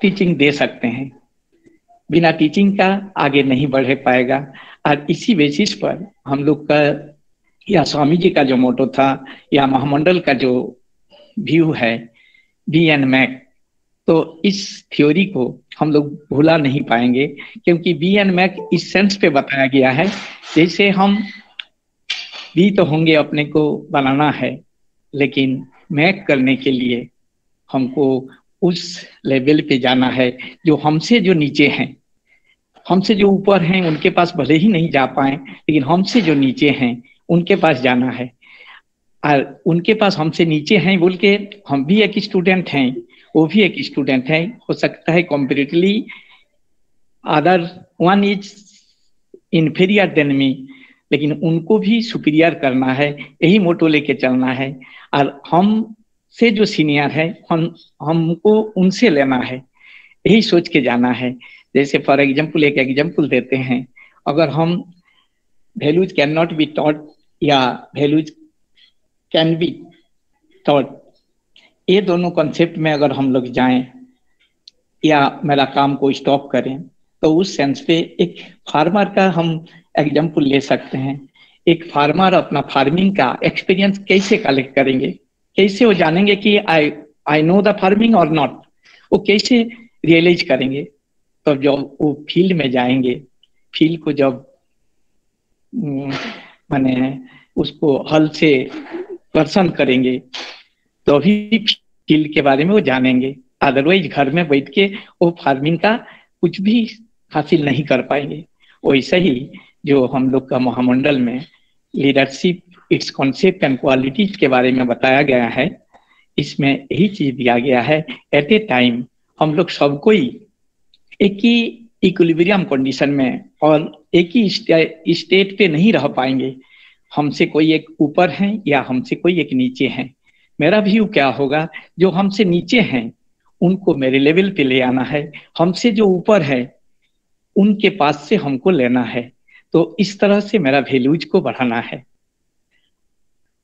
टीचिंग दे सकते हैं, बिना टीचिंग का आगे नहीं बढ़ पाएगा। और इसी बेसिस पर हम लोग का या स्वामी जी का जो मोटो था या महामंडल का जो व्यू है, बी एन मैक, तो इस थ्योरी को हम लोग भूला नहीं पाएंगे, क्योंकि बी एन मैक इस सेंस पे बताया गया है जैसे हम भी तो होंगे, अपने को बनाना है, लेकिन मैक करने के लिए हमको उस लेवल पे जाना है जो हमसे जो नीचे हैं, हमसे जो ऊपर हैं उनके पास भले ही नहीं जा पाए, लेकिन हमसे जो नीचे हैं उनके पास जाना है। और उनके पास हमसे नीचे हैं बोल के हम भी एक स्टूडेंट हैं, वो भी एक स्टूडेंट है, हो सकता है comparatively other one is inferior than me, लेकिन उनको भी सुपीरियर करना है, यही मोटो लेके चलना है। और हम से जो सीनियर है हमको उनसे लेना है, यही सोच के जाना है। जैसे फॉर एग्जाम्पल एक एग्जाम्पल देते हैं, अगर हम values can not be taught या वैल्यूज कैन बी टॉट, ये दोनों कॉन्सेप्ट में अगर हम लोग जाएं या मेरा काम को स्टॉप करें, तो उस सेंस पे एक फार्मर का हम एग्जाम्पल ले सकते हैं। एक फार्मर अपना फार्मिंग का एक्सपीरियंस कैसे कलेक्ट करेंगे, कैसे वो जानेंगे कि आई नो द फार्मिंग और नॉट, वो कैसे रियलाइज करेंगे? तो जब वो फील्ड में जाएंगे, फील्ड को जब माने उसको हल से पर्सन करेंगे, तो अभी फील्ड के बारे में वो जानेंगे। अदरवाइज घर में बैठ के वो फार्मिंग का कुछ भी हासिल नहीं कर पाएंगे। वैसे ही जो हम लोग का महामंडल में leadership, it's concept and qualities के बारे में बताया गया है, इसमें यही चीज दिया गया है, एट ए टाइम हम लोग सबको ही एक ही इक्विलिब्रियम कंडीशन में और एक ही स्टेट पे नहीं रह पाएंगे। हमसे कोई एक ऊपर है या हमसे कोई एक नीचे है। मेरा व्यू क्या होगा, जो हमसे नीचे हैं उनको मेरे लेवल पे ले आना है, हमसे जो ऊपर है उनके पास से हमको लेना है। तो इस तरह से मेरा वैल्यूज को बढ़ाना है।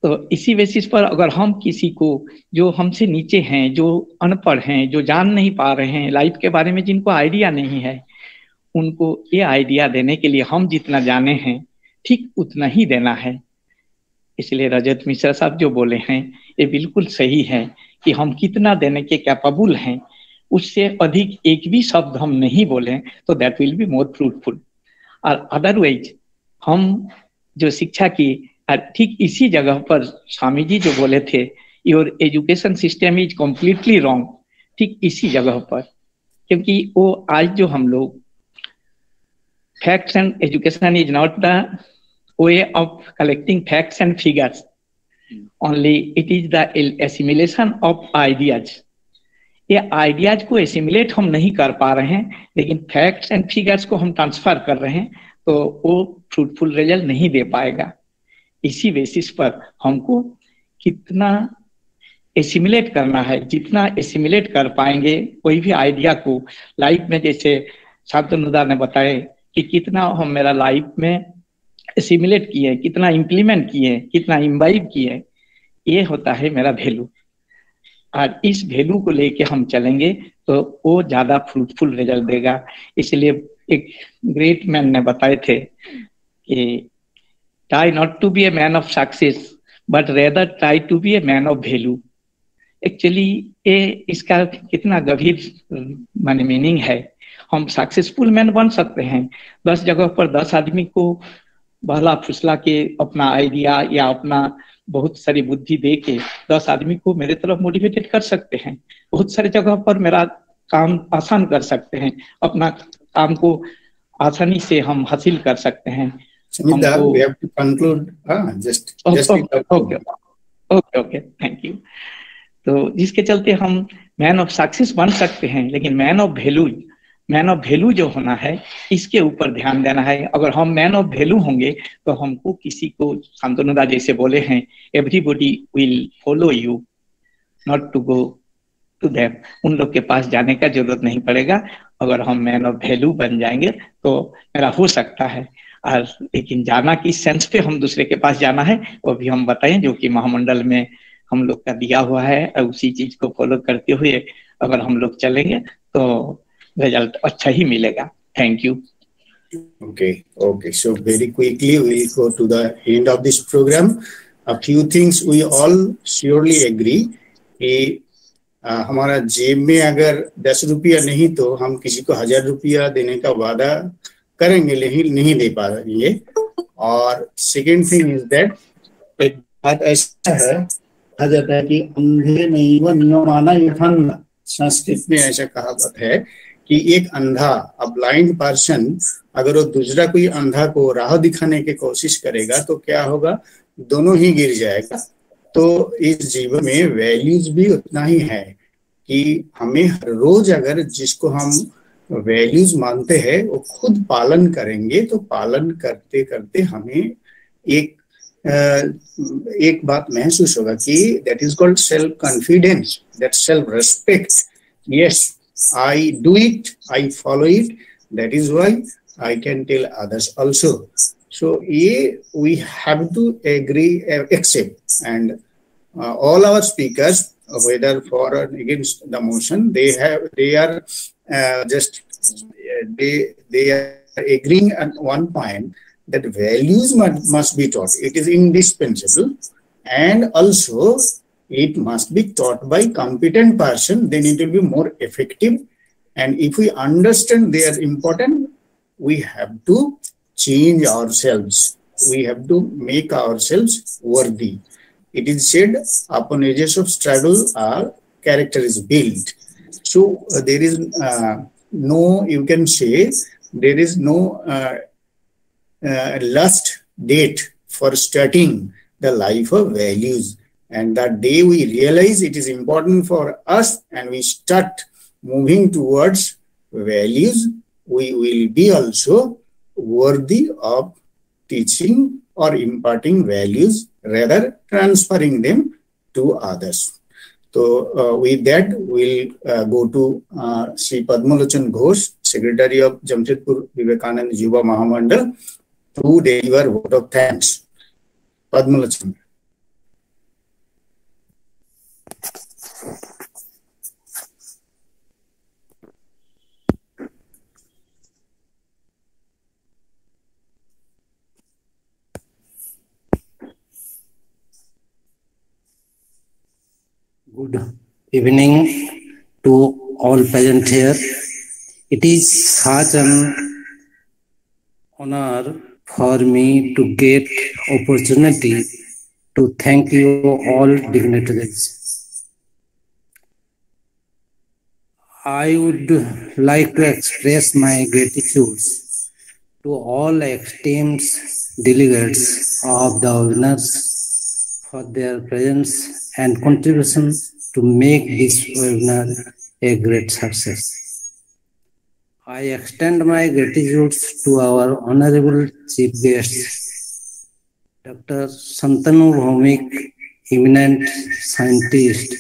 तो इसी बेसिस पर अगर हम किसी को जो हमसे नीचे हैं, जो अनपढ़ हैं, जो जान नहीं पा रहे हैं लाइफ के बारे में, जिनको आइडिया नहीं है, उनको ये आइडिया देने के लिए हम जितना जाने हैं ठीक उतना ही देना है। इसलिए रजत मिश्रा साहब जो बोले हैं ये बिल्कुल सही है कि हम कितना देने के कैपेबल हैं, उससे अधिक एक भी शब्द हम नहीं बोलें तो that will be more fruitful. और अदरवाइज हम जो शिक्षा की ठीक इसी जगह पर स्वामी जी जो बोले थे, your education system is completely wrong, ठीक इसी जगह पर, क्योंकि वो आज जो हम लोग facts and education is not the way of collecting facts and figures, only it is the assimilation of ideas. ये आइडियाज को एसिमिलेट हम नहीं कर पा रहे हैं, लेकिन फैक्ट्स एंड फिगर्स को हम ट्रांसफर कर रहे हैं, तो वो फ्रूटफुल रिजल्ट नहीं दे पाएगा। इसी बेसिस पर हमको कितना एसिमिलेट करना है, जितना एसिमिलेट कर पाएंगे कोई भी आइडिया को लाइफ में, जैसे शांतनु ने बताया कि कितना हम मेरा लाइफ में एसिमिलेट किए, कितना इम्प्लीमेंट किए, कितना इम्बाइब किए, ये होता है मेरा वैल्यू। और इस वैल्यू को लेके हम चलेंगे तो वो ज्यादा फ्रूटफुल रिजल्ट देगा। इसलिए एक ग्रेट मैन ने बताए थे कि try not to be a man of success but rather try to be a man of value। Actually ये इसका कितना गंभीर माने मीनिंग है। हम सक्सेसफुल मैन बन सकते हैं, 10 जगह पर 10 आदमी को बहला फुसला के अपना आइडिया या अपना बहुत सारी बुद्धि दे के 10 आदमी को मेरे तरफ मोटिवेटेड कर सकते हैं। बहुत सारी जगह पर मेरा काम आसान कर सकते हैं, अपना काम को आसानी से हम हासिल कर सकते हैं। Samita, we have to conclude. Okay, thank you. तो जिसके चलते हम मैन ऑफ सक्सेस बन सकते हैं, लेकिन मैन ऑफ वैल्यू जो होना है इसके ऊपर ध्यान देना है। अगर हम मैन ऑफ वैल्यू होंगे तो हमको किसी को, शांतनु दा जैसे बोले हैं, everybody will follow you, not to go to them. उन लोग के पास जाने का जरूरत नहीं पड़ेगा। अगर हम मैन ऑफ वैल्यू बन जाएंगे तो मेरा हो सकता है। और लेकिन जाना किस सेंस पे हम दूसरे के पास जाना है वो भी हम बताएं, जो कि महामंडल में हम लोग का दिया हुआ है। और उसी चीज को फॉलो करते हुए अगर हम लोग चलेंगे तो रिजल्ट अच्छा ही मिलेगा। Thank you. Okay. So very quickly we'll go to the end of this program. A few things we all surely agree कि हमारा जेब में अगर 10 रुपया नहीं तो हम किसी को 1000 रुपया देने का वादा करेंगे, लेकिन नहीं दे पा रहे। और सेकेंड थिंग इज दैट एक बात ऐसा है, कहा जाता है कि अंधे नहीं वो नियमाना यथांधा। संस्कृत में ऐसा कहावत है कि एक अंधा, अ ब्लाइंड पर्सन, अगर वो दूसरा कोई अंधा को राह दिखाने की कोशिश करेगा तो क्या होगा, दोनों ही गिर जाएगा। तो इस जीवन में वैल्यूज भी उतना ही है कि हमें हर रोज अगर जिसको हम वैल्यूज मानते हैं वो खुद पालन करेंगे तो पालन करते करते हमें एक बात महसूस होगा कि that is called self confidence, that self respect. Yes, I do it, I follow it, that is why I can tell others also. So ये we have to agree, accept, and all our speakers, whether for or against the motion, they are agreeing at one point that values must be taught. It is indispensable, and also it must be taught by competent person. Then it will be more effective. And if we understand they are important, we have to change ourselves. We have to make ourselves worthy. It is said, upon ages of struggle, our character is built. So there is no, you can say, there is no last date for starting the life of values. And that day we realize it is important for us and we start moving towards values, we will be also worthy of teaching or imparting values, rather transferring them to others. So with that, we'll go to Sri Padmalochan Ghosh, Secretary of Jamshedpur Vivekananda Yuva Mahamandal, to deliver vote of thanks. Padmalochan. Good evening to all present here. It is such an honor for me to get opportunity to thank you all dignitaries. I would like to express my gratitude to all esteemed delegates of the winners for their presence and contribution to make this webinar a great success. I extend my gratitude to our honorable chief guests, Dr. Shantanu Bhowmik, Eminent scientist,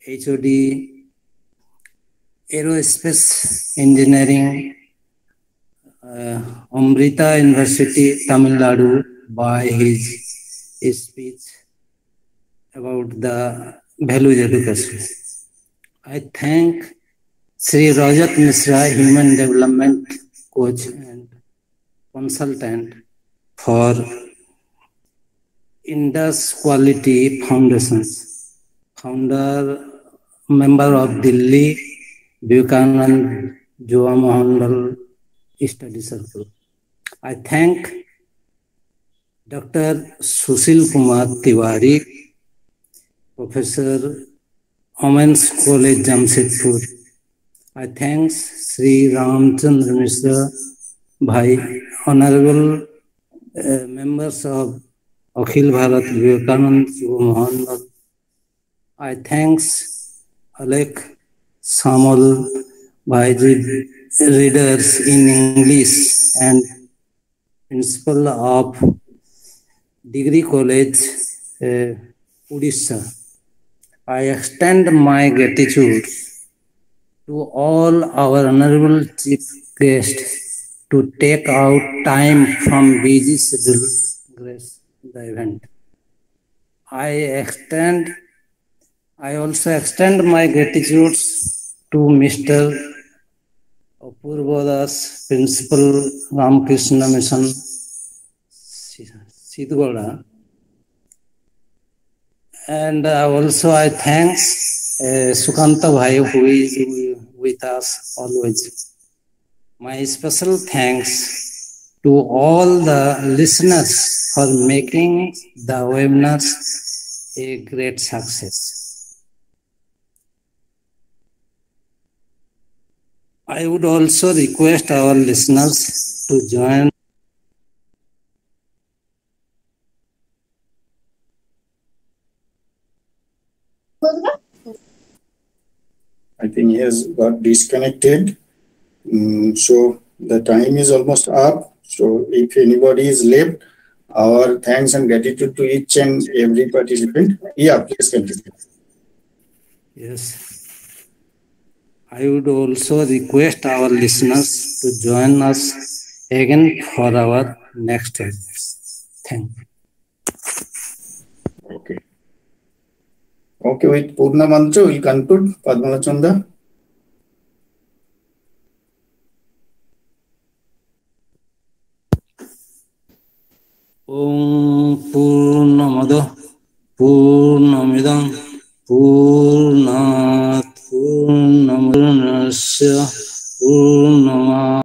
HOD, Aero-space engineering, Amrita University, Tamilnadu, by his speech about the values education. I thank Sri Rajat Mishra, Human Development Coach and Consultant, for Indus Quality Foundation, founder, member of Delhi Vivekananda Mahamandal Study Circle. I thank Dr. Sushil Kumar Tiwary, Professor, Women's College, Jamshedpur. I thank Sri Rajat Mishra, Bhai, honorable members of Akhil Bharat Vivekananda Mahamandal, I thanks Alek Samal Bhaiji, readers in English and principal of Degree College, Odisha. I extend my gratitude to all our honorable chief guests to take out time from busy schedule to grace the event. I also extend my gratitude to Mr. Apurva Das, Principal Ramakrishna Mission, Sidgoda. And also I thanks Sukanta Bhai who is with us always. My special thanks to all the listeners for making the webinars a great success. I would also request our listeners to join I think he has got disconnected. So the time is almost up. So if anybody is left, our thanks and gratitude to each and every participant. Yeah, please continue. Yes. I would also request our listeners to join us again for our next events. Thank you. Okay. Okay, with Purna Mantra, we'll conclude. Padmanachanda. Om Purnamada